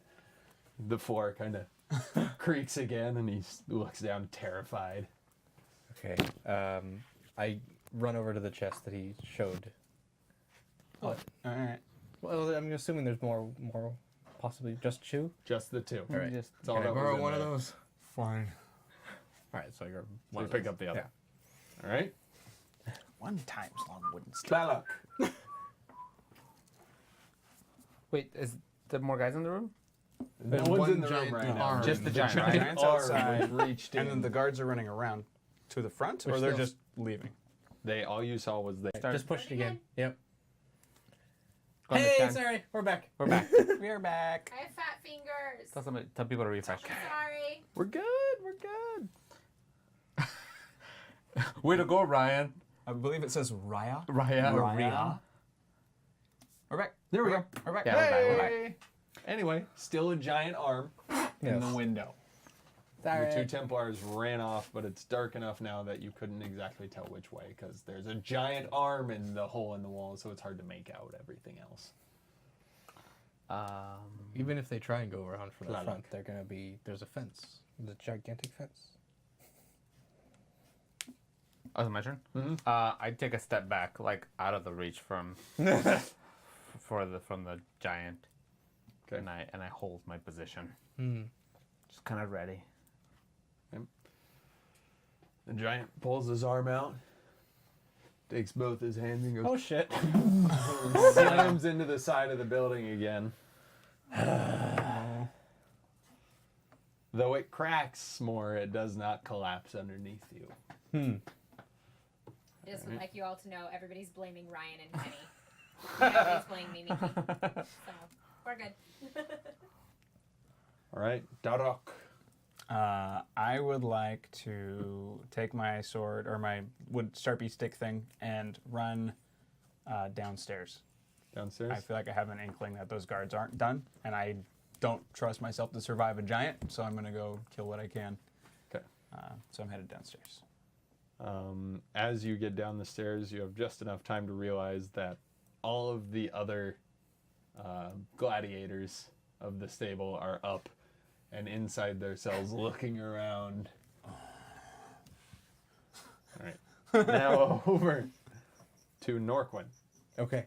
The floor kind of creaks again, and he looks down terrified. Okay. I run over to the chest that he showed. All right. Well, I'm assuming there's more, possibly just 2. Just the 2. All right. That's all Can I that was borrow in one of there. those? Fine. All right, so I grab So one. you of pick those. up the other. Yeah. All right. 1 times long wooden stick. Tlaloc. Wait, is there more guys in the room? No There's one's one in the room giant right now. arm. Just the giant, right? Giant's arm outside, was reached and in. then the guards are running around to the front, or Which they're they'll- just leaving. All you saw was they. Just push it again. Yep. Go on, Hey, Nick, Dan. sorry, we're back. We're back. We're back. I have fat fingers. Tell people to refresh. Sorry. We're good. We're good. Way to go, Ryan. I believe it says Raya. Raya. Raya. We're back. There we go. We're back. Yeah, we're back, we're back. Hey! Anyway, still a giant arm in the window. Your 2 Templars ran off, but it's dark enough now that you couldn't exactly tell which way because there's a giant arm in the hole in the wall, so it's hard to make out everything else. Even if they try and go around from the Tlaloc. front, they're gonna be. There's a fence. There's a gigantic fence. Oh, is it my turn? Mhm. I take a step back, like out of the reach from from the giant. Okay. And I hold my position. Hmm. Just kind of ready. The giant pulls his arm out, takes both his hands and goes, Oh shit. slams into the side of the building again. Though it cracks more, it does not collapse underneath you. I just would like you all to know everybody's blaming Ryan and Kenny. Nobody's blaming me. So, we're good. All right, Darok. I would like to take my sword or my wood sharpie stick thing and run downstairs. Downstairs? I feel like I have an inkling that those guards aren't done, and I don't trust myself to survive a giant, so I'm going to go kill what I can. Okay. So I'm headed downstairs. As you get down the stairs, you have just enough time to realize that all of the other gladiators of the stable are up and inside their cells looking around. All right. Now over to Norquin. Okay.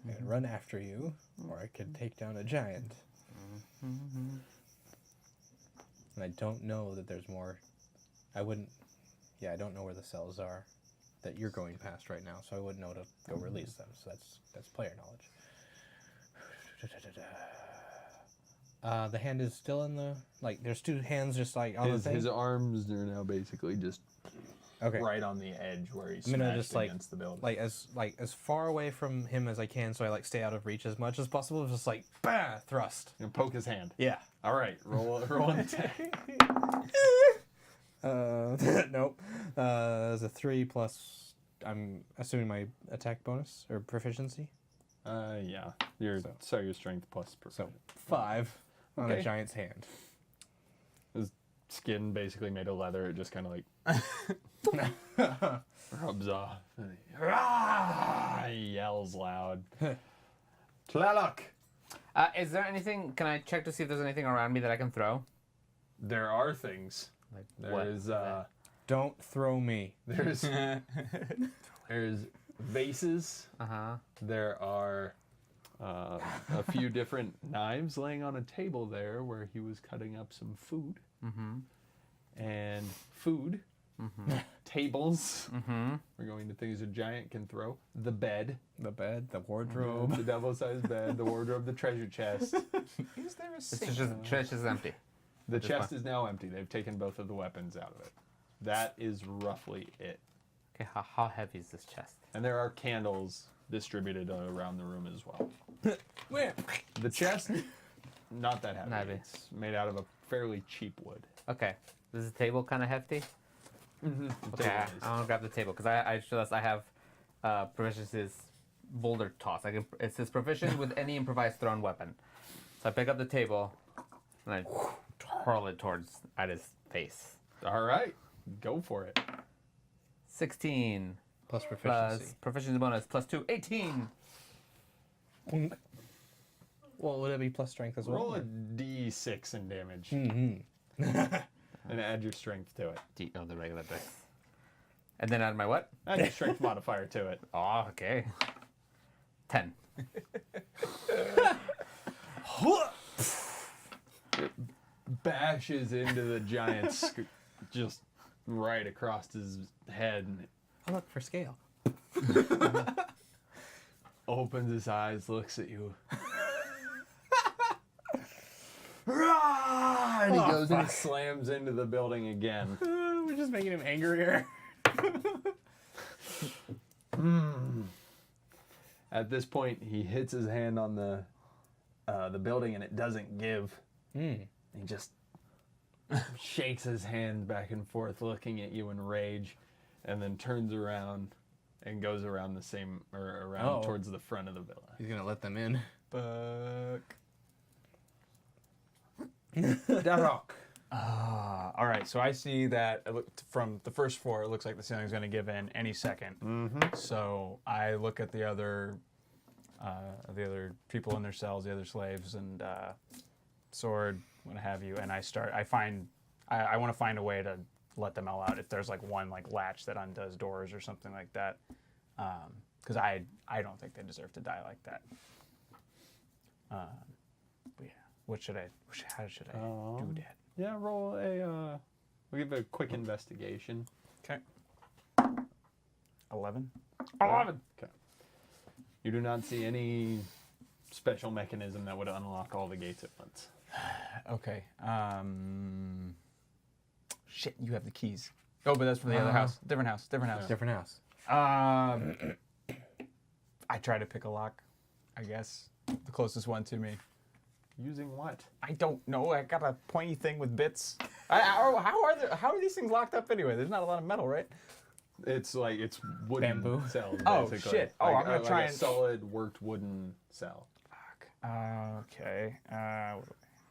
I can run after you, or I could take down a giant. And I don't know that there's more. I wouldn't. Yeah, I don't know where the cells are that you're going past right now, so I wouldn't know to go release them. So that's player knowledge. The hand is still in the There's two hands just like on the thing. His arms are now basically just Okay. right on the edge where he's I'm gonna smashed just against the building. as far away from him as I can, so I stay out of reach as much as possible. Just bah, thrust. And poke his hand. Yeah. All right, roll an attack. Nope. There's a 3 plus. I'm assuming my attack bonus or proficiency. Yeah. Your strength plus So proficiency. 5 on Okay. a giant's hand. His skin basically made of leather. It just kind of rubs off. And he yells loud. Tlaloc! Is there anything? Can I check to see if there's anything around me that I can throw? There are things. Like what? There's Don't throw me. there's vases. There are a few different knives laying on a table there where he was cutting up some food. And food. Tables. We're going to things a giant can throw. The bed. The bed, the wardrobe. The double-sized bed. The wardrobe. The treasure chest. Is there a It's sink? just chest is empty. The chest is now empty. They've taken both of the weapons out of it. That is roughly it. Okay, how heavy is this chest? And there are candles distributed around the room as well. Where? The chest, not that heavy. Not heavy. It's made out of a fairly cheap wood. Okay, is the table kind of hefty? The Okay, table is. I want to grab the table because I realize I have proficiency boulder toss. It says proficient with any improvised thrown weapon. So I pick up the table and I hurl it at his face. All right, go for it. 16 Plus plus proficiency. proficiency bonus plus 2, 18. Well, would it be plus strength as well? Roll a d6 in damage and add your strength to it. Oh, the regular dice. And then add my what? Add your strength modifier to it. Oh, okay. 10. It bashes into the giant's just right across his head and Oh, look for scale. opens his eyes, looks at you. And he goes and slams into the building again. We're just making him angrier. At this point, he hits his hand on the building and it doesn't give. He just shakes his hand back and forth, looking at you in rage, and then turns around and goes around Oh. towards the front of the villa. He's gonna let them in. Fuck. Darok. All right, so I see that from the first floor, it looks like the ceiling's going to give in any second. So I look at the other the other people in their cells, the other slaves, and sword, what have you. And I want to find a way to let them all out. If there's like one like latch that undoes doors or something like that, because I don't think they deserve to die like that. But yeah, how should I do that? Yeah, roll a. We'll give it a quick investigation. Okay. 11. 11. Okay. You do not see any special mechanism that would unlock all the gates at once. Okay. Shit, you have the keys. Oh, but that's for the other house. Different house. Different house. I try to pick a lock, I guess. The closest one to me. Using what? I don't know. I got a pointy thing with bits. How are these things locked up anyway? There's not a lot of metal, right? It's wooden Bamboo. cells, Oh, basically. shit. Oh, I'm gonna try a and- solid worked wooden cell. Fuck. Okay. I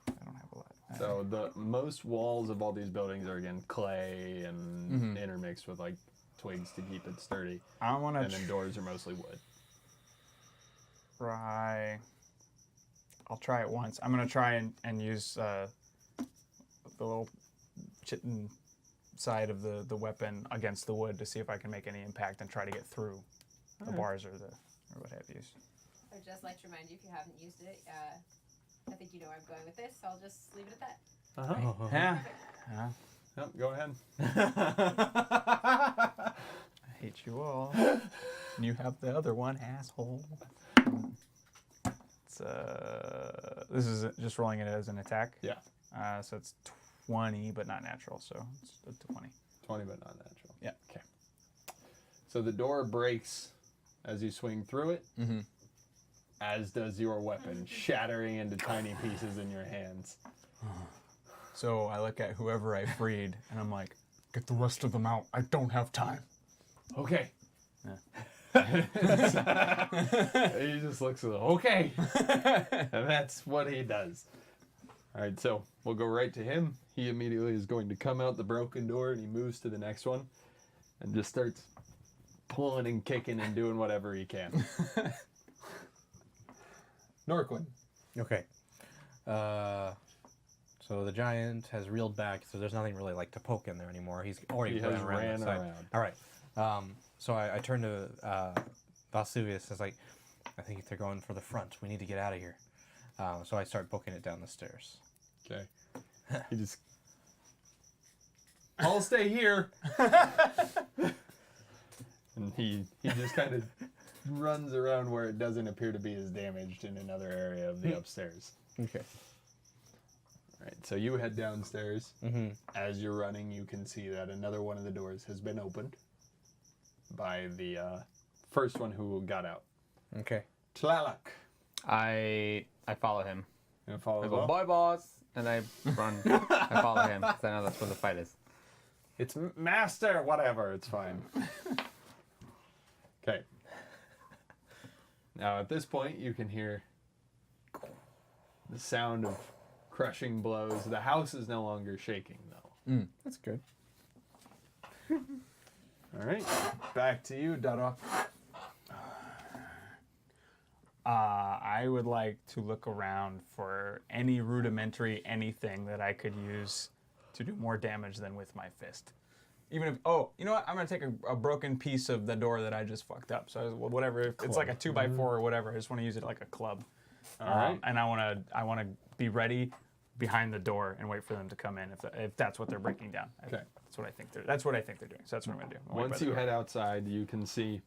don't have a lot. So the most walls of all these buildings are again clay and intermixed with like twigs to keep it sturdy. I want And to then doors are mostly wood. try. I'll try it once. I'm gonna try and use the little chitin side of the weapon against the wood to see if I can make any impact and try to get through the bars or what have you. I would just like to remind you, if you haven't used it, I think you know where I'm going with this, so I'll just leave it at that. Uh-huh. Yeah. Yep, go ahead. I hate you all. And you have the other one, asshole. It's this is just rolling it as an attack. Yeah. So it's 20, but not natural. So it's a 20. 20 but not natural. Yeah. Okay. So the door breaks as you swing through it, as does your weapon, shattering into tiny pieces in your hands. So I look at whoever I freed, and I'm like, Get the rest of them out. I don't have time. Okay. Yeah. He just looks at it, okay. And that's what he does. All right, so we'll go right to him. He immediately is going to come out the broken door, and he moves to the next one and just starts pulling and kicking and doing whatever he can. Norquin. Okay. So the giant has reeled back, so there's nothing really like to poke in there anymore. He's already He has ran around. ran the side. around. All right. So I turn to Vesuvius. It's like, I think they're going for the front. We need to get out of here. So I start booking it down the stairs. Okay. He just. I'll stay here. And he just kind of runs around where it doesn't appear to be as damaged in another area of the upstairs. Okay. All right, so you head downstairs. Mm-hmm. As you're running, you can see that another one of the doors has been opened by the first one who got out. Okay. Tlaloc. I follow him. You gonna follow I as go, well? bye, boss, and I run. I follow him because I know that's where the fight is. It's master, whatever, it's fine. Okay. Now at this point, you can hear the sound of crushing blows. The house is no longer shaking, though. That's good. All right, back to you, Dada. I would like to look around for any rudimentary anything that I could use to do more damage than with my fist. Even if, oh, you know what? I'm going to take a broken piece of the door that I just fucked up. So whatever, if it's like a 2x4 or whatever, I just want to use it like a club. All right. And I want to be ready behind the door and wait for them to come in if that's what they're breaking down. Okay. That's what I think they're doing. So that's what I'm going to do. I'm waiting by Once the you door. head outside, you can see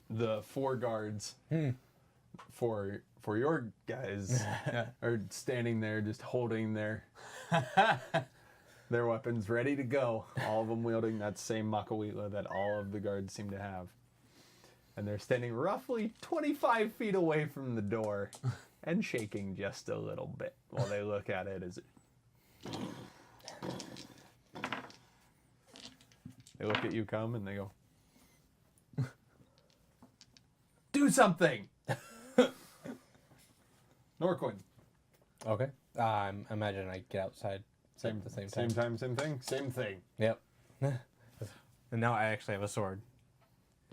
the 4 guards for your guys are standing there just holding their weapons ready to go. All of them wielding that same makawitla that all of the guards seem to have. And they're standing roughly 25 feet away from the door and shaking just a little bit while they look at it as it... They look at you come and they go, do something! Norquin. Okay. I imagine I get outside at the same time. Same thing? Same thing. Yep. And now I actually have a sword.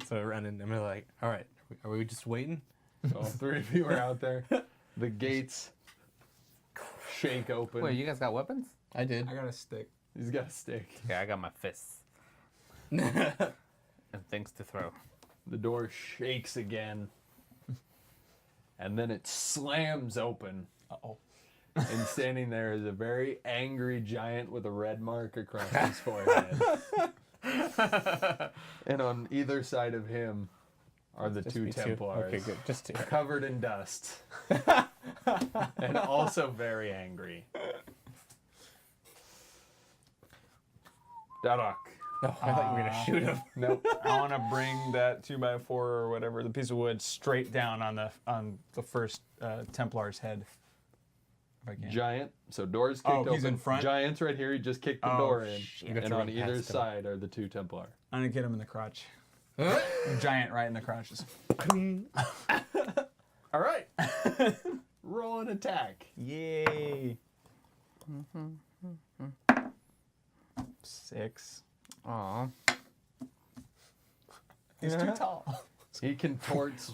So I'm like, all right, are we just waiting? All three of you are out there. The gates shake open. Wait, you guys got weapons? I did. I got a stick. He's got a stick. Yeah, I got my fists. And things to throw. The door shakes again. And then it slams open. Uh-oh. And standing there is a very angry giant with a red mark across his forehead. And on either side of him are the two Templars. Okay, good. Just two. Covered in dust. And also very angry. Darok. No, I thought you were gonna shoot him. Nope. I want to bring that 2x4 or whatever, the piece of wood, straight down on the first Templar's head. If I can. Giant. So doors kicked Oh, open. he's in front? Giant's right here. He just kicked the Oh, door in. shit. You got And to on run either past him. side are the two Templar. I'm gonna hit him in the crotch. Giant right in the crotch. Just All right. Roll an attack. yay. 6. Aw. He's too tall. He contorts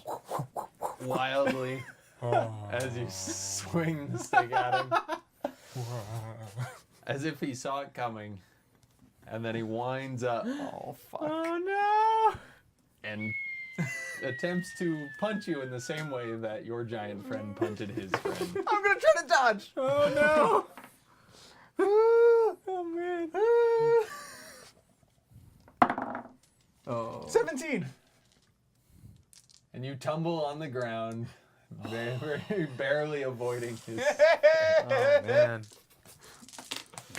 wildly as you swing the stick at him. As if he saw it coming. And then he winds up. Oh, fuck. Oh And attempts to punch you in the same way that your giant friend punted his friend. no! I'm gonna try to dodge. Oh no! Oh man. Oh. 17. And you tumble on the ground, very, very barely avoiding his. Oh man.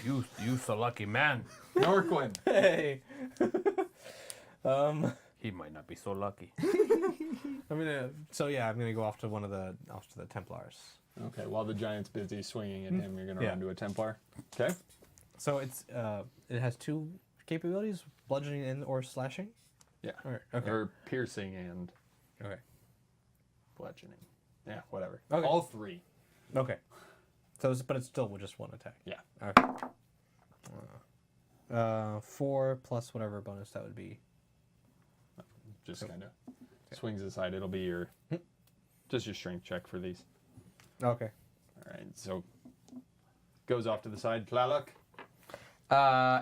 You so lucky man. Norquin. Hey. He might not be so lucky. I'm gonna go off to the Templars. Okay, while the giant's busy swinging at him, you're gonna Yeah. run to a Templar. Okay. So it has two capabilities: bludgeoning and or slashing. Yeah. All right. Okay. Or piercing and Okay. bludgeoning. Yeah, whatever. Okay. All three. Okay. So, but it's still just one attack. Yeah. Okay. 4 plus whatever bonus that would be. Just kind of swings aside. It'll be your just your strength check for these. Okay. All right. So goes off to the side. Tlaloc.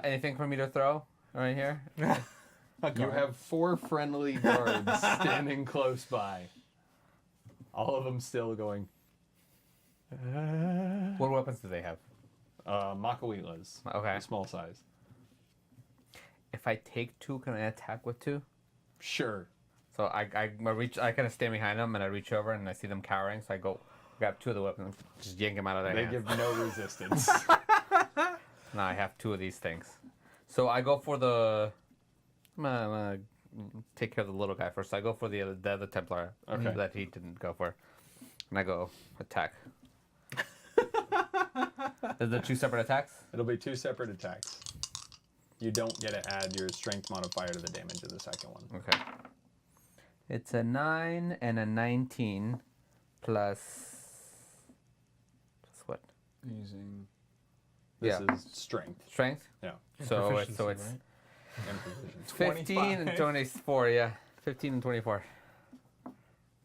Anything for me to throw right here? You have 4 friendly guards standing close by. All of them still going. What weapons do they have? Makawilas. Okay. Small size. If I take 2, can I attack with 2? Sure. So I kind of stand behind them and I reach over and I see them cowering. So I go grab 2 of the weapons, and just yank them out of their They hands. give no resistance. Now I have 2 of these things. So I go for the. I'm gonna take care of the little guy first. So I go for the other Templar Okay. that he didn't go for, and I go attack. Is there 2 separate attacks? It'll be 2 separate attacks. You don't get to add your strength modifier to the damage of the second one. Okay. It's a 9 and a 19 plus what? Using. This Yeah. is strength. Strength? Yeah. So it's Proficiency, right? And proficiency. 15 and 24, yeah. 15 and 24.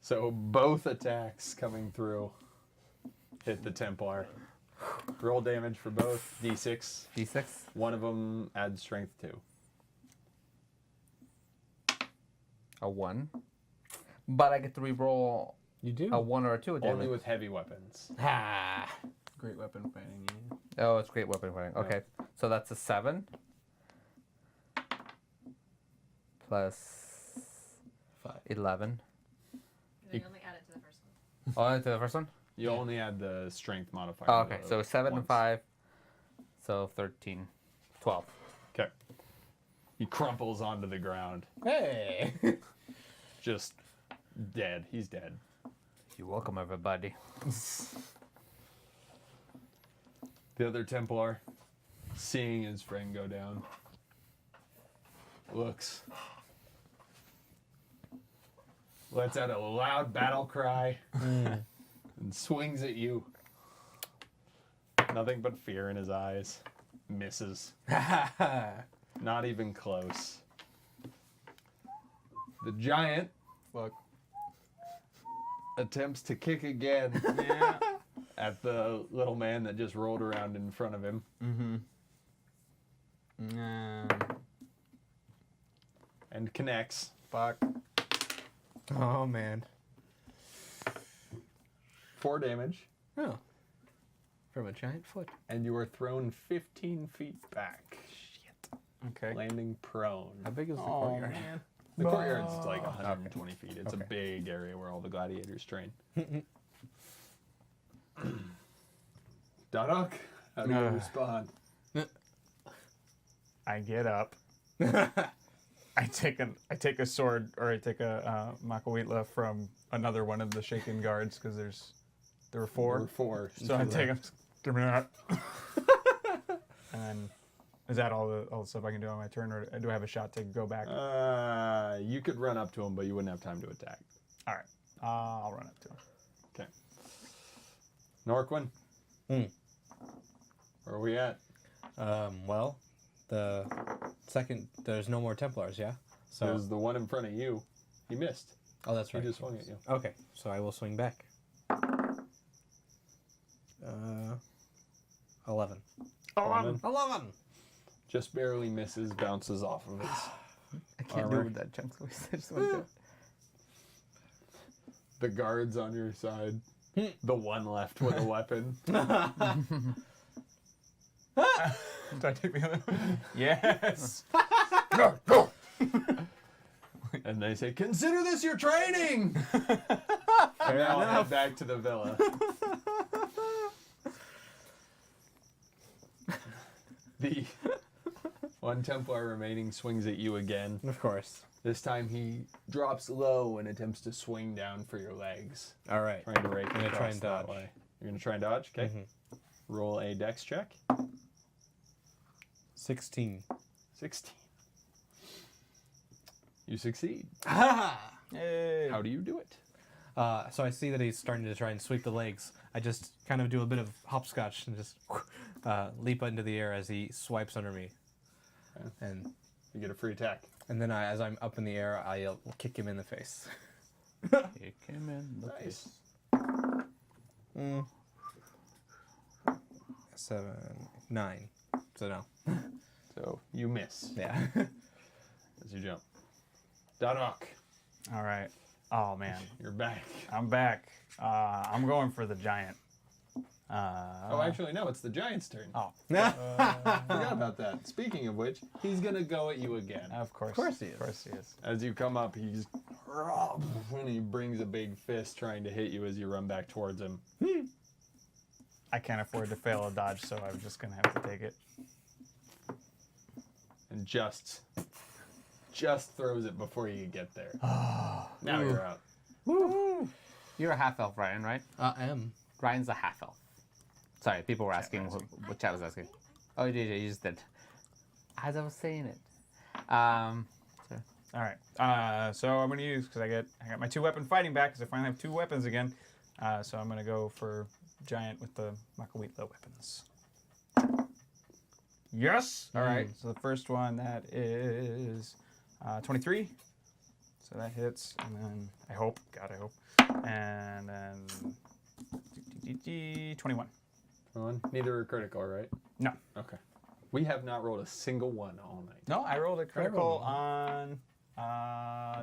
So both attacks coming through hit the Templar. Roll damage for both. D6. D6. One of them adds strength too. A 1. But I get to re-roll You do. a 1 or a 2 damage. Only with heavy weapons. Ah. Great weapon fighting. Oh, it's great weapon fighting. Okay, so that's a 7. Plus 5. 11. And then you only add it to the first one. Oh, to the first one? You only add the strength modifier. Oh, okay, so 7 and once. 5. So 13. 12. Okay. He crumples onto the ground. Hey. Just dead. He's dead. You're welcome, everybody. The other Templar, seeing his friend go down, looks, lets out a loud battle cry, and swings at you. Nothing but fear in his eyes. Misses. Not even close. The giant Fuck. attempts to kick again Yeah. at the little man that just rolled around in front of him. And connects. Fuck. Oh man. 4 damage. Oh. From a giant foot. And you are thrown 15 feet back. Okay. Landing prone. How big is the Oh courtyard? man. The courtyard's like 120 feet. It's a big area where all the gladiators train. Darok, how do you respond? I get up. I take a sword, or I take a Makawitla from another one of the shaken guards, because there were 4. There were 4. So I take them. Give me that. And then, is that all the stuff I can do on my turn, or do I have a shot to go back? You could run up to him, but you wouldn't have time to attack. All right. I'll run up to him. Okay. Norquin? Where are we at? Well, there's no more Templars, yeah? So, There's the one in front of you. He missed. oh, that's He right. just swung at you. Okay, so I will swing back. 11. 11! Just barely misses, bounces off of it. I can't do it with that chunk squeeze. I just want to. The guards on your side. The one left with a weapon. Do I take the other? Yes. And they say, consider this your training! And now I'll head back to the villa. The one Templar remaining swings at you again. Of course. This time he drops low and attempts to swing down for your legs. All right. Trying to rake I'm gonna try across and that dodge. way. You're going to try and dodge? Okay. Roll a dex check. 16. 16. You succeed. Yay. How do you do it? So I see that he's starting to try and sweep the legs. I just kind of do a bit of hopscotch and just leap into the air as he swipes under me. Okay. And You get a free attack. then as I'm up in the air, I'll kick him in the face. Kick him in the face. Nice. 7, 9. So no. So you miss Yeah. as you jump. Darok, All right. Oh man, you're back. I'm back. I'm going for the giant. Oh, actually, no, it's the giant's turn. Oh, Forgot about that. Speaking of which, he's going to go at you again. of course. he is. Of course he is. As you come up, he's when he brings a big fist trying to hit you as you run back towards him. I can't afford to fail a dodge, so I'm just gonna have to take it. And just throws it before you get there. Now you're out. You're a half elf, Ryan, right? I am. Ryan's a half elf. Sorry, people were asking what chat was asking. Oh, you did. You just did. As I was saying it. All right. So I'm gonna use, because I got my 2-weapon fighting back, because I finally have 2 weapons again. So I'm gonna go for giant with the Makawitla weapons. Yes. All right. So the first one, that is 23. So that hits, and then I hope, and then 21. Neither are critical, right? No. Okay. We have not rolled a single one all night. No, I rolled a critical on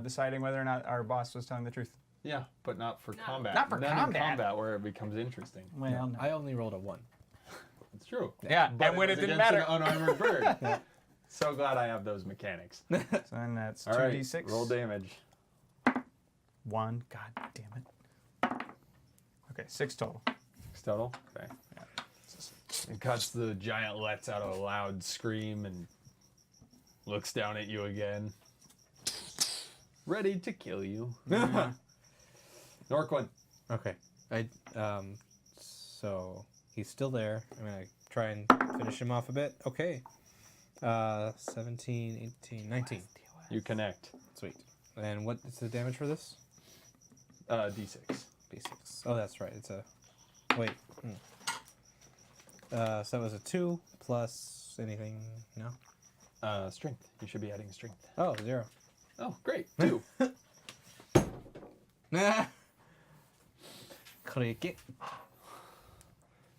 deciding whether or not our boss was telling the truth. Yeah, but not for combat. Not for Then combat. in combat where it becomes interesting. Well, no. I only rolled a 1. It's true. Yeah, But and when it was didn't against matter. an unarmored bird. So glad I have those mechanics. So then that's All right, 2d6. roll damage. 1. God damn it. Okay, 6 total. 6 total. Okay. It cuts. The giant lets out a loud scream and looks down at you again, ready to kill you. Norquin. Okay. So he's still there. I'm gonna try and finish him off a bit. Okay. 17, 18, 19. You connect. Sweet. And what is the damage for this? D6. D6. Oh, that's right. It's a. Wait. So that was a 2 plus anything. No. Strength. You should be adding strength. Oh, 0. Oh, great. 2. Cricket.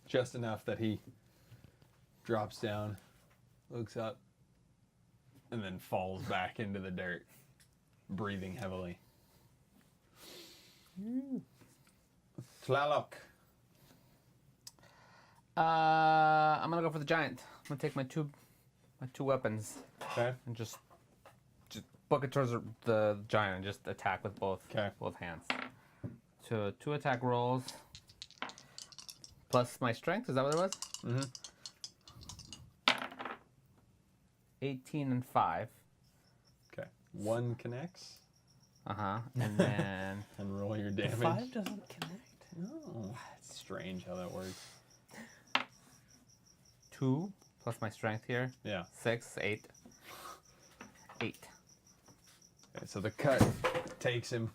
Just enough that he drops down, looks up, and then falls back into the dirt, breathing heavily. Tlaloc. I'm gonna go for the giant. I'm gonna take my two weapons Okay. and just book it towards the giant and just attack with both hands. So 2 attack rolls plus my strength. Is that what it was? Mm-hmm. 18 and 5. Okay. 1 connects, And then and roll your damage. 5 doesn't connect. No. It's strange how that works. 2 plus my strength here. Yeah. 6, 8. 8. Okay, so the cut takes him.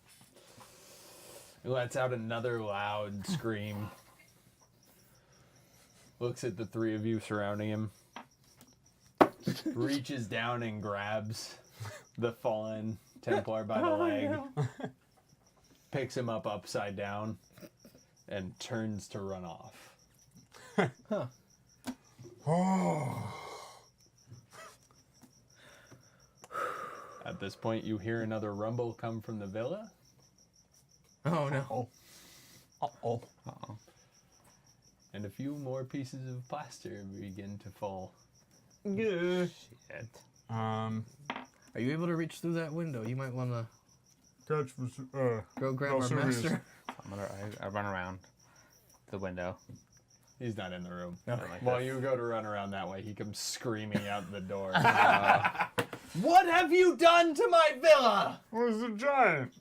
He lets out another loud scream. Looks at the 3 of you surrounding him. Reaches down and grabs the fallen Templar by the leg. Picks him up upside down and turns to run off. At this point, you hear another rumble come from the villa. Oh no. Uh-oh. And a few more pieces of plaster begin to fall. Shit. Are you able to reach through that window? You might want to Catch go grab our Vesuvius. master. I run around the window. He's not in the room. Like While this. you go to run around that way, he comes screaming out the door. What have you done to my villa? Where's the giant?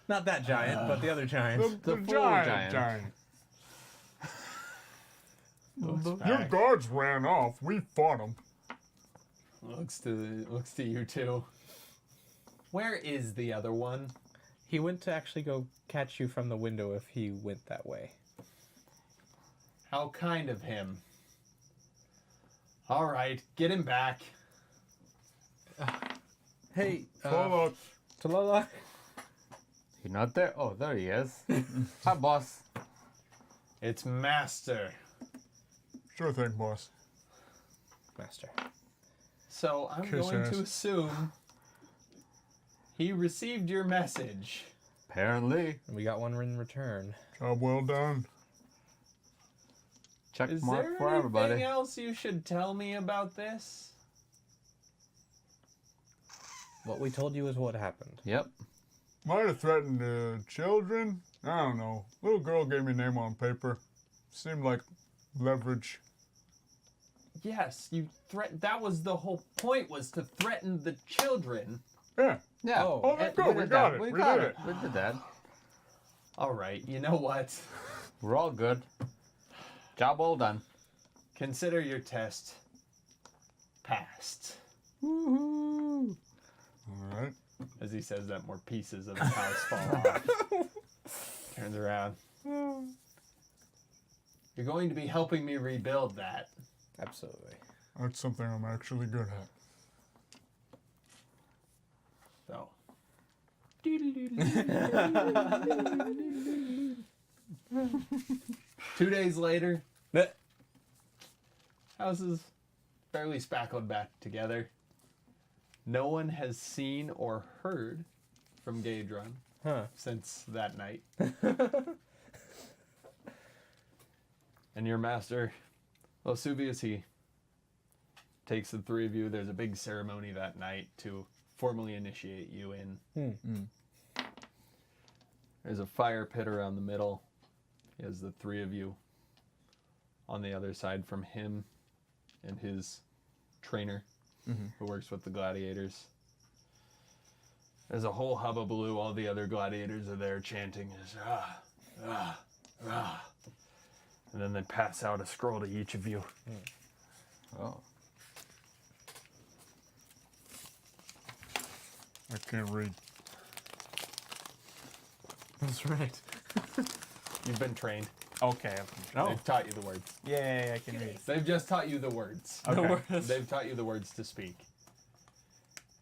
Not that giant, but the other giant. The full giant. giant. Your guards ran off. We fought them. Looks to you two. Where is the other one? He went to actually go catch you from the window if he went that way. How kind of him. All right, get him back. Hey, Tlaloc. Talala. You're not there? Oh, there he is. Hi, boss. It's Master. Sure thing, boss. Master. So I'm Kiss going ass. to assume he received your message. Apparently. And we got one in return. Job well done. Check Is mark there for anything everybody. else you should tell me about this? What we told you is what happened. Yep. Might have threatened children. I don't know. Little girl gave me a name on paper. Seemed like leverage. Yes, you that was the whole point, was to threaten the children. Yeah. Yeah. Oh, that's good. We did got that. it. We We got did it. it. We did that. All right, you know what? We're all good. Job well done. Consider your test passed. Woohoo! All right. As he says that, more pieces of the house fall off. Turns around. You're going to be helping me rebuild that. Absolutely. That's something I'm actually good at. So. 2 days later, house is fairly spackled back together. No one has seen or heard from Gaedron since that night. And your master, Vesuvius, he takes the 3 of you. There's a big ceremony that night to formally initiate you in. There's a fire pit around the middle. He has the 3 of you on the other side from him and his trainer who works with the gladiators. There's a whole hubbubaloo. All the other gladiators are there chanting, and then they pass out a scroll to each of you. Oh. I can't read. That's right. You've been trained. Okay. They've taught you the words. Yeah, I can read. They've just taught you the words. Okay. They've taught you the words to speak.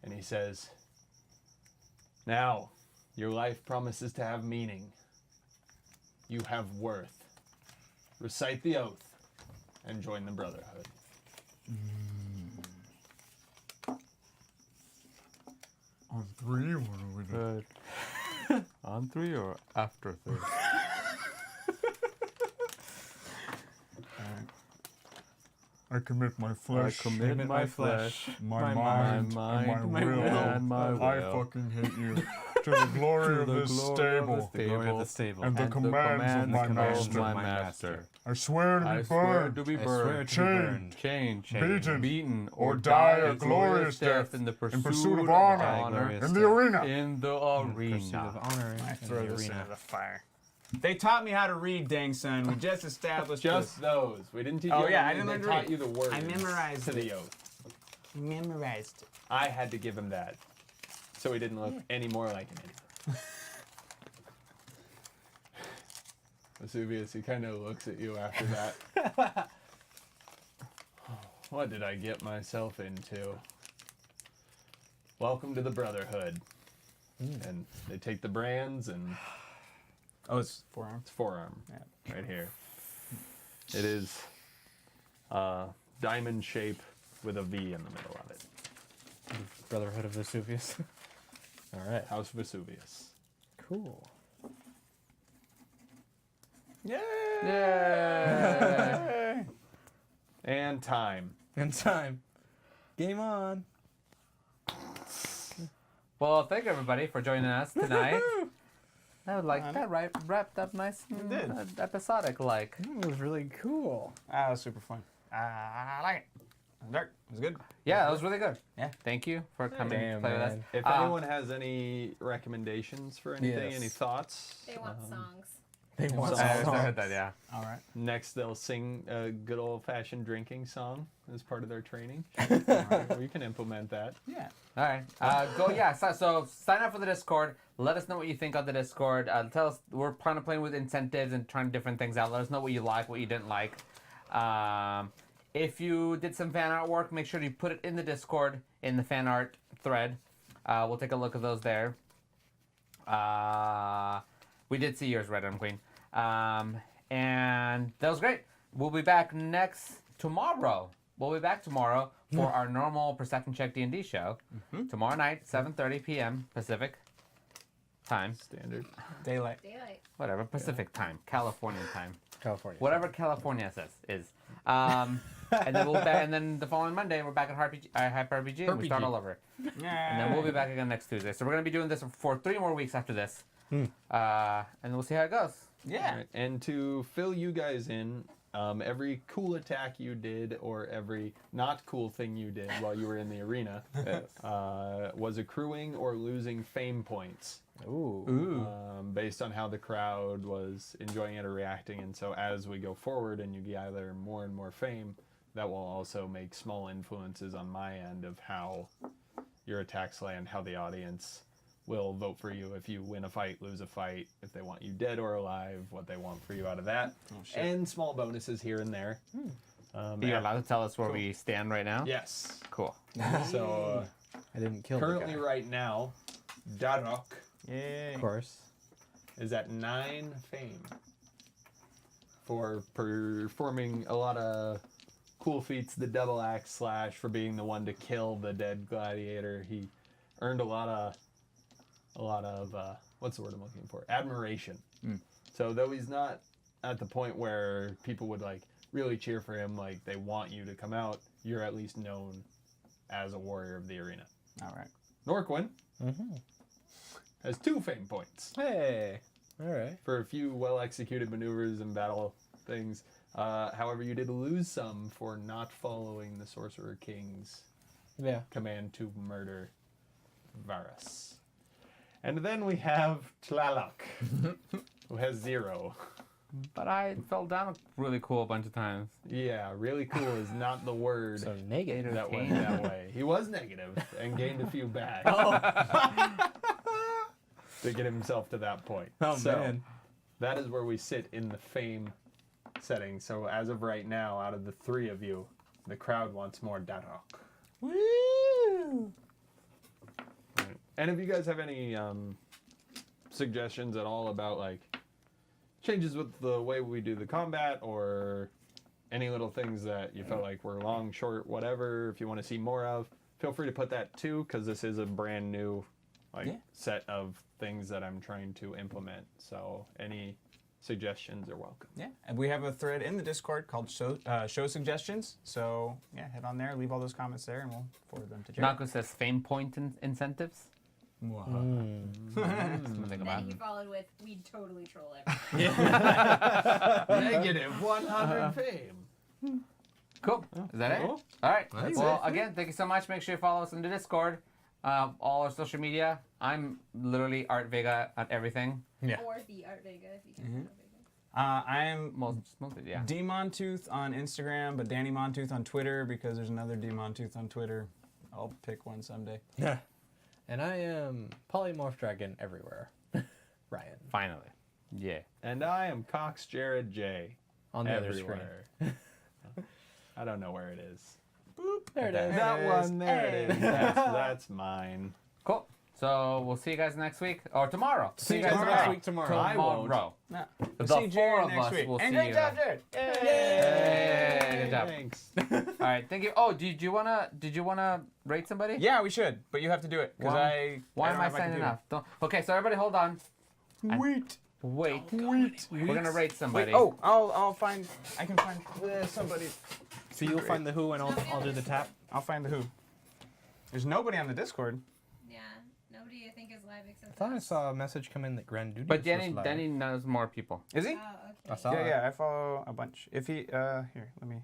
And he says, now, your life promises to have meaning. You have worth. Recite the oath and join the Brotherhood. On 3, what do we do? On 3 or after 3? I commit my I flesh, commit my flesh, my mind, mind, and my will. will, and my I will. fucking hate you. To the glory of this stable. The glory of the stable. And the commands of my master. my master. I swear to be I swear burned, to be I swear burned, to be burned. chained, beaten, or die die a glorious death in the pursuit pursuit of of honor honor in the arena. in the Pursuit arena. of honor I in throw the this arena. into the fire. They taught me how to read, dang son. We just established Just this. those. We didn't teach Oh, you. yeah, I how to didn't read. learn They to taught read. you the words. I memorized to the it. oath. Memorized. I had to give him that, so he didn't look any more like an idiot. Vesuvius, he kind of looks at you after that. What did I get myself into? Welcome to the Brotherhood. And they take the brands and Oh, it's forearm. it's forearm right here. It is diamond shape with a V in the middle of it. Brotherhood of Vesuvius. All right. House Vesuvius. Cool. Yay! And time. In time. Game on. Well, thank you everybody for joining us tonight. I would like that wrapped up nice and did. episodic like. It was really cool. That was super fun. I like it. Dark. It was good. Yeah, that was really good. Yeah. Thank you for coming to Damn, play with us. man. If anyone has any recommendations for anything, Yes. any thoughts, They want songs. They want So- I songs. heard that, yeah. All right. next they'll sing a good old-fashioned drinking song as part of their training. We can implement that. Yeah. All right. So sign up for the Discord. Let us know what you think on the Discord. Tell us, we're kind of playing with incentives and trying different things out. Let us know what you like, what you didn't like. If you did some fan artwork, make sure you put it in the Discord in the fan art thread. We'll take a look at those there. We did see yours, Red Arm Queen. And that was great. We'll be back tomorrow. We'll be back tomorrow for our normal Perception Check D&D show. Tomorrow night, 7:30 p.m. Pacific time. Standard. Daylight. Daylight. Whatever, Pacific time, Californian time. California. Whatever California says is. And then and then the following Monday we're back at Hyper RPG and we start all over. And then we'll be back again next Tuesday. So we're gonna be doing this for 3 more weeks after this. And we'll see how it goes. Yeah. Alright, and to fill you guys in, every cool attack you did or every not cool thing you did while you were in the arena was accruing or losing fame points. Ooh. Based on how the crowd was enjoying it or reacting. And so as we go forward and you gather more and more fame, that will also make small influences on my end of how your attacks land, how the audience will vote for you if you win a fight, lose a fight, if they want you dead or alive, what they want for you out of that. And small bonuses here and there. You're allowed to tell us where we stand right now? Yes. Cool. So I didn't kill currently the guy. right now, Darok Yay. Of course. is at 9 fame for performing a lot of cool feats. The double axe slash, for being the one to kill the dead gladiator. He earned a lot of what's the word I'm looking for? Admiration. So though he's not at the point where people would like really cheer for him, like they want you to come out, you're at least known as a warrior of the arena. All right. Norquin has 2 fame points Hey. All right. for a few well-executed maneuvers and battle things. However, you did lose some for not following the Sorcerer King's Yeah. command to murder Varus. And then we have Tlaloc, who has 0. But I fell down really cool a bunch of times. Yeah, really cool is not the word So negative. that went that way. He was negative and gained a few back to get himself to that point. Oh, So, man. that is where we sit in the fame setting. So as of right now, out of the 3 of you, the crowd wants more Darok. Woo! And if you guys have any suggestions at all about like changes with the way we do the combat or any little things that you felt like were long, short, whatever, if you want to see more of, feel free to put that too, because this is a brand new set of things that I'm trying to implement. So any suggestions are welcome. Yeah, and we have a thread in the Discord called Show Suggestions. So yeah, head on there, leave all those comments there, and we'll forward them to Jared. Nako says fame point incentives. Something Then about he it. followed with, we'd totally troll everyone. Negative 100 fame. Cool. Is that it? Cool. All right. That's Well, again, thank you so much. Make sure you follow us on the Discord, all our social media. I'm literally Art Vega on everything. Yeah. Or the Art Vega, if you can. Art Vega. I am Mostly, yeah. D Montooth on Instagram, but Danny Montooth on Twitter because there's another D Montooth on Twitter. I'll pick one someday. Yeah. And I am Polymorph Dragon everywhere. Ryan. Finally. Yeah. And I am Cox Jared J. On the other screen. Everywhere. I don't know where it is. There it is. That one, there it is. That's mine. Cool. So we'll see you guys next week or tomorrow. See you guys next week tomorrow. I won't. Tomorrow. No. The See four Jared of next us week. will And see great you. job, Jared. Yay! Good job. Thanks. All right. Thank you. Oh, did you wanna rate somebody? Yeah, we should, but you have to do it because Why don't am I have my signing computer. off? Okay, so everybody hold on. Wait. Wait. We're gonna rate somebody. Wait. Oh, I can find somebody. So you'll find the who and I'll do the tap. I'll find the who. There's nobody on the Discord. Yeah, nobody I think is live except I thought I us. saw a message come in that Grand Duty But was Danny knows more people. Is he? Oh, okay. I saw Yeah, it. yeah. I follow a bunch. If he, here, let me.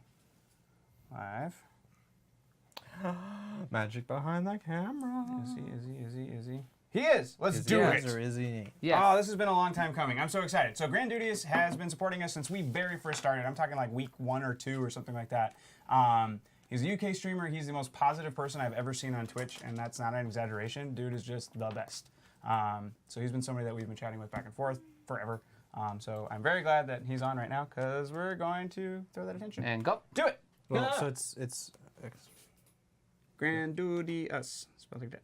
Live. Magic behind the camera. Is he? He is. Let's do it. Or is he? Yes. Oh, this has been a long time coming. I'm so excited. So Grand Duties has been supporting us since we very first started. I'm talking like week 1 or 2 or something like that. He's a UK streamer. He's the most positive person I've ever seen on Twitch, and that's not an exaggeration. Dude is just the best. So he's been somebody that we've been chatting with back and forth forever. So I'm very glad that he's on right now because we're going to throw that attention. And go. Do it. Well, Yeah. so it's Grand Duty us. Spelled like that.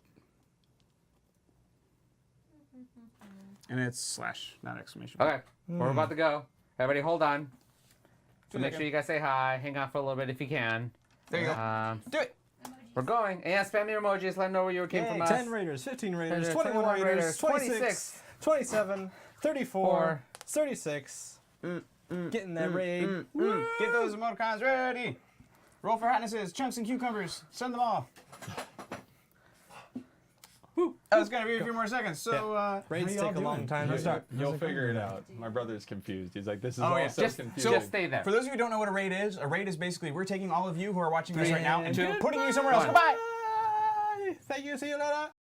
And it's slash, not exclamation. Okay. We're about to go. Everybody hold on. So 2 make sure you guys say hi. Hang out for a little bit if you can. There you go. Do it. We're going. And yeah, spam your emojis. Let them know where you came from us. 10 raiders, 15 raiders, 10 21 raiders, raiders, 26, 27, 34, 36. Getting that raid. Get those emoticons ready. Roll for hotnesses, chunks and cucumbers. Send them all. Oh, it's gonna be a few more seconds. So, Raids take a long time to start. You'll figure it out. My brother's confused. He's like, this is Oh, all yeah. so Just confusing. stay there. for those of you who don't know what a raid is basically we're taking all of you who are watching this right now and 2, putting you somewhere else. 1. Goodbye. Thank you. See you later.